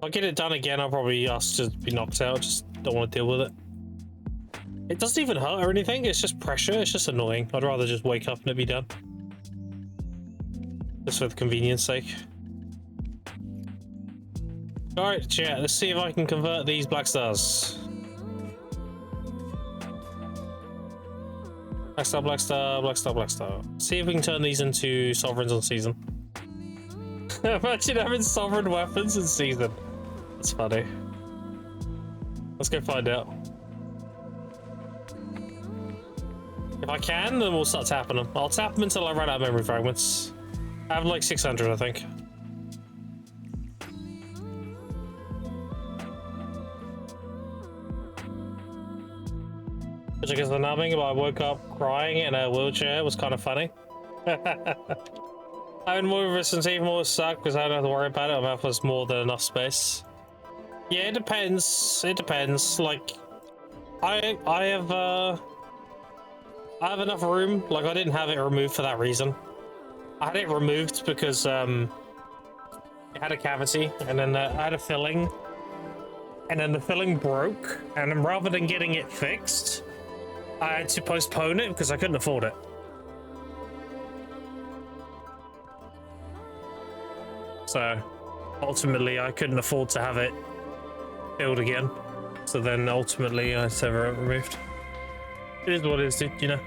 I get it done again, I'll probably ask to be knocked out. Just don't want to deal with it. It doesn't even hurt or anything. It's just pressure. It's just annoying. I'd rather just wake up and it be done. Just for the convenience sake. Alright, chat. Let's see if I can convert these black stars. Black star, black star, black star, black star. See if we can turn these into sovereigns on season. Imagine having sovereign weapons in season. That's funny. Let's go find out. If I can, then we'll start tapping them. I'll tap them until I run out of memory fragments. I have like 600, I think. Which I guess the numbing, but I woke up crying in a wheelchair. It was kind of funny. Having more resistance even more suck because I don't have to worry about it. My mouth was more than enough space. Yeah, it depends. It depends. Like, I have enough room. Like, I didn't have it removed for that reason. I had it removed because it had a cavity, and then I had a filling, and then the filling broke, and then rather than getting it fixed, I had to postpone it because I couldn't afford it. So ultimately I couldn't afford to have it filled again. So then ultimately I had to have it removed. It is what it is, dude, you know.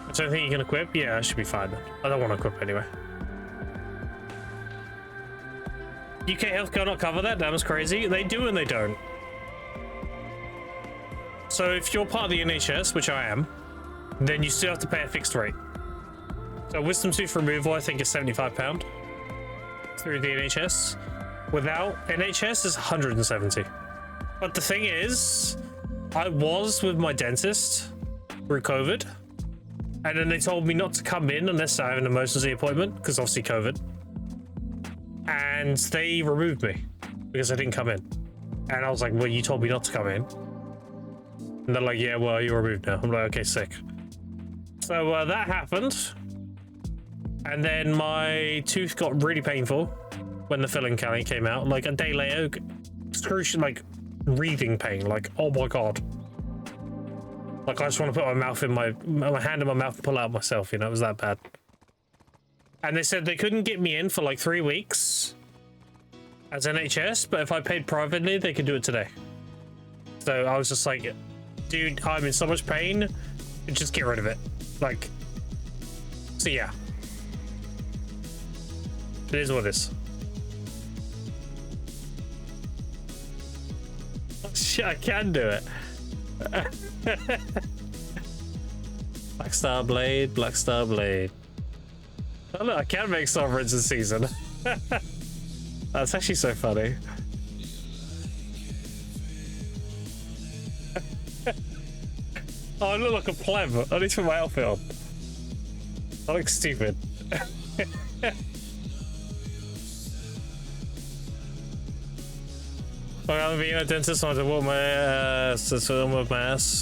I don't think you can equip? Yeah, I should be fine then. I don't want to equip anyway. UK healthcare not cover that? That was crazy. They do and they don't. So if you're part of the NHS, which I am, then you still have to pay a fixed rate. So wisdom tooth removal, I think, is £75. through the NHS. Without NHS is 170. But the thing is, I was with my dentist through COVID, and then they told me not to come in unless I have an emergency appointment, because obviously COVID. And they removed me because I didn't come in. And I was like, well, you told me not to come in. And they're like, yeah, well, you're removed now. I'm like, okay, sick. So that happened. And then my tooth got really painful when the filling came out. Like a day later, excruciating, like breathing pain. Like, oh my God. Like I just want to put my mouth in my hand in my mouth and pull out myself, you know, it was that bad. And they said they couldn't get me in for like 3 weeks as NHS, but if I paid privately, they could do it today. So I was just like, dude, I'm in so much pain, just get rid of it. Like, so yeah. It is what it is. Shit, I can do it. Black Star Blade, Black Star Blade. Oh look, I can make sovereigns this season. That's actually so funny. Oh, I look like a pleb. I need to put my outfit on. I look stupid. I'm being a dentist, so I want my ass.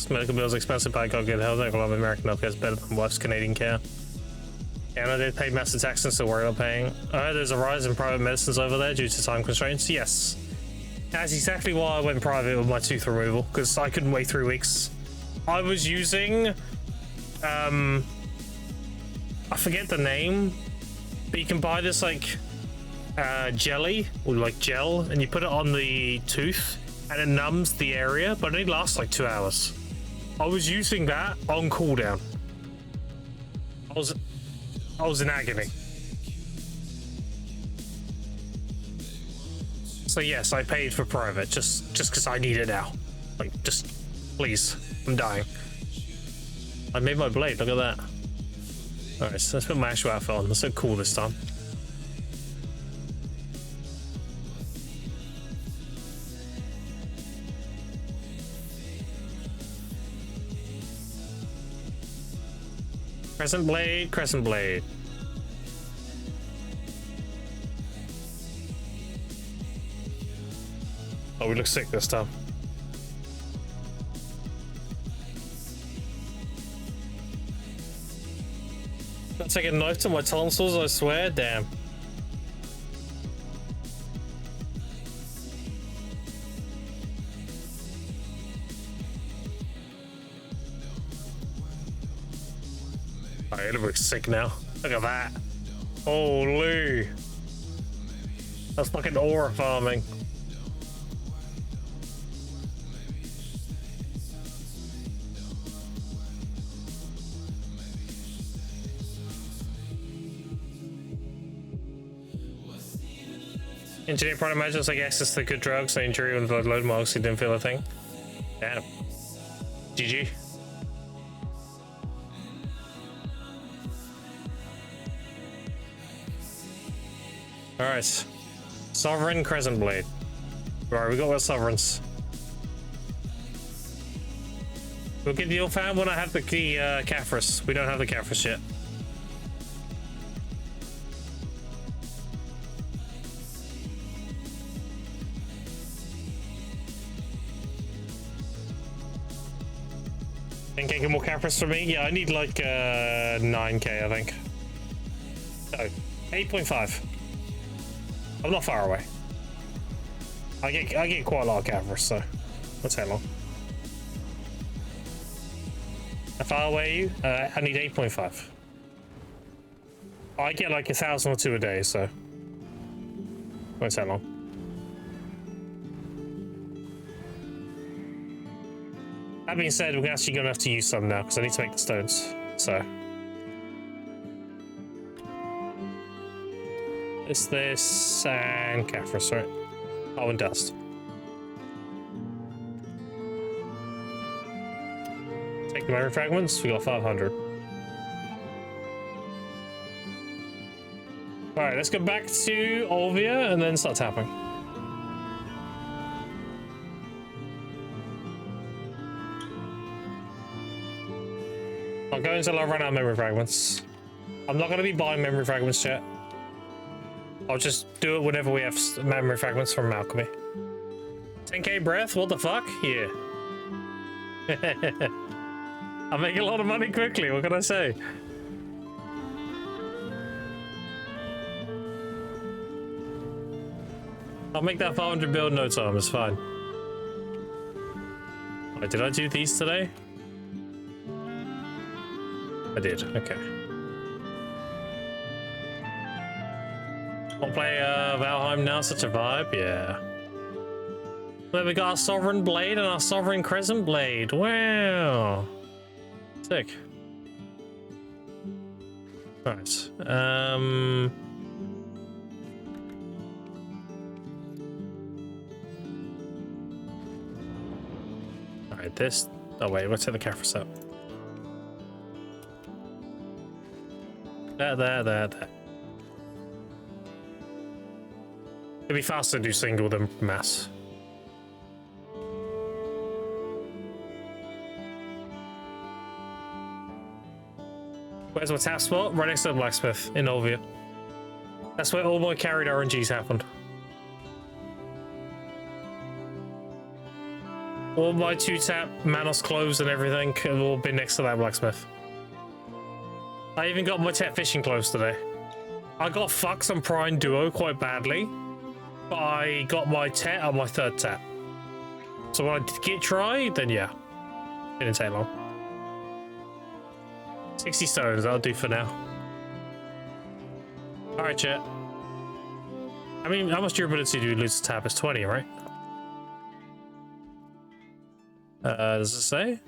Medical bills expensive, but I got good health. I love American healthcare is better than wife's Canadian care. And I did pay massive taxes, so worry about paying. There's a rise in private medicines over there due to time constraints. Yes. That's exactly why I went private with my tooth removal, because I couldn't wait 3 weeks. I was using, I forget the name, but you can buy this like jelly or like gel, and you put it on the tooth and it numbs the area, but it only lasts like 2 hours. I was using that on cooldown. I was in agony. So yes, I paid for private just because I need it now. Like, just please, I'm dying. I made my blade. Look at that. All right, so let's put my actual outfit on. That's so cool this time. Crescent blade, crescent blade. Oh, we look sick this time. I'll take a knife to my tonsils, I swear. Damn. Alright, it looks sick now. Look at that. Holy. That's fucking aura farming. Engineer product managers like access to good drugs, so injury and load marks, he didn't feel a thing. Damn. GG. Alright. Sovereign Crescent Blade. Alright, we got our sovereigns. We'll get the Ilfam when I have the Caphras. We don't have the Caphras yet. Think I get more Caphras for me? Yeah, I need like 9k, I think. No, 8.5. I'm not far away. I get quite a lot of Caphras, so what's that long? How far away are you? I need 8.5. I get like 1,000 or 2 a day, so won't take long. That being said, we're actually gonna have to use some now because I need to make the stones. So this and Caphras, right? Oh, and dust. Take the memory fragments. We got 500. Alright, let's go back to Olvia and then start tapping. I'll go until I run out of memory fragments. I'm not going to be buying memory fragments yet. I'll just do it whenever we have memory fragments from alchemy. 10k breath? What the fuck? Yeah. I make a lot of money quickly, what can I say? I'll make that 500 build no time, it's fine. Wait, did I do these today? I did, okay. I'll play Valheim now, such a vibe, yeah. Then we got our Sovereign Blade and our Sovereign Crescent Blade, wow. Sick. Right, Alright, this... Oh wait, let's hit the Caphras up. There. It'd be faster to do single than mass. Where's my tap spot? Right next to the blacksmith in Olvia. That's where all my carried RNGs happened. All my 2-tap Manos clothes and everything have all been next to that blacksmith. I even got my Tet fishing clothes today. I got fucked on Prime Duo quite badly, but I got my Tet on my 3rd tap. So when I get try, then yeah. Didn't take long. 60 stones, that'll do for now. Alright, chat. I mean, how much durability do we lose to tap? It's 20, right? Does it say?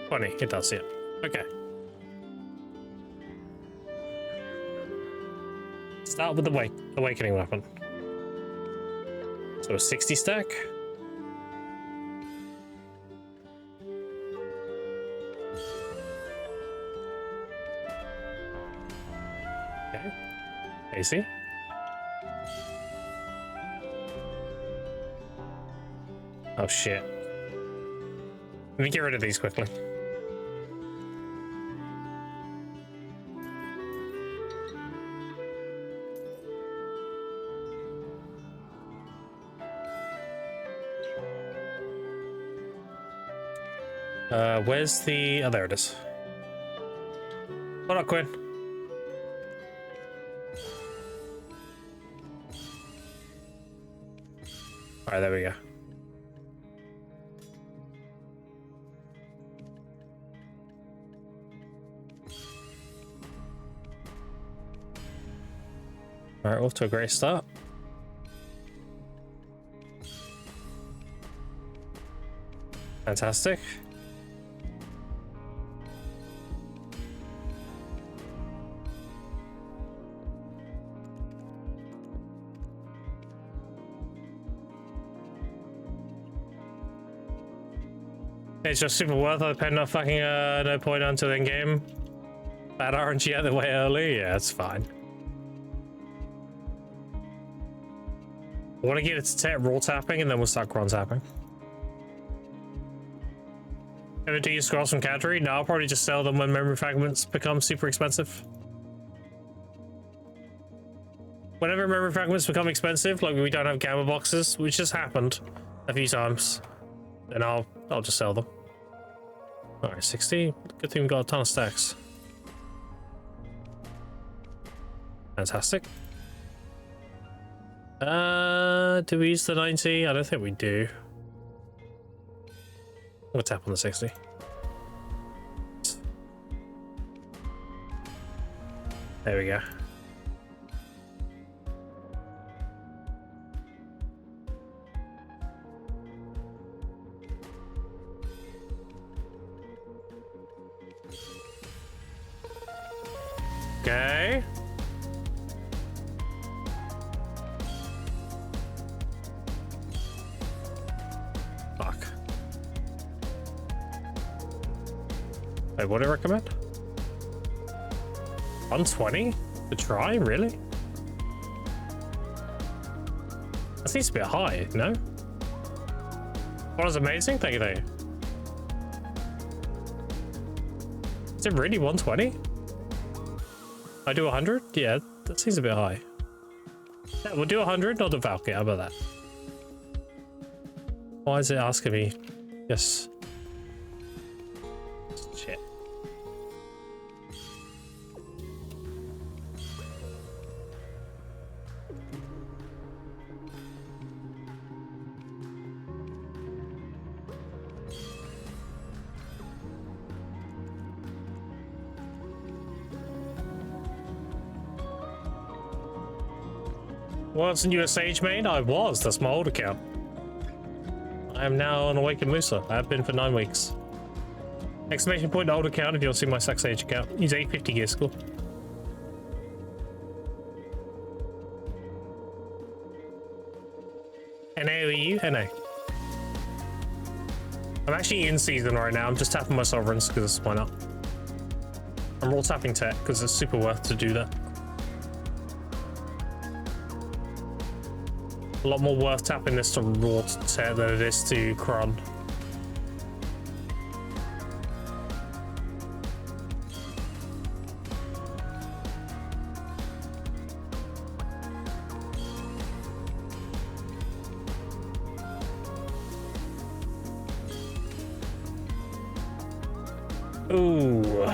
20, it does, yeah. Okay. Start with the awakening weapon. So a 60 stack. Okay. AC. Oh shit. Let me get rid of these quickly. Where's the... Oh, there it is. Hold up, Quinn. Alright, there we go. Alright, off to a great start. Fantastic. It's just super worth it, depending on fucking no point until the end game. Bad RNG out the way early, yeah, it's fine. I want to get it to raw tapping and then we'll start Cron tapping. Ever do you scrolls from Cadre? No, I'll probably just sell them when memory fragments become super expensive. Whenever memory fragments become expensive, like we don't have gamma boxes, which just happened a few times, then I'll just sell them. Alright, 60. Good thing we got a ton of stacks. Fantastic. Do we use the 90? I don't think we do. We'll tap on the 60. There we go. Okay. Fuck. Wait, what do I recommend? 120? To try, really? That seems to be a high, no? That was amazing, thank you, thank you. Is it really 120? I do 100? Yeah, that seems a bit high. Yeah, we'll do 100, not the Valkyrie, how about that? Why is it asking me? Yes. Shit. Once in US Age main, I was. That's my old account. I am now an Awakened Musa. I have been for 9 weeks. Exclamation point old account if you want to see my Sax Age account. Use 850 gear score. NA are you? NA. I'm actually in season right now. I'm just tapping my sovereigns because why not? I'm roll tapping tech because it's super worth to do that. A lot more worth tapping this to raw tech than it is to Kron. Ooh.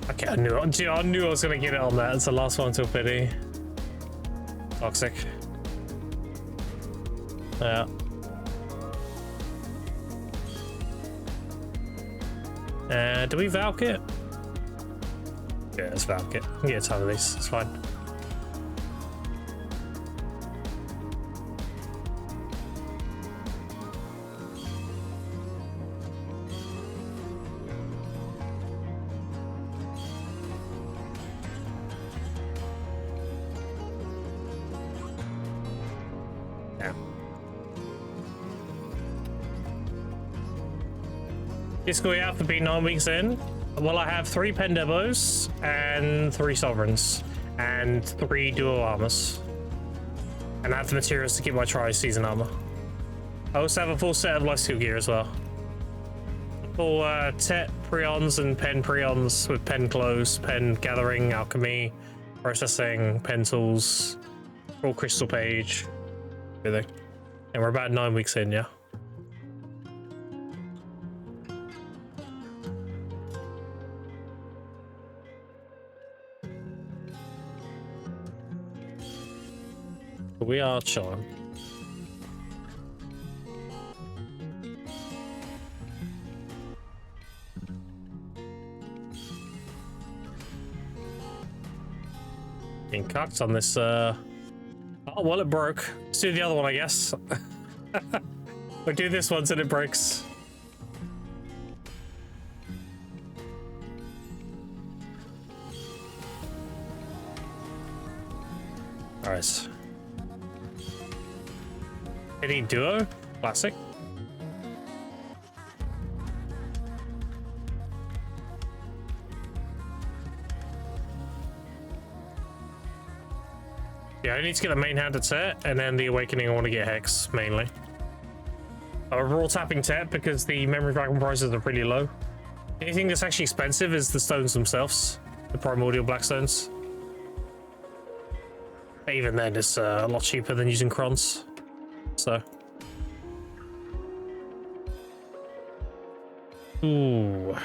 Okay, I knew I was gonna get it on that. It's the last one till pity. Toxic. Yeah. Do we Valk it? Yeah, let's Valk it. We can get a ton of these, it's fine. Disco out for being 9 weeks in. Well, I have 3 Pendebos and 3 Sovereigns and 3 dual armors. And I have the materials to keep my tri-season armor. I also have a full set of lifesteal gear as well. Full Tet Prions and Pen Prions with Pen Clothes, Pen Gathering, Alchemy, Processing, Pen Tools, full Crystal Page, everything. And we're about 9 weeks in, yeah. We are chilling. Being cucked on this, oh, well, it broke. Let's do the other one, I guess. We'll do this one till it breaks. All right. Any duo? Classic. Yeah, I need to get the main-handed set, and then the Awakening I want to get Hex, mainly. We're all tapping Tet because the Memory Dragon prices are pretty low. Anything that's actually expensive is the stones themselves, the Primordial Blackstones. But even then, it's a lot cheaper than using Crons. So. Ooh.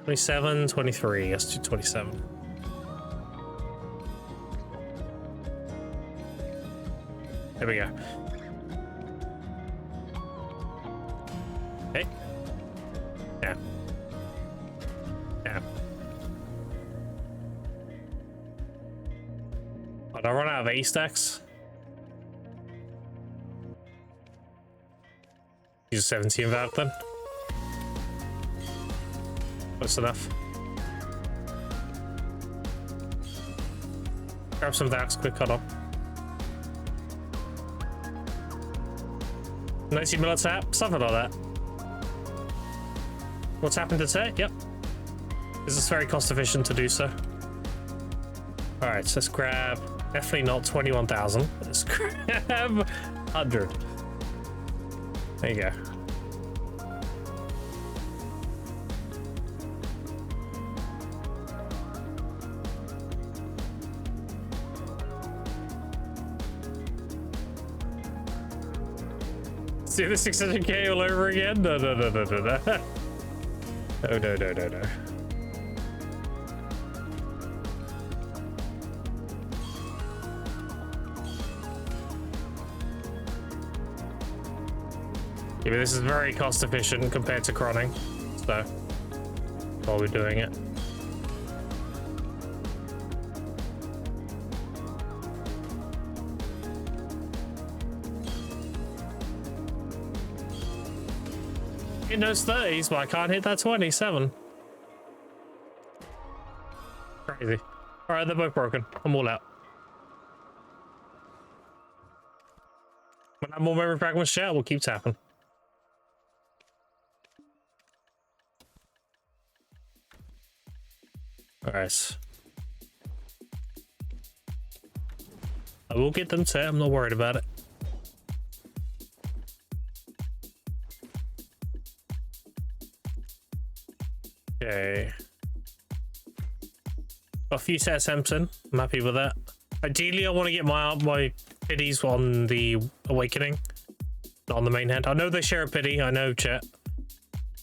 27, 23. Let's do 27. There we go. Hey. Yeah. Yeah. Oh, did I run out of A stacks? Use 17 Valk then. That's enough. Grab some Valks quick, hold on. 90 mil tap, something like that. What's happened to Tet? Yep. This is very cost efficient to do so. All right, so let's grab, definitely not 21,000. Let's grab 100. There you go. Do the 600k all over again? No. No. Yeah, but this is very cost efficient compared to cronning, so while we're doing it. In those 30s, but I can't hit that 27. Crazy. Alright, they're both broken. I'm all out. When I have more memory fragments, chat, we'll keep tapping. Alright. I will get them set, I'm not worried about it. Okay. Got a few set attempts in. I'm happy with that. Ideally, I want to get my pities on the Awakening, not on the main hand. I know they share a pity, I know, chat.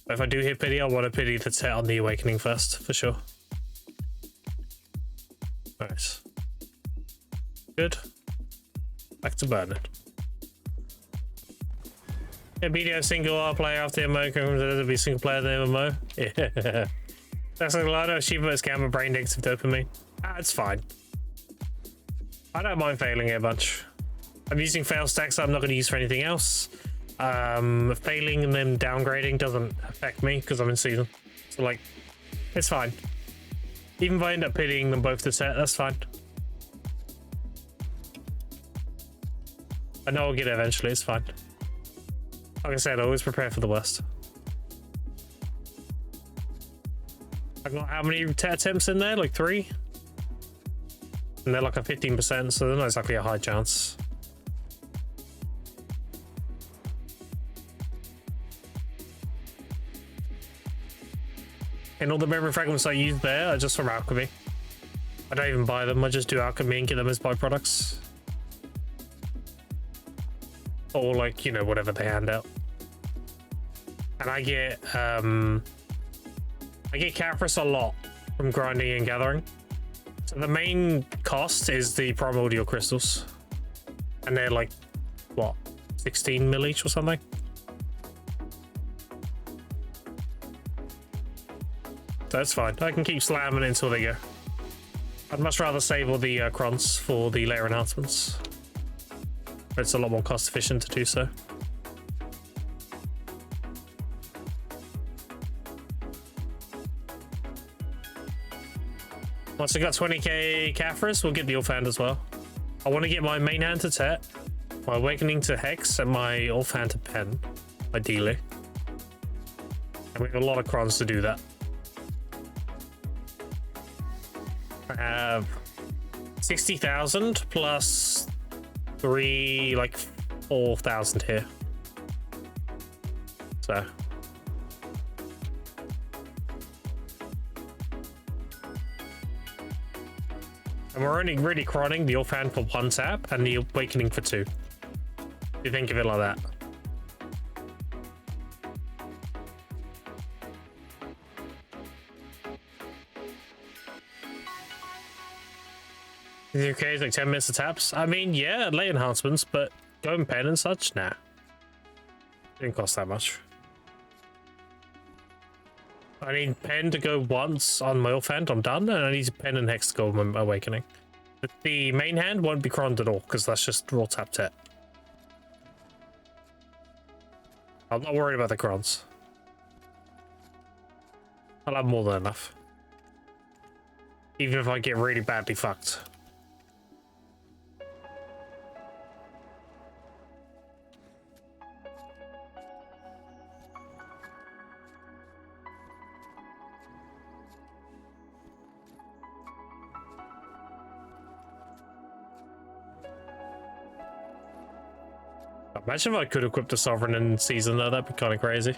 But if I do hit pity, I want a pity that's set on the Awakening first, for sure. Nice. Good. Back to Bernard. Yeah, BDO single player after the MMO, there'll be single player the MMO. Yeah. That's like a lot of achievement scam and brain negative dopamine. It's fine. I don't mind failing it a bunch. I'm using fail stacks that I'm not going to use for anything else. Failing and then downgrading doesn't affect me because I'm in season. So like, it's fine. Even if I end up pitying them both to set, that's fine. I know I'll get it eventually, it's fine. Like I said, always prepare for the worst. I got how many attempts in there? Like 3? And they're like a 15%, so they're not exactly a high chance. And all the memory fragments I use there are just from alchemy. I don't even buy them, I just do alchemy and get them as byproducts. Or like, you know, whatever they hand out. And I get Caphras a lot from grinding and gathering. So the main cost is the primordial crystals. And they're like, what, 16 mil each or something? So that's fine. I can keep slamming it until they go. I'd much rather save all the crons for the later enhancements. It's a lot more cost efficient to do so. Once I got 20k Caphras, we'll get the offhand as well. I want to get my main hand to Tet, my Awakening to Hex, and my offhand to Pen, ideally. And we have a lot of crons to do that. I have 60,000 plus 4,000 here. So. And we're only really cronning the offhand for 1 tap and the Awakening for 2. You think of it like that. Is it okay? It's like 10 minutes of taps. I mean, yeah, late enhancements, but going pen and such, nah. Didn't cost that much. I need pen to go once on my offhand, I'm done, and I need pen and hex to go on my Awakening. But the main hand won't be croned at all, because that's just raw tap tet. I'm not worried about the crons. I'll have more than enough. Even if I get really badly fucked. Imagine if I could equip the Sovereign in season though, that'd be kind of crazy.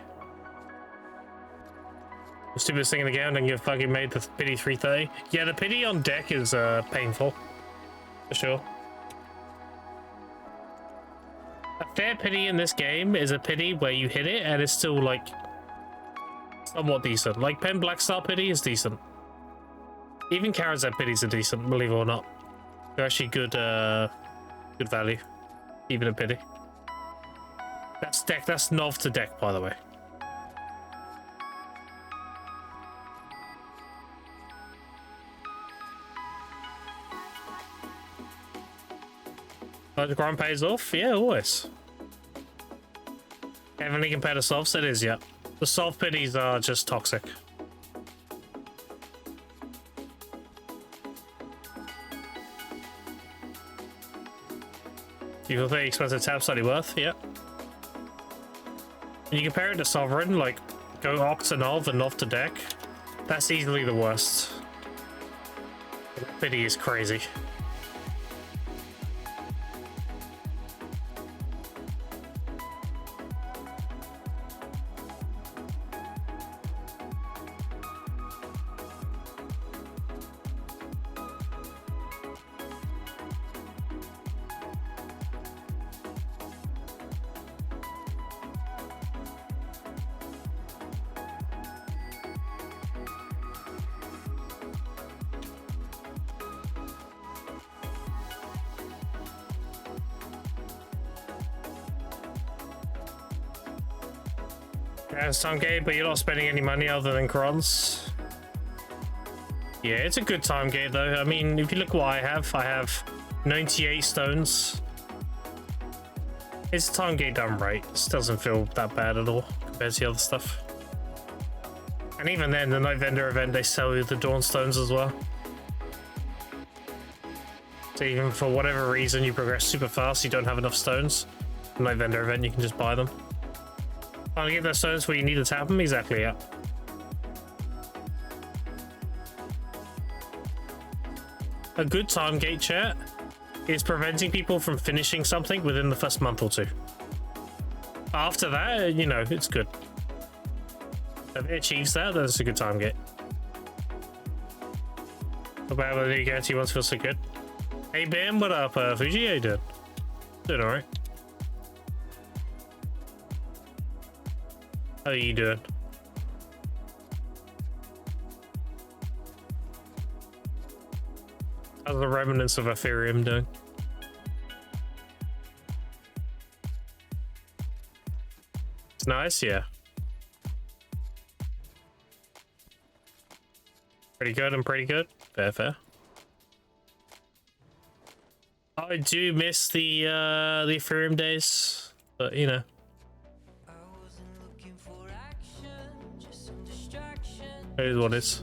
The stupidest thing in the game, then you fucking made the pity 330. Yeah, the pity on deck is painful. For sure. A fair pity in this game is a pity where you hit it and it's still like somewhat decent. Like Pen Black Star pity is decent. Even Karazhan pities are decent, believe it or not. They're actually good good value. Even a pity. That's deck, that's Nov to deck, by the way. The grind pays off? Yeah, always. Heavenly compared to softs, it is, yeah. The soft pities are just toxic. You feel very expensive tab slightly worth, yeah. When you compare it to Sovereign, like go Ox to Nov and Nov to deck, that's easily the worst. Pity is crazy. Yeah, it's time gate, but you're not spending any money other than crons. Yeah, it's a good time gate though. I mean, if you look what I have 98 stones. It's time gate done right. This doesn't feel that bad at all compared to the other stuff. And even then, the Night Vendor event, they sell you the Dawn stones as well. So even for whatever reason you progress super fast, you don't have enough stones, the Night Vendor event, you can just buy them. Trying to get those stones where you need to tap them? Exactly, yeah. A good time gate chat is preventing people from finishing something within the first month or two. After that, you know, it's good. If it achieves that, then it's a good time gate. About the new guarantee once feels so good. Hey Bam, what up? Fuji, how you doing? Doing alright. How are you doing? How's the remnants of Ethereum doing? It's nice, yeah. Pretty good and pretty good. Fair, fair. I do miss the Ethereum days, but you know. It is what it is.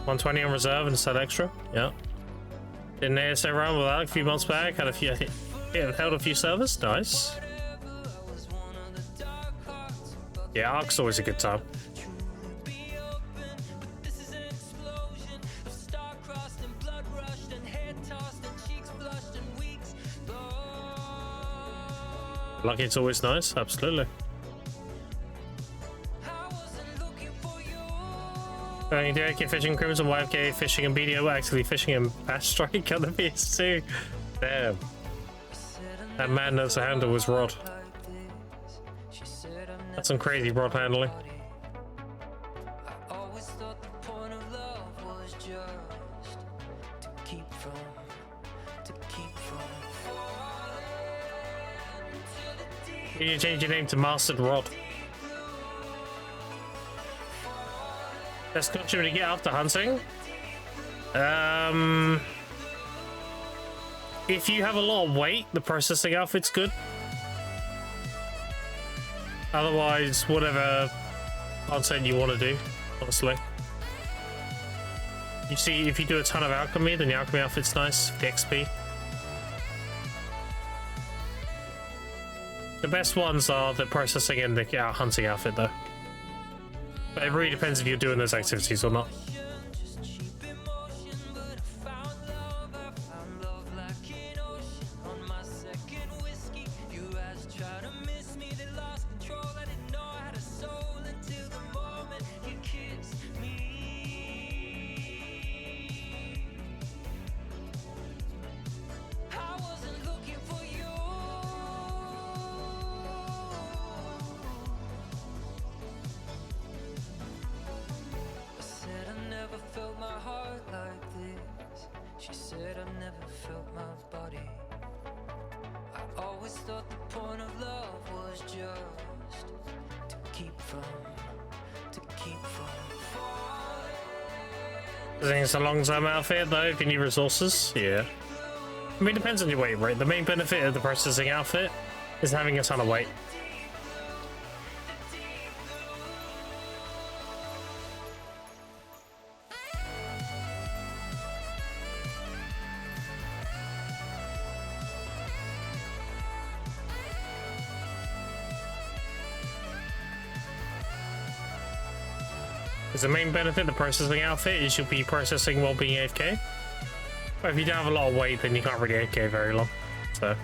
$120 on reserve and set extra. Yeah. Did an ASA run with Alec a few months back. Had a few. Held a few servers. Nice. Yeah, Ark's always a good time. Lucky it's always nice, absolutely. DK fishing Crimson, YFK fishing and BDO actually fishing and Bash Strike on the PS2. Damn. That man knows how to handle his rod. That's some crazy rod handling. You need to change your name to Mastered Rod. Best country to get after hunting? If you have a lot of weight, the processing outfit's good. Otherwise, whatever content you want to do, honestly. You see, if you do a ton of alchemy, then the alchemy outfit's nice. The XP. The best ones are the processing and the hunting outfit, though. But it really depends if you're doing those activities or not. I think it's a long-term outfit, though, if you need resources. Yeah. I mean, it depends on your weight, right? The main benefit of the processing outfit is having a ton of weight. The main benefit of the processing outfit is you'll be processing while being AFK. But if you don't have a lot of weight, then you can't really AFK very long. So.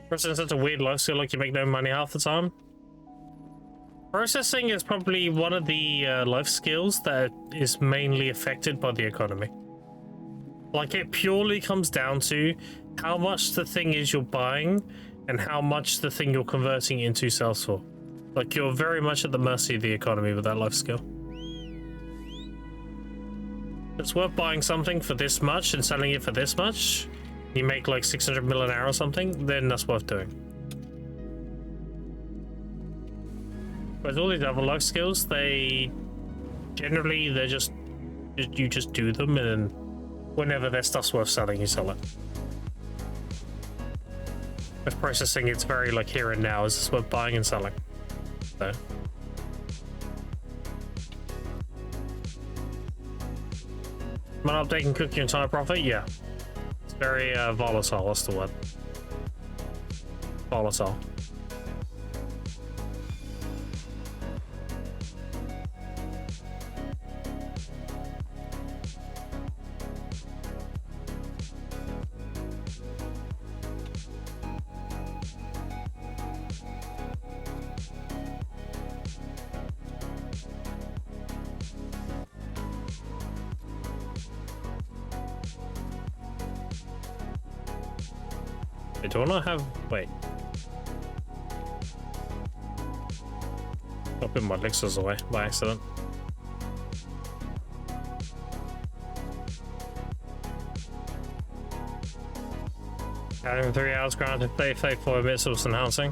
Processing such a weird life skill, like you make no money half the time. Processing is probably one of the life skills that is mainly affected by the economy. Like, it purely comes down to how much the thing is you're buying and how much the thing you're converting into sells for. Like, you're very much at the mercy of the economy with that life skill. It's worth buying something for this much and selling it for this much. You make like 600 mil an hour or something, then that's worth doing. But all these other life skills, they're just you just do them, and then whenever their stuff's worth selling, you sell it. With processing, it's very like here and now. Is this worth buying and selling? So. One update can cook your entire profit? Yeah. It's very volatile, that's the word. Volatile. Do I not have... Wait. I put my elixirs away by accident. Adding 3 hours granted 34 missiles enhancing.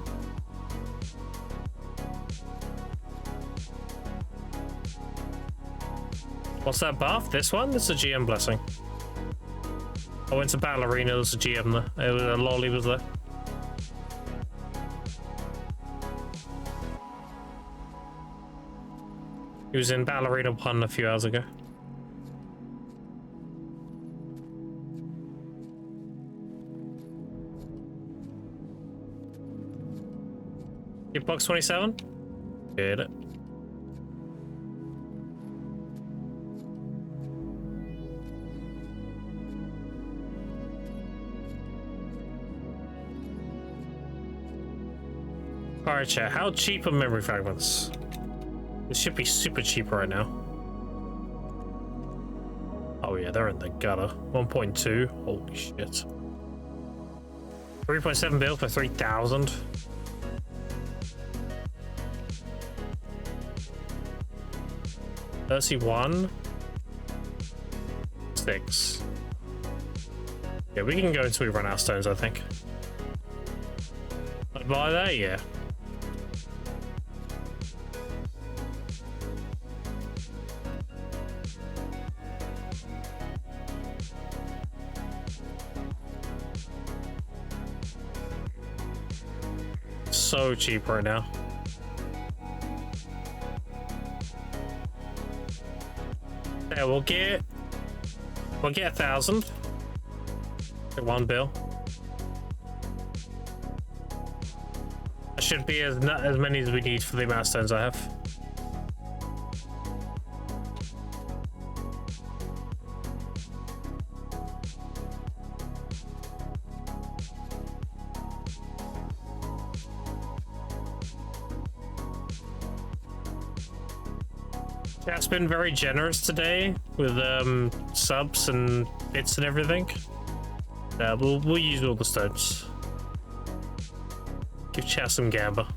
What's that buff? This one? It's a GM blessing. I went to Battle Arena, there was a GM there. It was a lolly was there. He was in Battle Arena 1 a few hours ago. Get box 27? Get it. Alright, chat, how cheap are memory fragments? It should be super cheap right now. Oh yeah, they're in the gutter. 1.2, holy shit. 3.7 bill for 3,000. 31. 6. Yeah, we can go until we run out of stones, I think. I'd buy that, yeah. So cheap right now. Yeah, we'll get 1,000. Like 1 bill. That should be not as many as we need for the amount of stones I have. Chat's been very generous today with subs and bits and everything. We'll use all the stones. Give chat some gamba.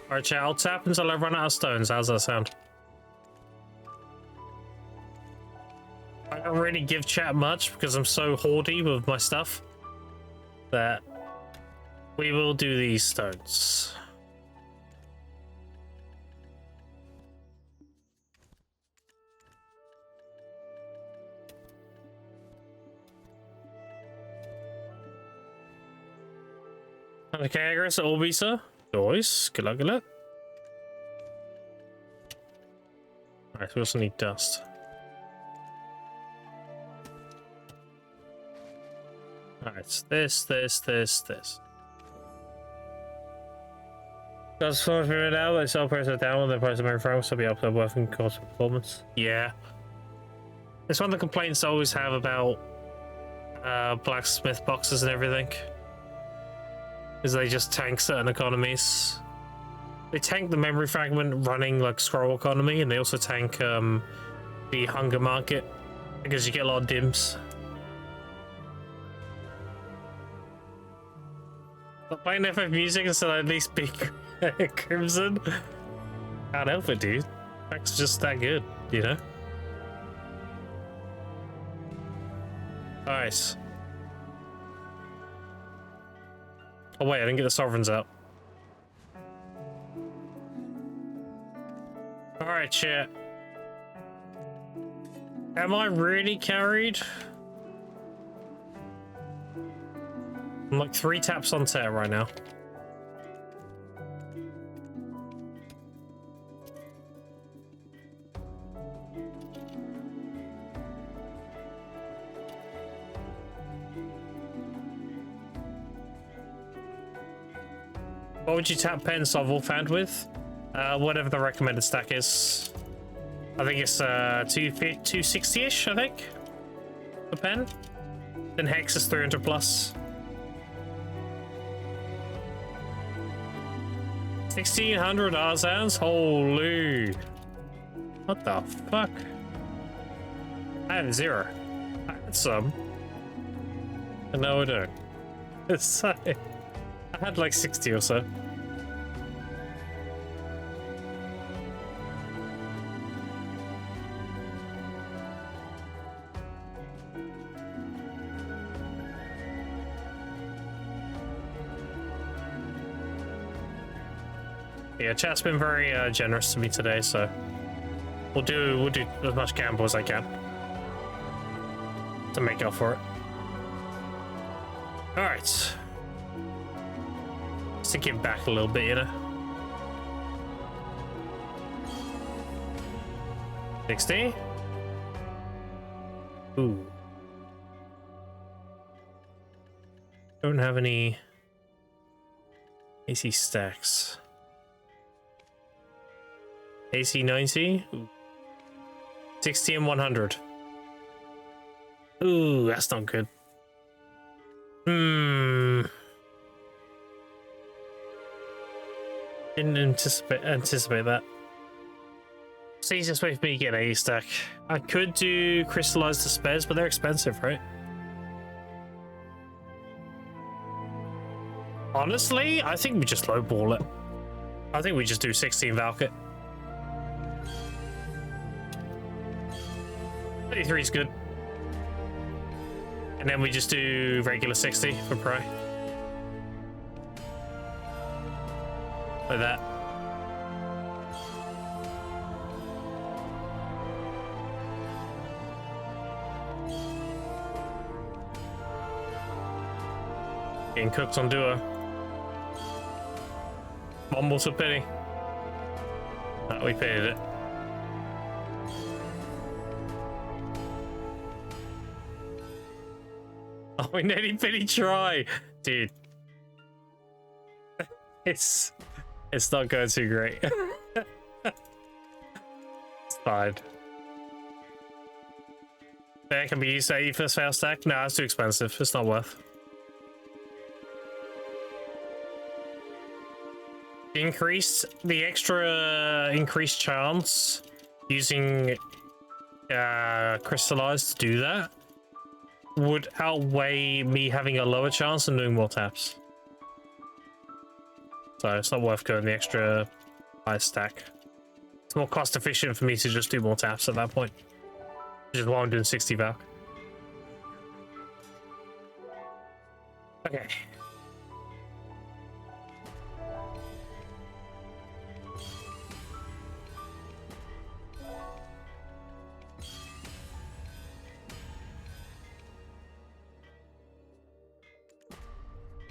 Alright, chat, I'll tap until I run out of stones. How's that sound? I don't really give chat much because I'm so hoardy with my stuff that we will do these stones. Okay, aggress Orbisa. Nice. Good luck, good luck. Alright, we also need dust. Alright, this. Does so much period out, they sell prices down when the price of my frame, so be up to worth and cost of performance. Yeah. It's one of the complaints I always have about blacksmith boxes and everything. Is they just tank certain economies. They tank the memory fragment running like scroll economy, and they also tank the hunger market because you get a lot of dims. But playing FF music instead of at least big Crimson. Can't help it, dude. Track's just that good, you know? Nice. Oh wait, I didn't get the sovereigns out. Alright, chat. Am I really carried? I'm like 3 taps on set right now. What would you tap pen solve offhand with? Whatever the recommended stack is. I think it's 260-ish, I think. The pen. Then Hex is 300 plus. 1600 Arzans? Holy. What the fuck? I have 0. I had some. And now I don't. It's like, I had like 60 or so. Yeah, chat's been very generous to me today, so we'll do as much gamble as I can to make up for it. All right, just to give back a little bit, you know. 60. Ooh. Don't have any AC stacks. AC 90? Ooh. 60 and 100. Ooh, that's not good. Didn't anticipate that. It's the easiest way for me to get an AC stack. I could do crystallized despairs, but they're expensive, right? Honestly, I think we just lowball it. I think we just do 16 Valkit. 33 is good. And then we just do regular 60 for Pry. Like that. Getting cooked on duo. Mumble to pity. Oh, we pitted it. Oh, we nearly pity try, dude. It's not going too great. It's fine. That can be used to 80 first fail stack. No, it's too expensive. It's not worth. The extra increased chance using crystallized to do that would outweigh me having a lower chance and doing more taps. So it's not worth going the extra high stack. It's more cost efficient for me to just do more taps at that point. Which is why I'm doing 60 Valk. Okay.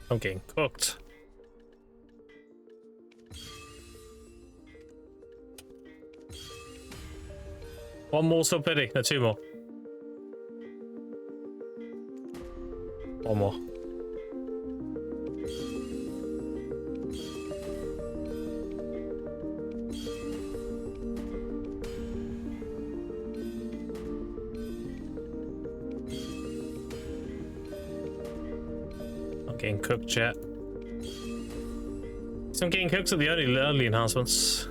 I'm getting cooked. One more, so pity. No, two more. One more. I'm getting cooked, chat. So I'm getting cooked at the early enhancements.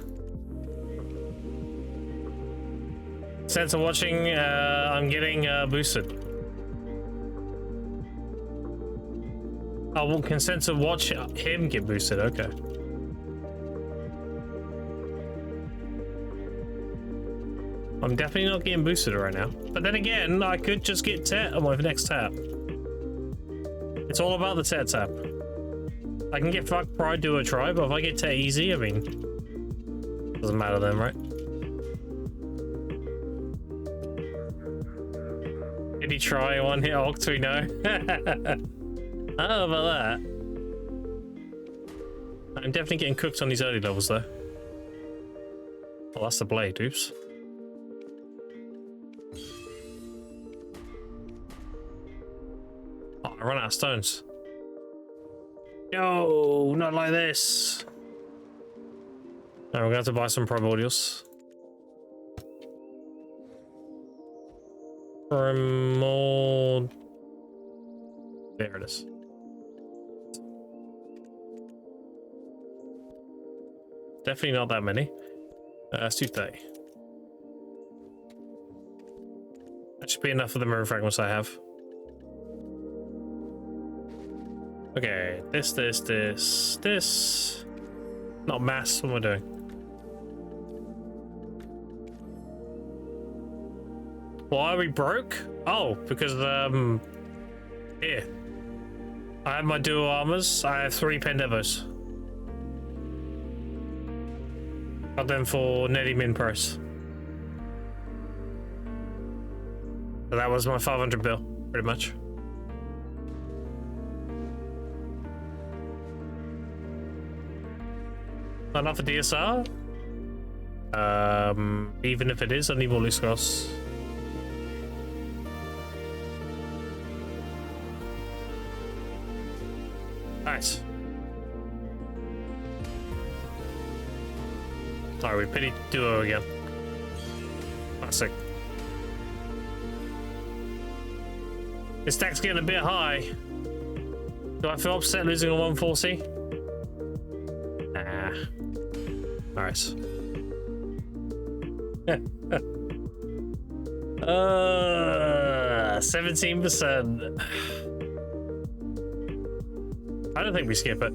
Sense of watching, I'm getting boosted. Oh, well, consent to watch him get boosted, okay. I'm definitely not getting boosted right now. But then again, I could just get Tet on my next tap. It's all about the Tet tap. I can get fuck pride do a try, but if I get Tet easy, I mean, doesn't matter then, right? Did he try one hit Oct? We know. How about that? I'm definitely getting cooked on these early levels though. Oh, that's the blade, oops. Oh, I run out of stones. No, not like this. No, we're gonna have to buy some primordials. There it is. Definitely not that many. Let's do 30. That should be enough for the mirror fragments I have. Okay, this. Not mass, what am I doing? Why are we broke? Oh, because, here. I have my dual armors, I have 3 Pendevos. Got them for nearly min price. So that was my 500 bill, pretty much. Not enough for DSR? Even if it is, I need more loose cross. Nice. Alright, we pity duo again. Classic. This stack's getting a bit high. Do I feel upset losing a 140? Nah. Alright. 17%. I don't think we skip it.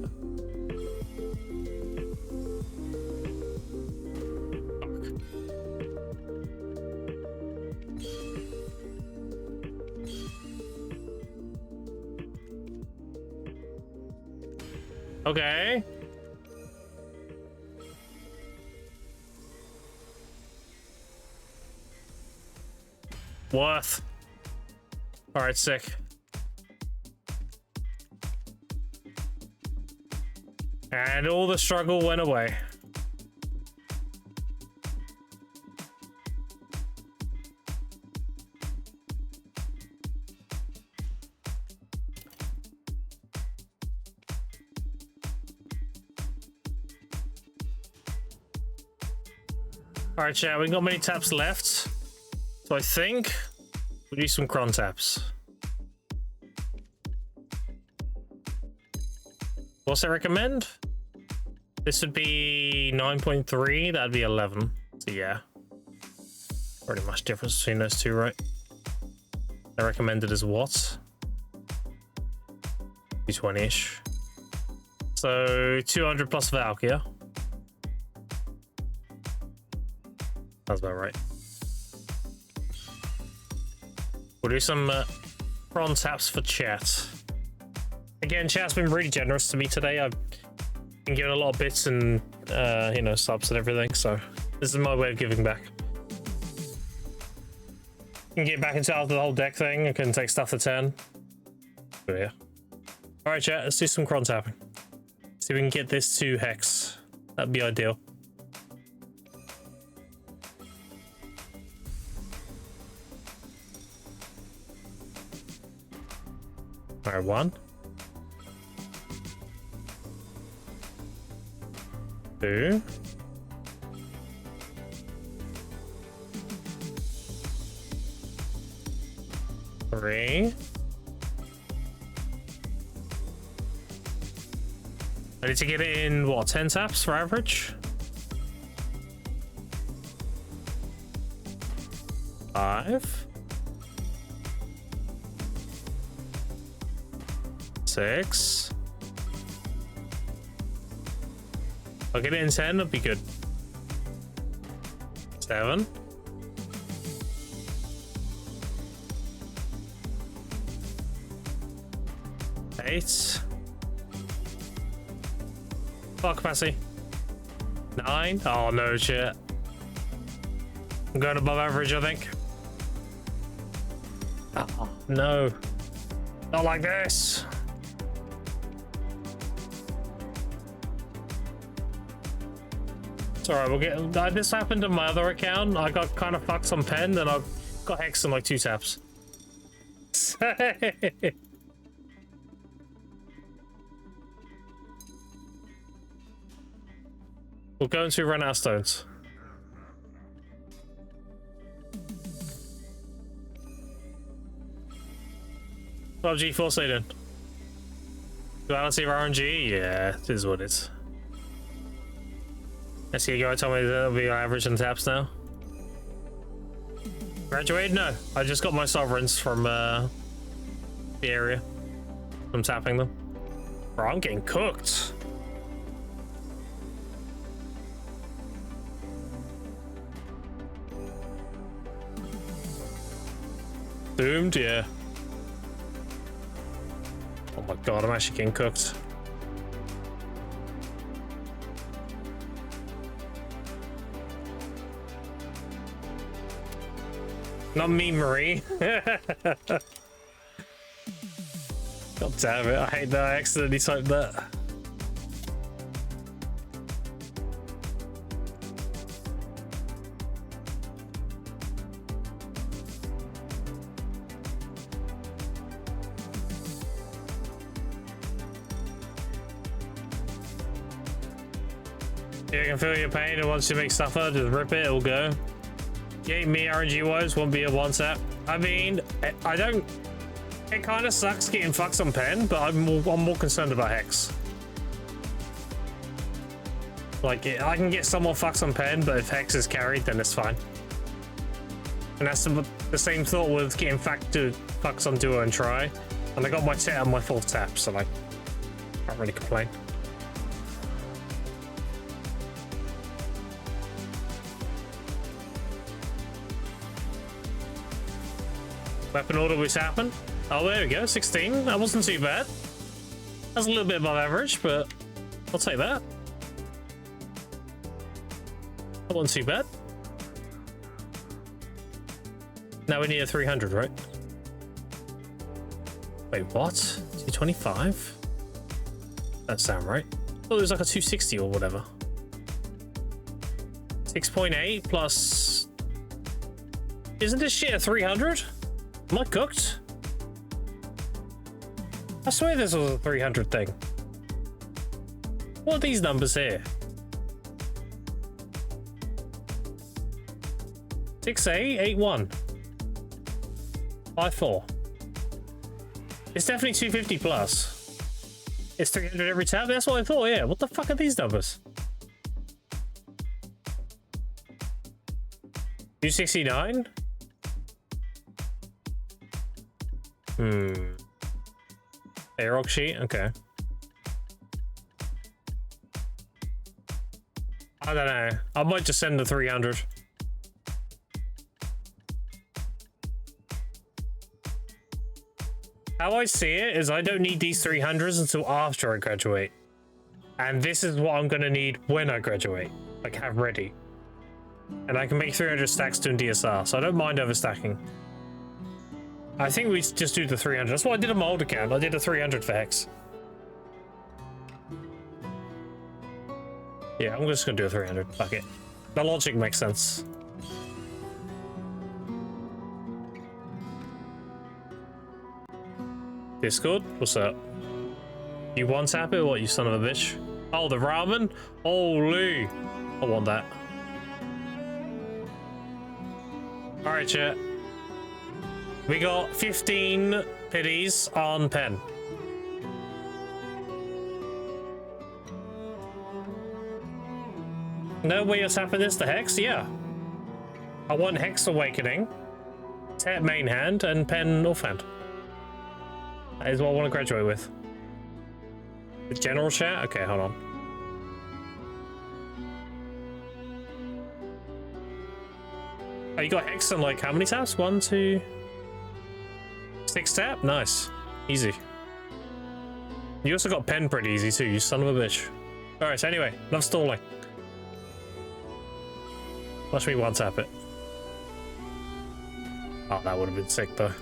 Okay. Worth. All right, sick. And all the struggle went away. All right, chat, we got many taps left. So I think we'll do some cron taps. What's I recommend? This would be 9.3, that'd be 11. So yeah. Pretty much difference between those two, right? I recommended as what? 220-ish. So 200 plus Valk, yeah? That's about right. We'll do some prawn taps for chat. Again, chat's been really generous to me today. I've been given a lot of bits and, you know, subs and everything, so this is my way of giving back. Can get back into the whole deck thing. I can take stuff to 10. But yeah. Alright, chat, let's do some cron tapping. See if we can get this to Hex. That'd be ideal. Alright, 1. 2. 3. I need to get it in, what, 10 taps for average? 5. 6. I'll get it in 10, that'll be good. 7. 8. Fuck capacity. 9. Oh no, shit. I'm going above average, I think. Oh, no. Not like this. It's alright, we'll get. This happened on my other account. I got kind of fucked on pen, and I got hexed in like 2 taps. We'll go into run out of stones. PUBG Force Aiden. Duality of RNG? Yeah, it is what it is. Let's see, guy told me that'll be average on taps now. Graduated? No. I just got my sovereigns from the area. I'm tapping them. Bro, I'm getting cooked. Doomed, yeah. Oh my god, I'm actually getting cooked. Not me, Marie. God damn it, I hate that I accidentally typed that. You can feel your pain, and once you make suffer, just rip it, it'll go. Yeah, me RNG wise won't be a one tap. I mean, I don't. It kind of sucks getting fucks on pen, but I'm more concerned about hex. Like, I can get some more fucks on pen, but if hex is carried, then it's fine. And that's the same thought with getting fucks on duo and try. And I got my set on my full tap, so like, can't really complain. Weapon order was happened. Oh, there we go, 16. That wasn't too bad. That's a little bit above average, but I'll take that. That wasn't too bad. Now we need a 300, right? Wait, what? 225? That sound right? Oh, there's like a 260 or whatever. 6.8 plus... Isn't this shit a 300? Am I cooked? I swear this was a 300 thing. What are these numbers here? 6A, 81. 54. It's definitely 250 plus. It's 300 every tab. That's what I thought. Yeah. What the fuck are these numbers? 269. Airlock sheet. Okay. I don't know. I might just send the 300. How I see it is I don't need these 300s until after I graduate. And this is what I'm going to need when I graduate. Like, have ready. And I can make 300 stacks doing DSR, so I don't mind overstacking. I think we just do the 300. That's what I did on my old account. I did a 300 for Hex. Yeah, I'm just going to do a 300. Fuck it. The logic makes sense. Discord, what's up? You one tap it or what, you son of a bitch? Oh, the ramen? Holy! I want that. Alright, chat. We got 15 pities on pen. No way you're tapping this to Hex? Yeah. I want Hex Awakening, tap main hand, and pen offhand. That is what I want to graduate with. The general chat? Okay, hold on. Oh, you got Hex and like how many taps? 1, 2, 6 tap? Nice. Easy. You also got pen pretty easy too, you son of a bitch. Alright, so anyway, enough stalling. Watch me one tap it. Oh, that would have been sick though.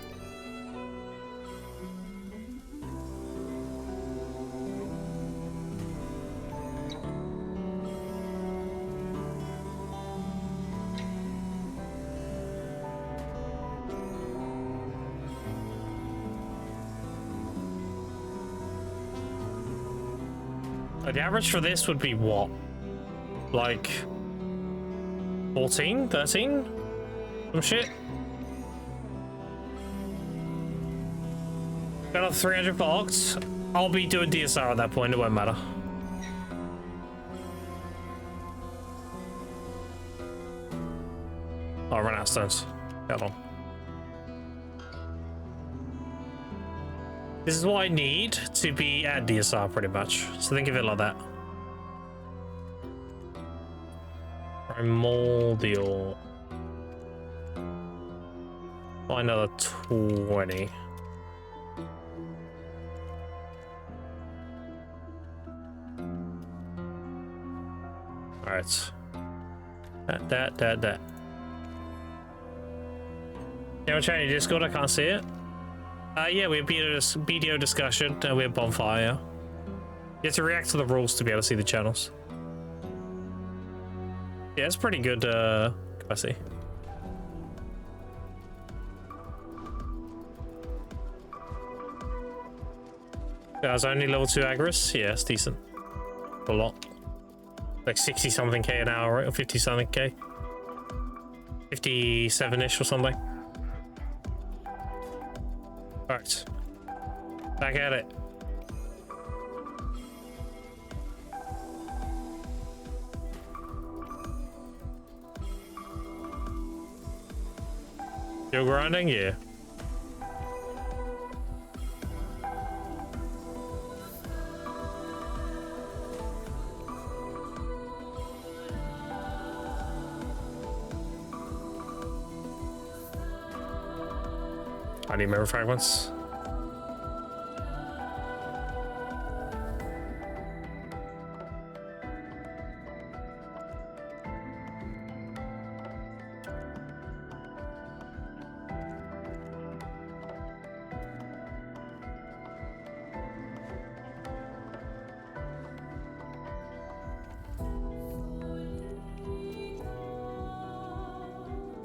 The average for this would be what? Like 14, 13? Some shit. Got off 300 bucks. I'll be doing DSR at that point, it won't matter. Oh, I ran out of stones. Hold on. This is what I need to be at DSR pretty much. So think of it like that. Primordial. Buy another 20. Alright. That. You want to change your Discord? I can't see it. Yeah, we have BDO discussion and we have bonfire. You have to react to the rules to be able to see the channels. Yeah, it's pretty good capacity. Guys, only level 2 Agris? Yeah, it's decent. A lot. like 60 something K an hour, right? Or 50 something K. 57-ish or something. Alright. Back at it. You're grinding? Yeah. I need memory fragments.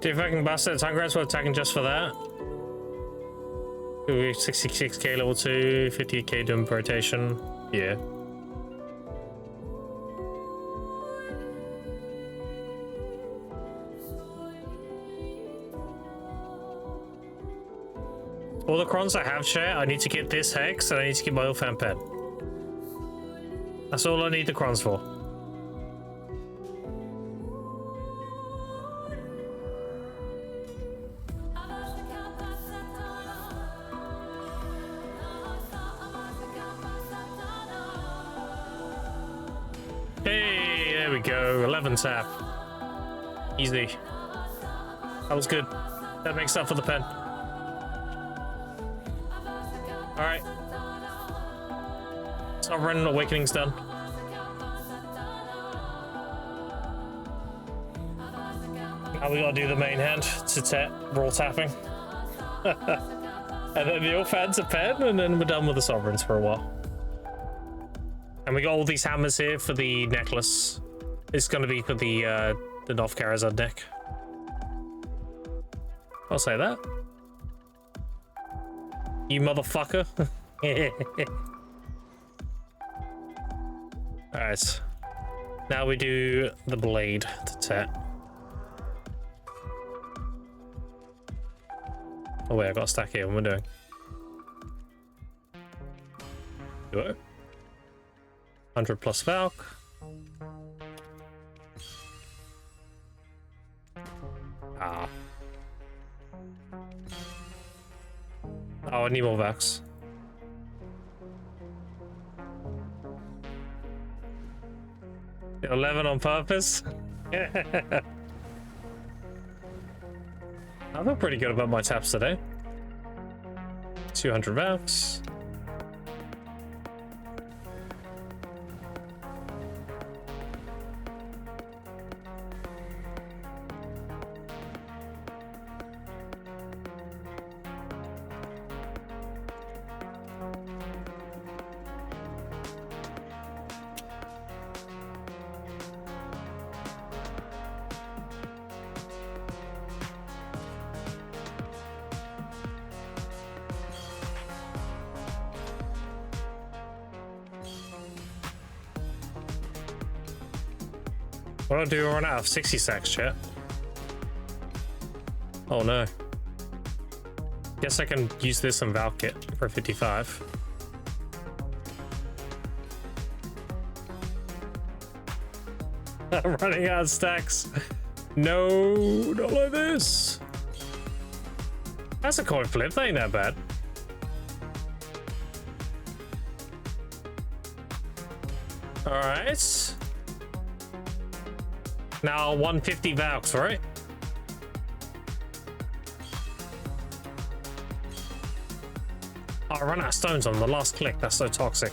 See if I can bust it. Congrats for attacking just for that. 66k level 2, 50k doom per rotation. Yeah. All the crons I have, chat, I need to get this hex and I need to get my Ilfan pen. That's all I need the crons for. Hey, there we go. 11 tap. Easy. That was good. That makes up for the pen. Alright. Sovereign Awakening's done. Now we gotta do the main hand to roll tapping. And then the Ilfan's a pen, and then we're done with the Sovereigns for a while. And we got all these hammers here for the necklace. It's gonna be for the Noth Karazad deck. I'll say that. You motherfucker. Alright. Now we do the blade to tap. Oh wait, I got a stack here. What am I doing? Duo. 100 plus Valk. Ah. Oh, I need more Valks. You're 11 on purpose? I feel pretty good about my taps today. 200 Valks. What do I run out of 60 sacks, chat? Oh no. Guess I can use this and Valk it for 55. I'm running out of stacks. No, not like this. That's a coin flip, that ain't that bad. Alright. Now 150 Valks, right? Oh, I ran out of stones on the last click. That's so toxic.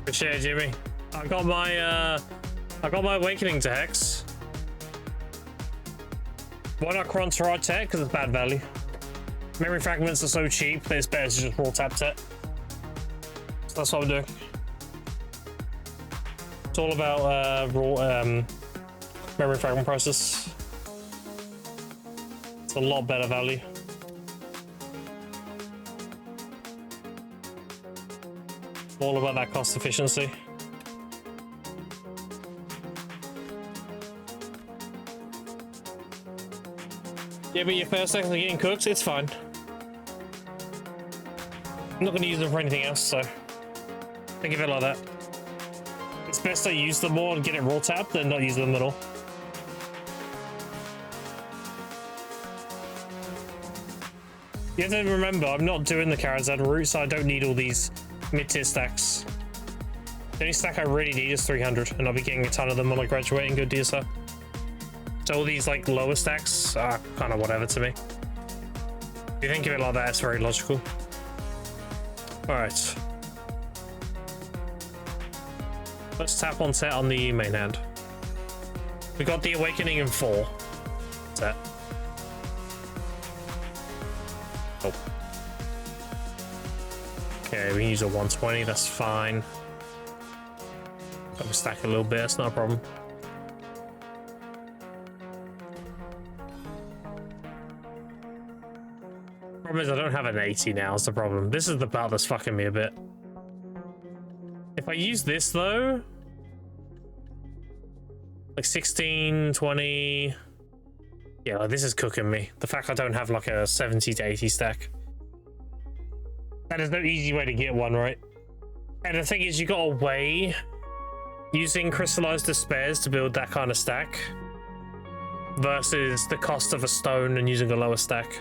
Good share, Jimmy. I got my Awakening to Hex. Why not Cron's Rod Tech? Because it's bad value. Memory fragments are so cheap that it's better to just roll tap tech. So that's what I'm doing. It's all about memory fragment prices. It's a lot better value. All about that cost efficiency. Yeah, but your first stacks are getting cooked, it's fine. I'm not going to use them for anything else, so think of it like that. It's best I use them more and get it raw tapped than not use them at all. You have to remember, I'm not doing the Karazhan route, so I don't need all these mid-tier stacks. The only stack I really need is 300, and I'll be getting a ton of them when I graduate and go DSR. So all these like lower stacks are kind of whatever to me. If you think of it like that, it's very logical. Alright. Let's tap on set on the main hand. We got the Awakening in 4. Set. Oh. Okay, we can use a 120, that's fine. Got to stack a little bit, that's not a problem. Problem is I don't have an 80 now, is the problem. This is the part that's fucking me a bit. If I use this though, like 16, 20, yeah, like this is cooking me. The fact I don't have like a 70 to 80 stack. That is no easy way to get one, right? And the thing is, you gotta weigh using crystallized despairs to build that kind of stack versus the cost of a stone and using a lower stack.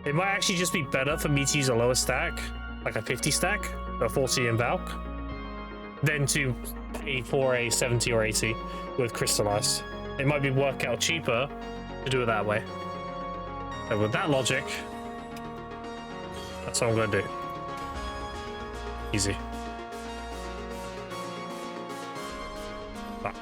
It might actually just be better for me to use a lower stack, like a 50 stack, or 40 in Valk, than to pay for a 70 or 80 with crystallized. It might be work out cheaper to do it that way. So with that logic, that's what I'm gonna do. Easy. Fuck.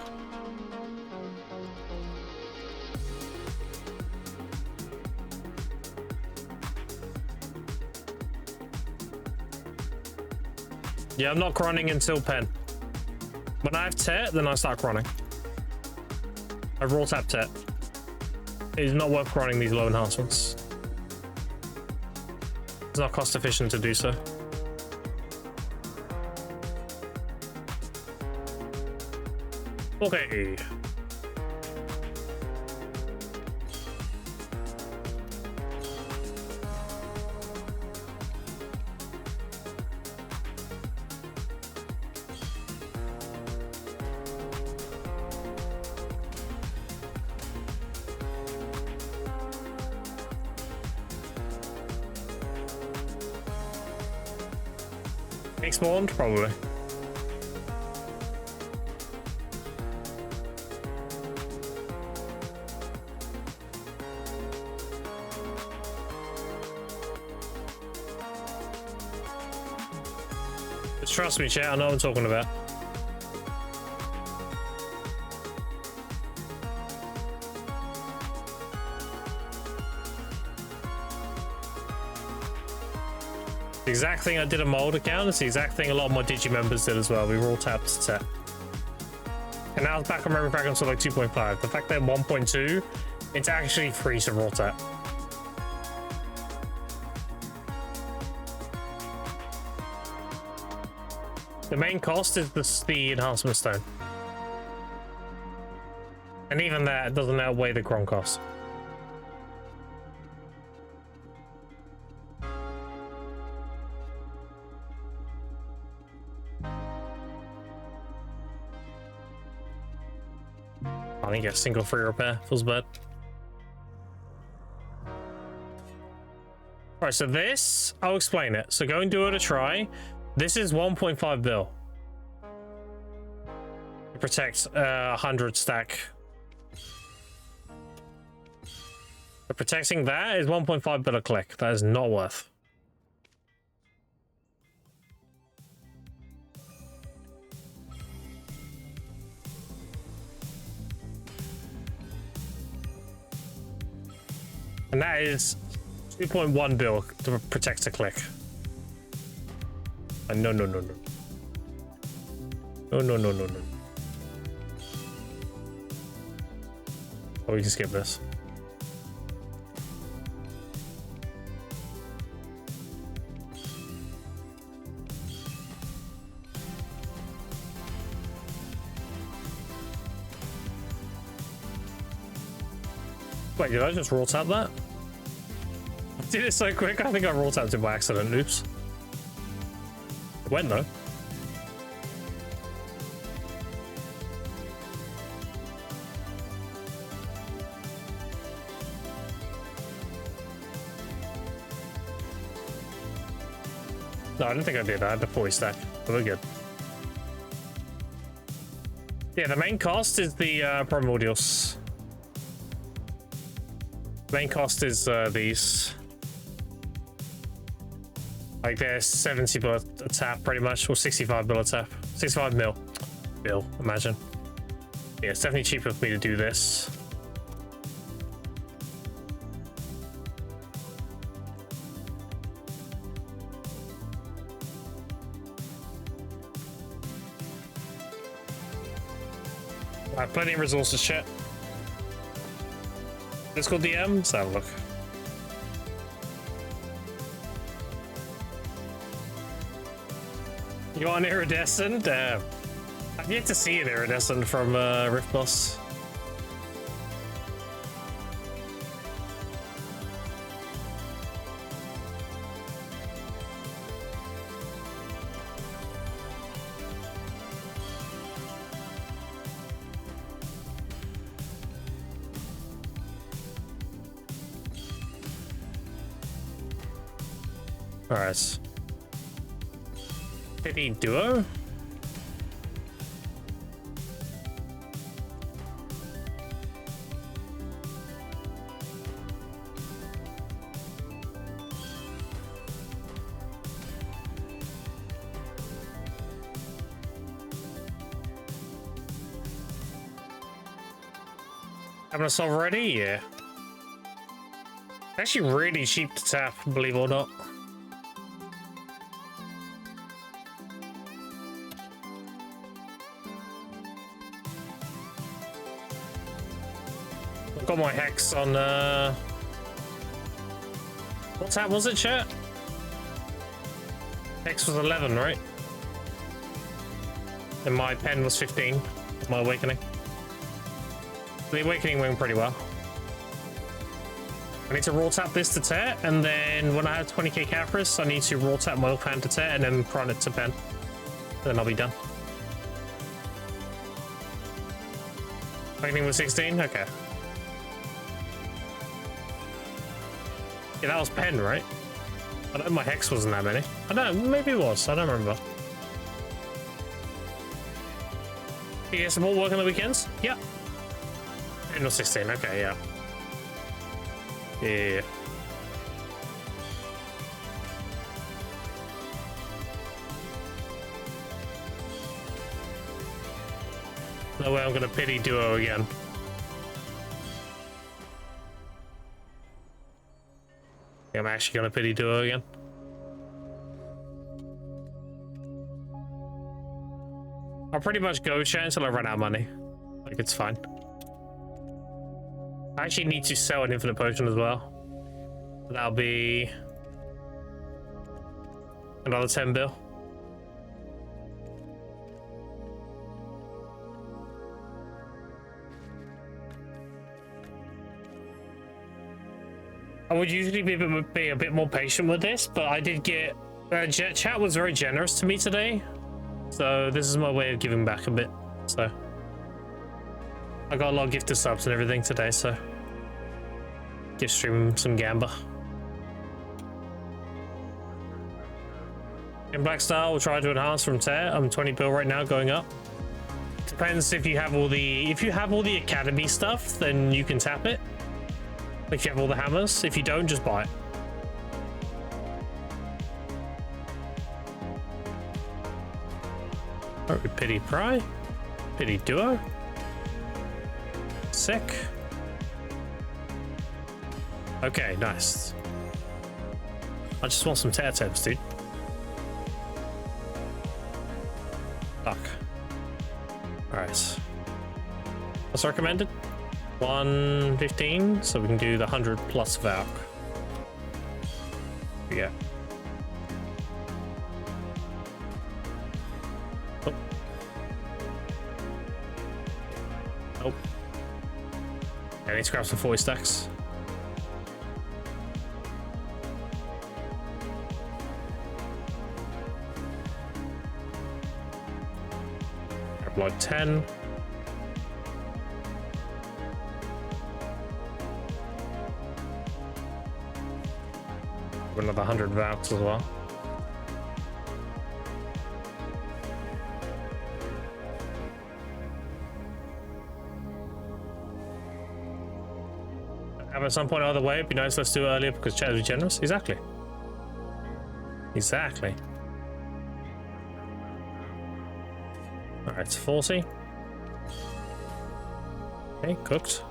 Yeah, I'm not cronning until pen. When I have Tet, then I start cronning. I raw tap Tet. It is not worth cronning these low enhancements. It's not cost efficient to do so. Okay. Spawned, probably. But trust me, chat, I know what I'm talking about. The exact thing I did a mold account, it's the exact thing a lot of my Digi members did as well. We were all tapped set. And now it's back on memory back until like 2.5. The fact that 1.2, it's actually free to raw tap. The main cost is the enhancement stone. And even that doesn't outweigh the Gron cost. I think a single free repair feels bad. Alright, so this, I'll explain it. So go and do it a try. This is 1.5 bill. It protects 100 stack. But protecting that is 1.5 bill a click. That is not worth. And that is 2.1 bill to protect a click. No, no, no, no. No, no, no, no, no. Oh, we can skip this. Wait, did I just roll tap that? did it so quick, I think I roll tapped it by accident. Oops. It went though. No, I didn't think I did. I had the 40 stack. But we're good. Yeah, the main cost is the primordials. Main cost is these. Like they're 70 bill a tap pretty much, or 65 bill a tap. 65 mil. Bill, imagine. Yeah, it's definitely cheaper for me to do this. I have plenty of resources, chat. Discord DM, let's have a look. You want an iridescent? I've yet to see an iridescent from Rift Boss. Alright. Pity duo? Having a solve already? Yeah. Actually really cheap to tap, believe it or not. Got my hex on what tap was it, chat? Hex was 11, right? And my pen was 15. My awakening. The awakening went pretty well. I need to roll tap this to tear, and then when I have 20k Capris, I need to roll tap my old hand to tear, and then prime it to pen. Then I'll be done. Awakening was 16? Okay. Yeah, that was pen, right? I don't know, my hex wasn't that many. I don't know, maybe it was. I don't remember. You get some more work on the weekends? Yeah. And not 16, okay, yeah. Yeah. No way I'm gonna pity duo again. I'm actually gonna pity duo again. I'll pretty much go chat until I run out of money. Like, it's fine. I actually need to sell an infinite potion as well. That'll be another 10 bill. I would usually be a bit more patient with this, but I did get... chat was very generous to me today. So this is my way of giving back a bit. So I got a lot of gifted subs and everything today, so gift stream some Gamba. In Black Star, we'll try to enhance from tear. I'm 20 bill right now, going up. Depends if you have all the... If you have all the academy stuff, then you can tap it. If you have all the hammers. If you don't, just buy it. Alright, pity pry. Pity duo. Sick. Okay, nice. I just want some tear tips, dude. Fuck. Alright. What's recommended? 115, so we can do the 100 plus Valk. Yeah. Oh. Nope. I need to grab some 40 stacks. Like 10. Another 100 Valks as well. Have at some point either way, it'd be nice let's do it earlier because chat is generous. Exactly. Exactly. Alright, it's 40. Okay, cooked.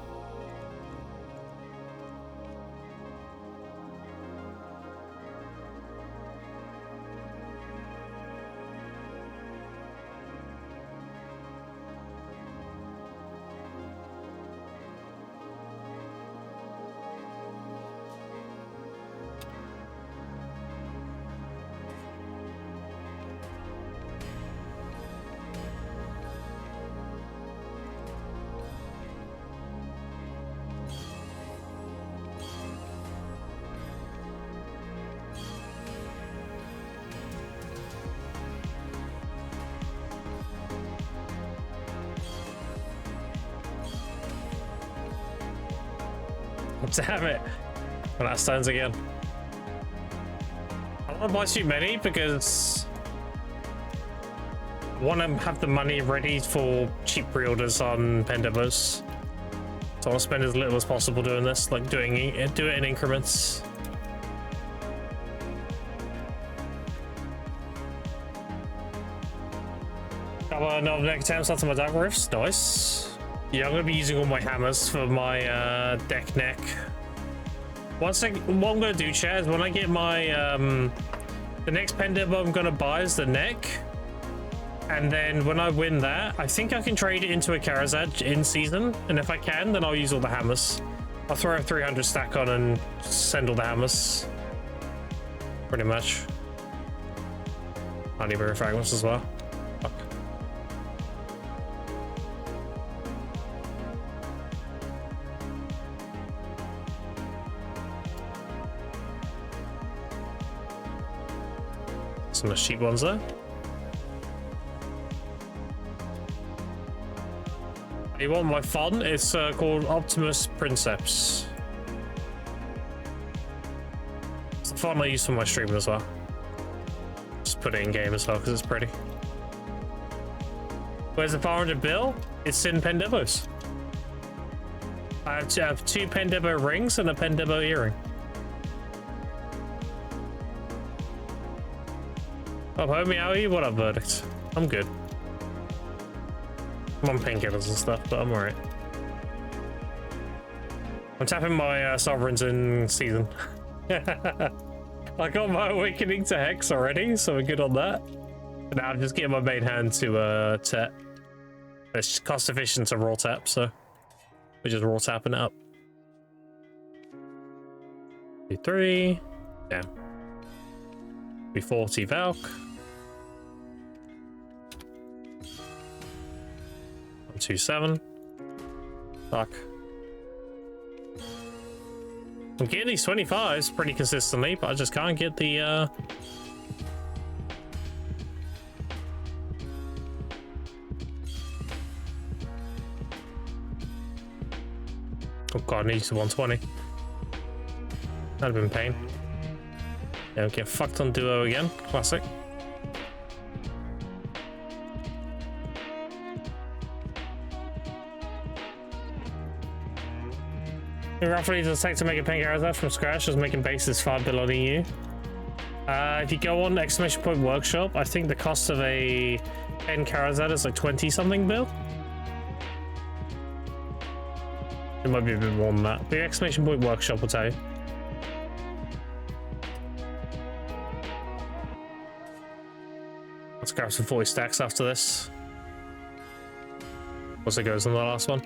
Damn it. Well, that stones again. I don't want to buy too many because I want to have the money ready for cheap pre-orders on Pendevos. So I want to spend as little as possible doing this, like do it in increments. Got another neck attempts onto my Dark Rifts. Nice. Yeah, I'm going to be using all my hammers for my deck neck. What I'm going to do, chat, is when I get my... the next Pendebo I'm going to buy is the neck. And then when I win that, I think I can trade it into a Karazad in season. And if I can, then I'll use all the hammers. I'll throw a 300 stack on and send all the hammers. Pretty much. I need mirror fragments as well. Fuck. Some of the cheap ones there. You want my font? It's called Optimus Princeps. It's the font I use for my stream as well. Just put it in game as well because it's pretty. Where's the 400 bill? It's in Pendevos. I have two Pendevo rings and a Pendevo earring. Oh, homie, how are you? What up, Verdict? I'm good. I'm on painkillers and stuff, but I'm alright. I'm tapping my sovereigns in season. I got my awakening to Hex already, so we're good on that. But now I'm just getting my main hand to tap. It's cost efficient to raw tap, so we're just raw tapping it up. 2, 3. Damn. 340 Valk. 127. Fuck. I'm getting these 25s pretty consistently, but I just can't get the oh god, I need to 120. That'd have been pain. Yeah, get fucked on duo again. Classic. Roughly does it take to make a pink Karazad from scratch, just making bases 5 below the EU. If you go on exclamation point workshop, I think the cost of a 10 Karazad is like 20 something bill. It might be a bit more than that. The exclamation point workshop will tell you. Let's grab some 40 stacks after this. Once it goes on the last one.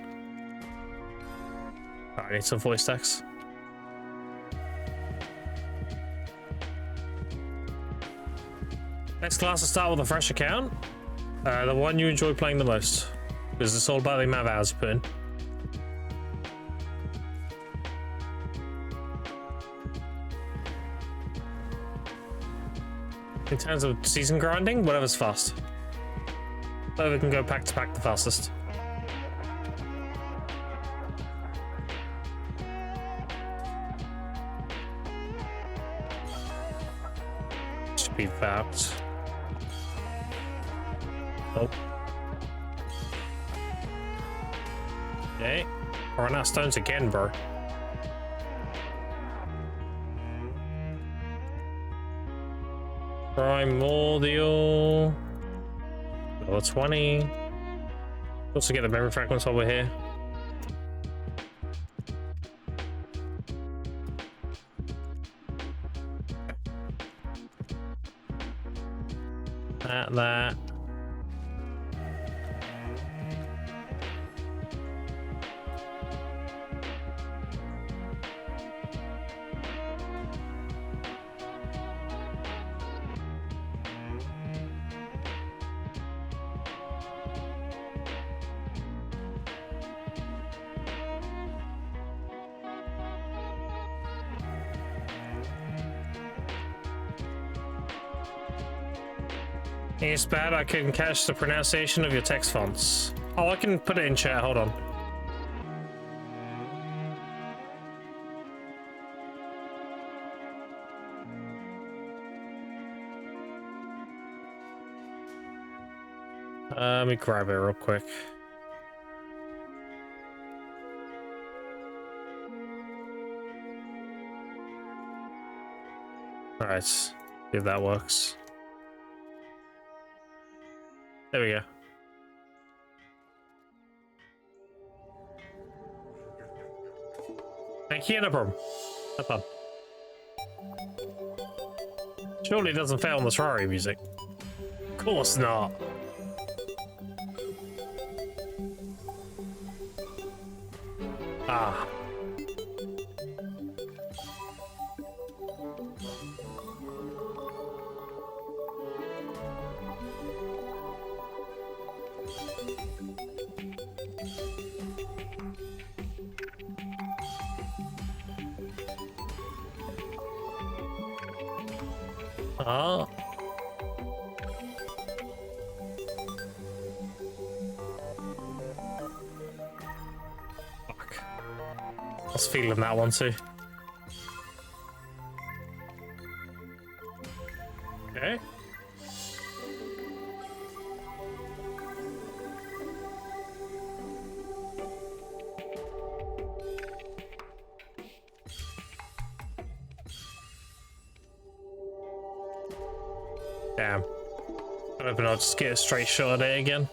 I need some 40 stacks. Next class will start with a fresh account. The one you enjoy playing the most. Because it's all about the amount of hours you put in. In terms of season grinding, whatever's fast. So we can go pack to pack the fastest. Should be that. Oh. Okay. Run out of stones again, bro. Primordial. Level 20. Also get the memory fragments while we're here. That. It's bad I couldn't catch the pronunciation of your text fonts. Oh, I can put it in chat, hold on. Let me grab it real quick. Alright, see if that works. There we go. Thank you, no problem. No problem. Surely it doesn't fail on the Ferrari music. Of course not. Ah. Oh. Fuck. I was feeling that one too. Okay. Damn. I'm hoping I'll just get a straight shot at it again.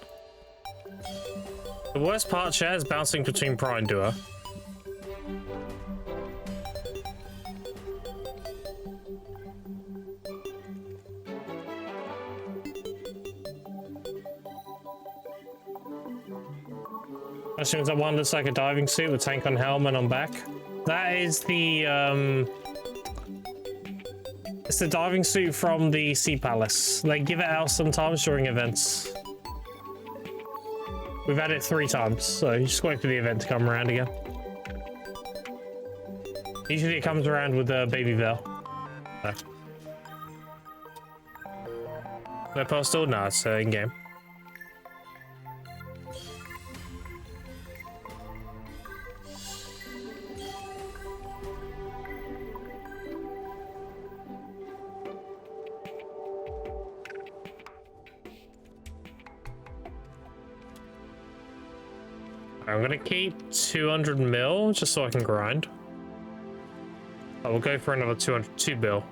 The worst part, chat, is bouncing between Pro and Duo. As soon as that one looks like a diving suit with tank on helmet on back. That is the it's the diving suit from the Sea Palace. They give it out sometimes during events. We've had it 3 times, so you just wait for the event to come around again. Usually it comes around with a baby veil. No. No postal? No, it's in-game. I'm gonna keep 200 mil just so I can grind. I will go for another 202 bill.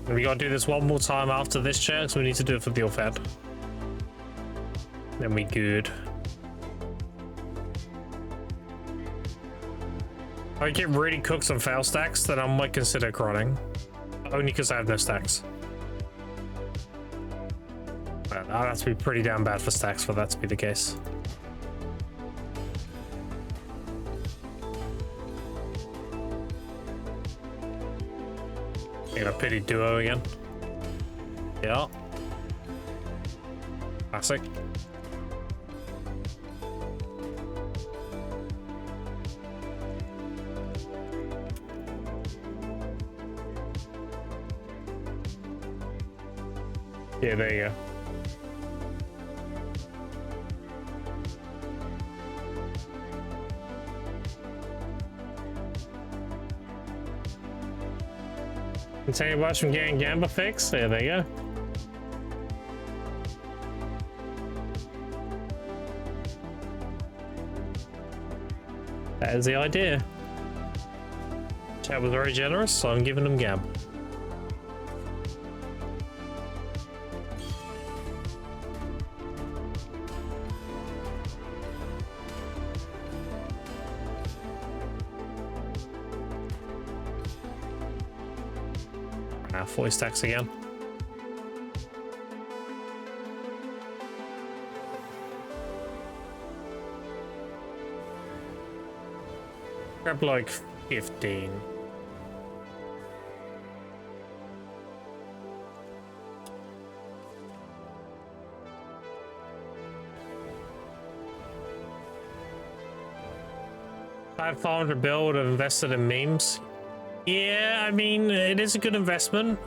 And we gotta do this one more time after this check, so we need to do it for the offhand. Then we good. If I get really cooked on fail stacks, then I might consider crawling. Only because I have no stacks. Well, I'd have to be pretty damn bad for stacks for that to be the case. You know, pity duo again. Yeah. Classic. Yeah, there you go. Continue watch from getting Gamba fix. There they go. That is the idea. Chat was very generous, so I'm giving them Gamba. Now 40 stacks again. Grab like 15. I had 500 bill would have invested in memes. Yeah, I mean, it is a good investment,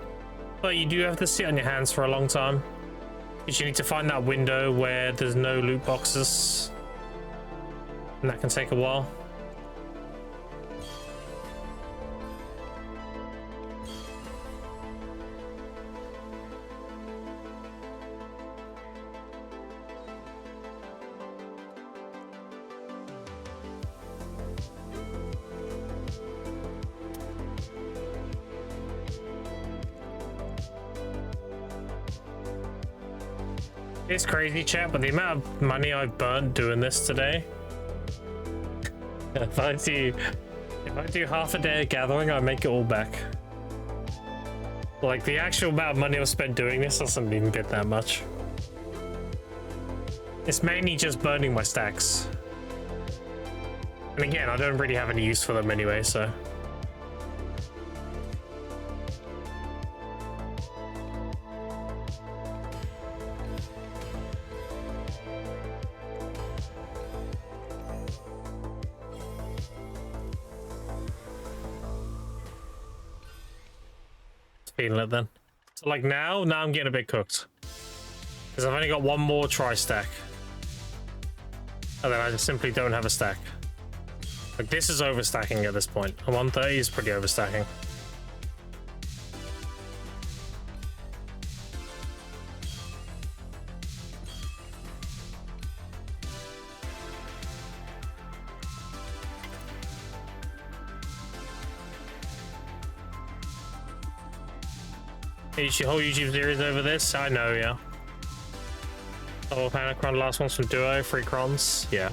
but you do have to sit on your hands for a long time. Because you need to find that window where there's no loot boxes. And that can take a while. It's crazy, chat, but the amount of money I've burnt doing this today. If I do half a day of gathering, I make it all back. Like, the actual amount of money I've spent doing this doesn't even get that much. It's mainly just burning my stacks. And again, I don't really have any use for them anyway, so... feeling it then. So like now I'm getting a bit cooked. Because I've only got one more tri-stack. And then I just simply don't have a stack. Like this is overstacking at this point. A 130 is pretty overstacking. Is your whole YouTube series over this? I know, yeah. Oh, Panicron, last one's from Duo, 3 crons. Yeah.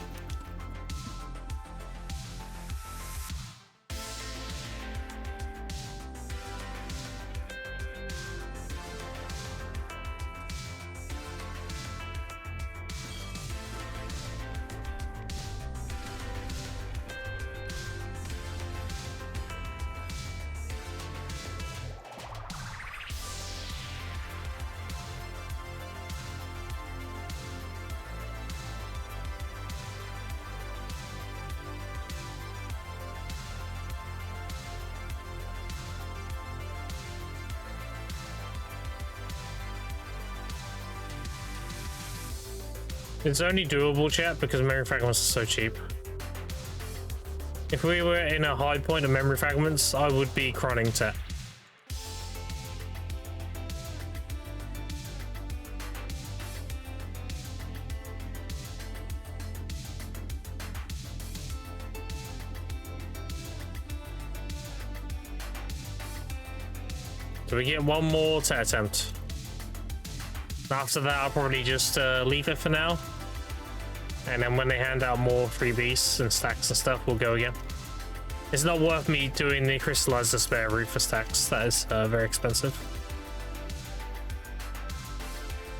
It's only doable, chat, because memory fragments are so cheap. If we were in a high point of memory fragments, I would be cronning chat. So we get one more to attempt. After that, I'll probably just leave it for now. And then when they hand out more freebies and stacks and stuff, we'll go again. It's not worth me doing the crystallized despair route for stacks. That is very expensive.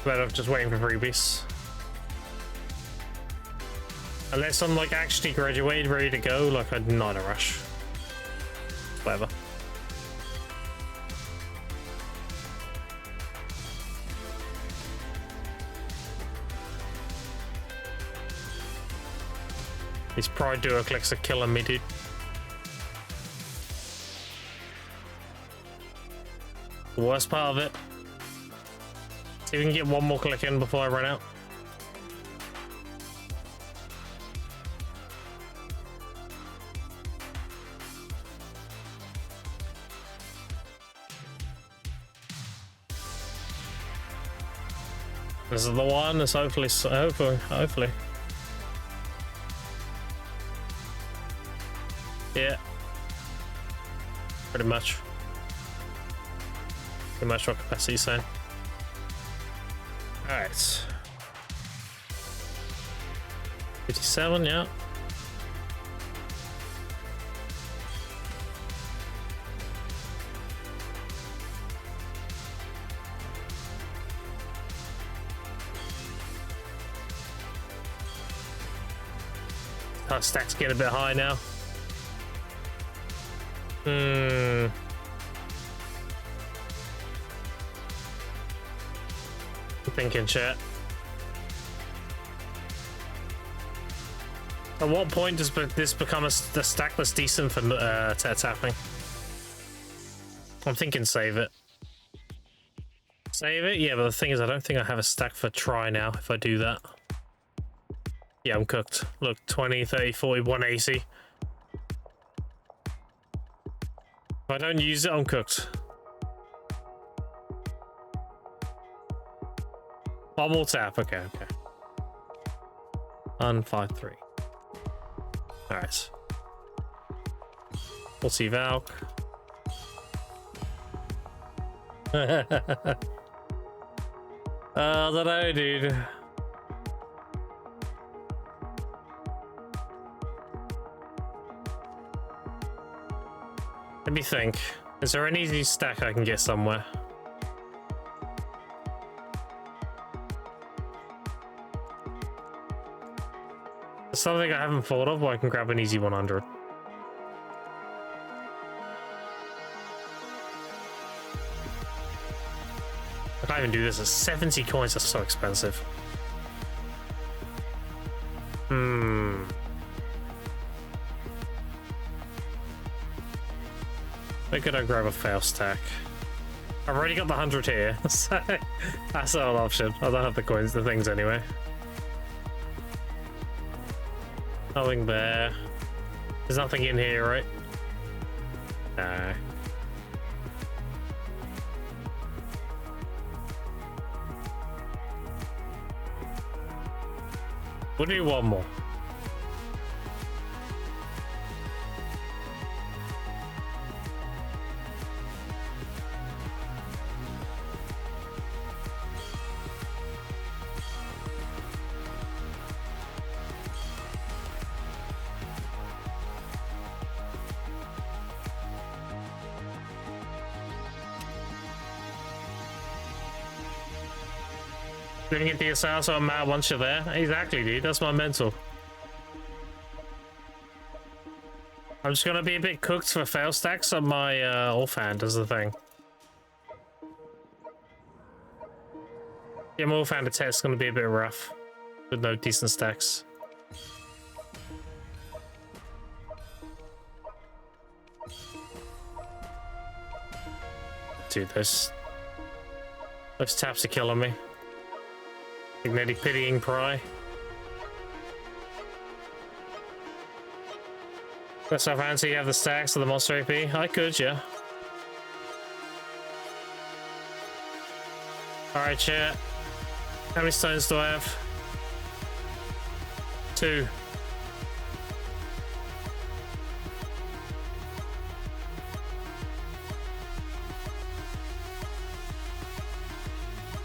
Better off just waiting for freebies. Unless I'm like actually graduated, ready to go, like I'm not in a rush. Whatever. These pride duo clicks are killing me, dude. The worst part of it. See if we can get one more click in before I run out. This is the one. That's hopefully. Yeah. Pretty much. Pretty much what capacity's saying. Alright. 57, yeah. Our stack's getting a bit high now. I'm thinking, chat. At what point does this become a stack that's decent for tapping? I'm thinking save it. Save it? Yeah, but the thing is I don't think I have a stack for try now if I do that. Yeah, I'm cooked. Look, 20, 30, 40, 180. If I don't use it, I'm cooked. One more tap. Okay, okay. 153. Alright. We'll see Valk. I don't know, dude. Let me think. Is there an easy stack I can get somewhere? There's something I haven't thought of where I can grab an easy 100. I can't even do this. 70 coins are so expensive. Where could I grab a fail stack? I've already got the 100 here, so that's not an option. I don't have the coins, the things anyway. Nothing there. There's nothing in here, right? No. We'll do one more. Didn't get DSR, so I'm mad once you're there. Exactly, dude. That's my mental. I'm just gonna be a bit cooked for fail stacks on my Orphan is the thing. Yeah, my Orphan to test is gonna be a bit rough with no decent stacks. Dude, those taps are killing me. Magnetic Pitying Pry. That's how fancy you have the stacks of the monster AP. I could, yeah. Alright, chat. How many stones do I have? 2.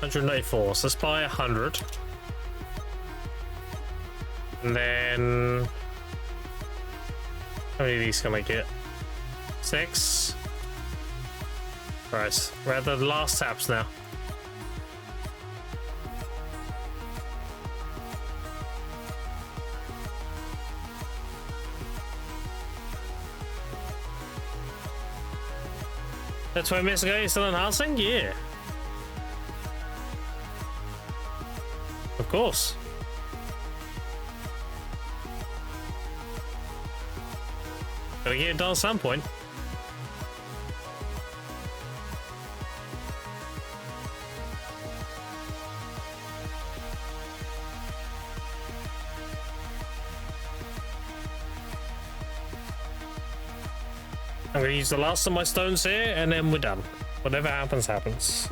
$194, so let's buy 100. And then How many of these can I get? 6. Right, we're at the last taps now. That's why Miss Guy is still enhancing? Yeah. Of course. Gotta get it done at some point. I'm gonna use the last of my stones here, and then we're done. Whatever happens, happens.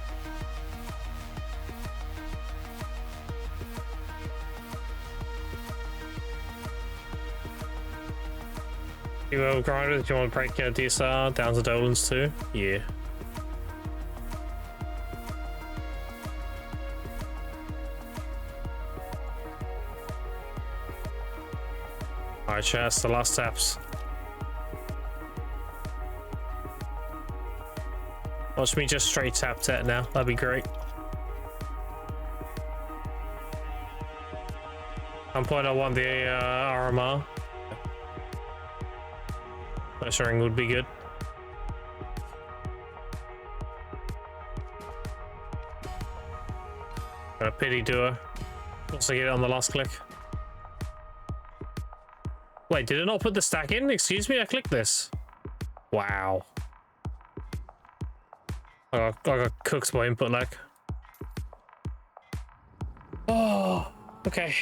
You will grind it. Do you want to break your DSR down to Dolan's too? Yeah. Alright, chest, the last taps. Watch me just straight tap that now. That'd be great. Some point I want the RMR. Pressuring would be good. Got a pity doer. Also get it on the last click. Wait, did it not put the stack in? Excuse me, I clicked this. Wow. I got cooked by input lag. Oh, okay.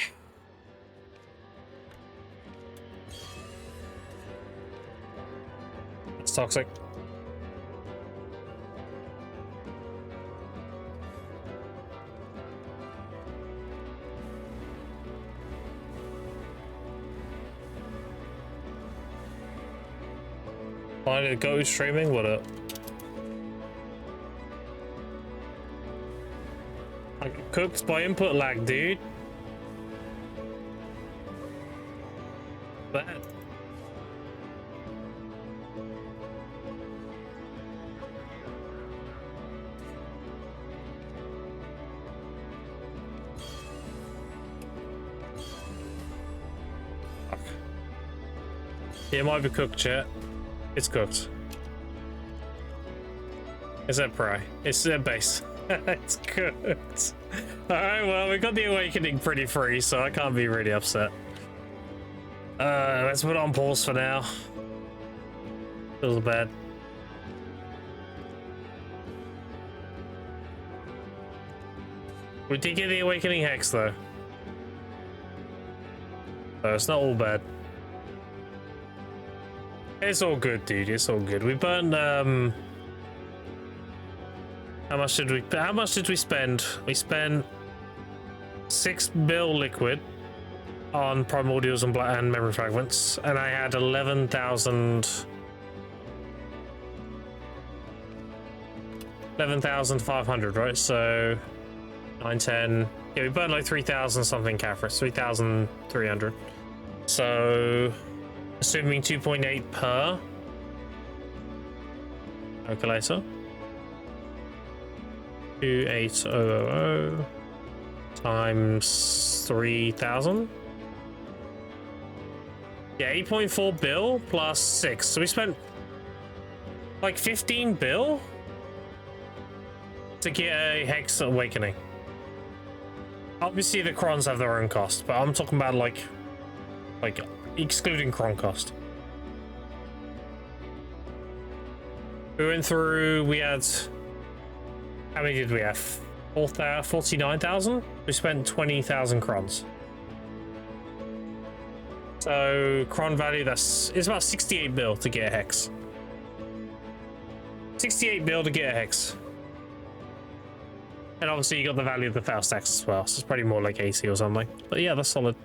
It's toxic. Finally, go streaming. What up? I got cooked by input lag, dude. Bad. Fuck. Yeah, it might be cooked, chat. It's cooked. Is that pry? It's that base. It's cooked. Alright, well, we got the awakening pretty free, so I can't be really upset. Let's put it on pause for now. Feels bad. We did get the awakening hex though. So it's not all bad. It's all good, dude. It's all good. We burned how much did we spend? We spent 6 bill liquid on primordials and black and memory fragments, and I had 11,500, right? So 9, 10. Yeah, we burned like 3,000 something Caphras, 3,300. So assuming 2.8 per calculator. 28000 times 3,000. Yeah, 8.4 bill plus 6. So we spent like 15 bill to get a Hex Awakening. Obviously the crons have their own cost, but I'm talking about like excluding cron cost. We went through, we had, how many did we have? 49,000? We spent 20,000 crons. So cron value, it's about 68 bill to get a hex. 68 bill to get a hex. And obviously you got the value of the Faust tax as well, so it's probably more like 80 or something. But yeah, that's solid.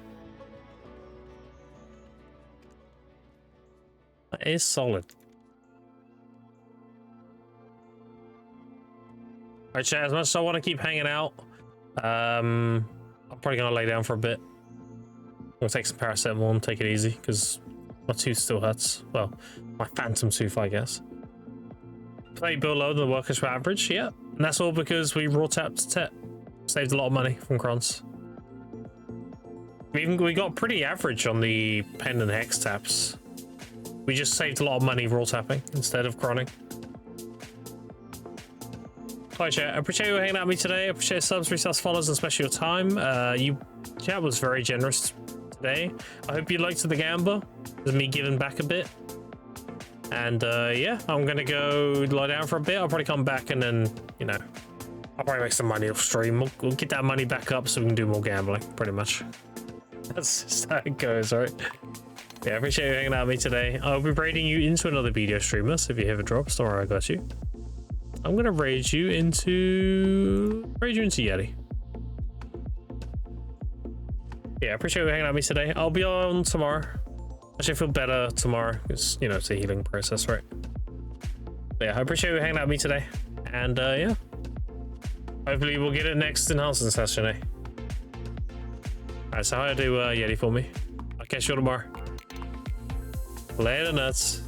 That is solid. Alright, chat, as much as I want to keep hanging out, I'm probably going to lay down for a bit. I'm going to take some paracetamol and take it easy, because My tooth still hurts. Well, my phantom tooth, I guess. Play bill lower than the workers for average, yeah. And that's all because we raw tapped Tet. Saved a lot of money from crons. We got pretty average on the pen and hex taps. We just saved a lot of money raw tapping instead of cronning. Hi chat, I appreciate you hanging out with me today. I appreciate subs, resubs, follows, and especially your time. Chat was very generous today. I hope you liked the gamba. It was me giving back a bit. And yeah, I'm gonna go lie down for a bit. I'll probably come back and then, you know, I'll probably make some money off stream. We'll get that money back up so we can do more gambling, pretty much. That's just how it goes, right? Yeah, I appreciate you hanging out with me today. I'll be raiding you into another video streamer, so if you have a drop, don't worry, I got you. I'm gonna raid you into Yeti. Yeah, I appreciate you hanging out with me today. I'll be on tomorrow. Actually, I feel better tomorrow because, you know, it's a healing process, right? But yeah, I appreciate you hanging out with me today. And yeah, hopefully we'll get it next enhancement session, eh? Alright, so how do Yeti for me? I'll catch you tomorrow. Later, nuts.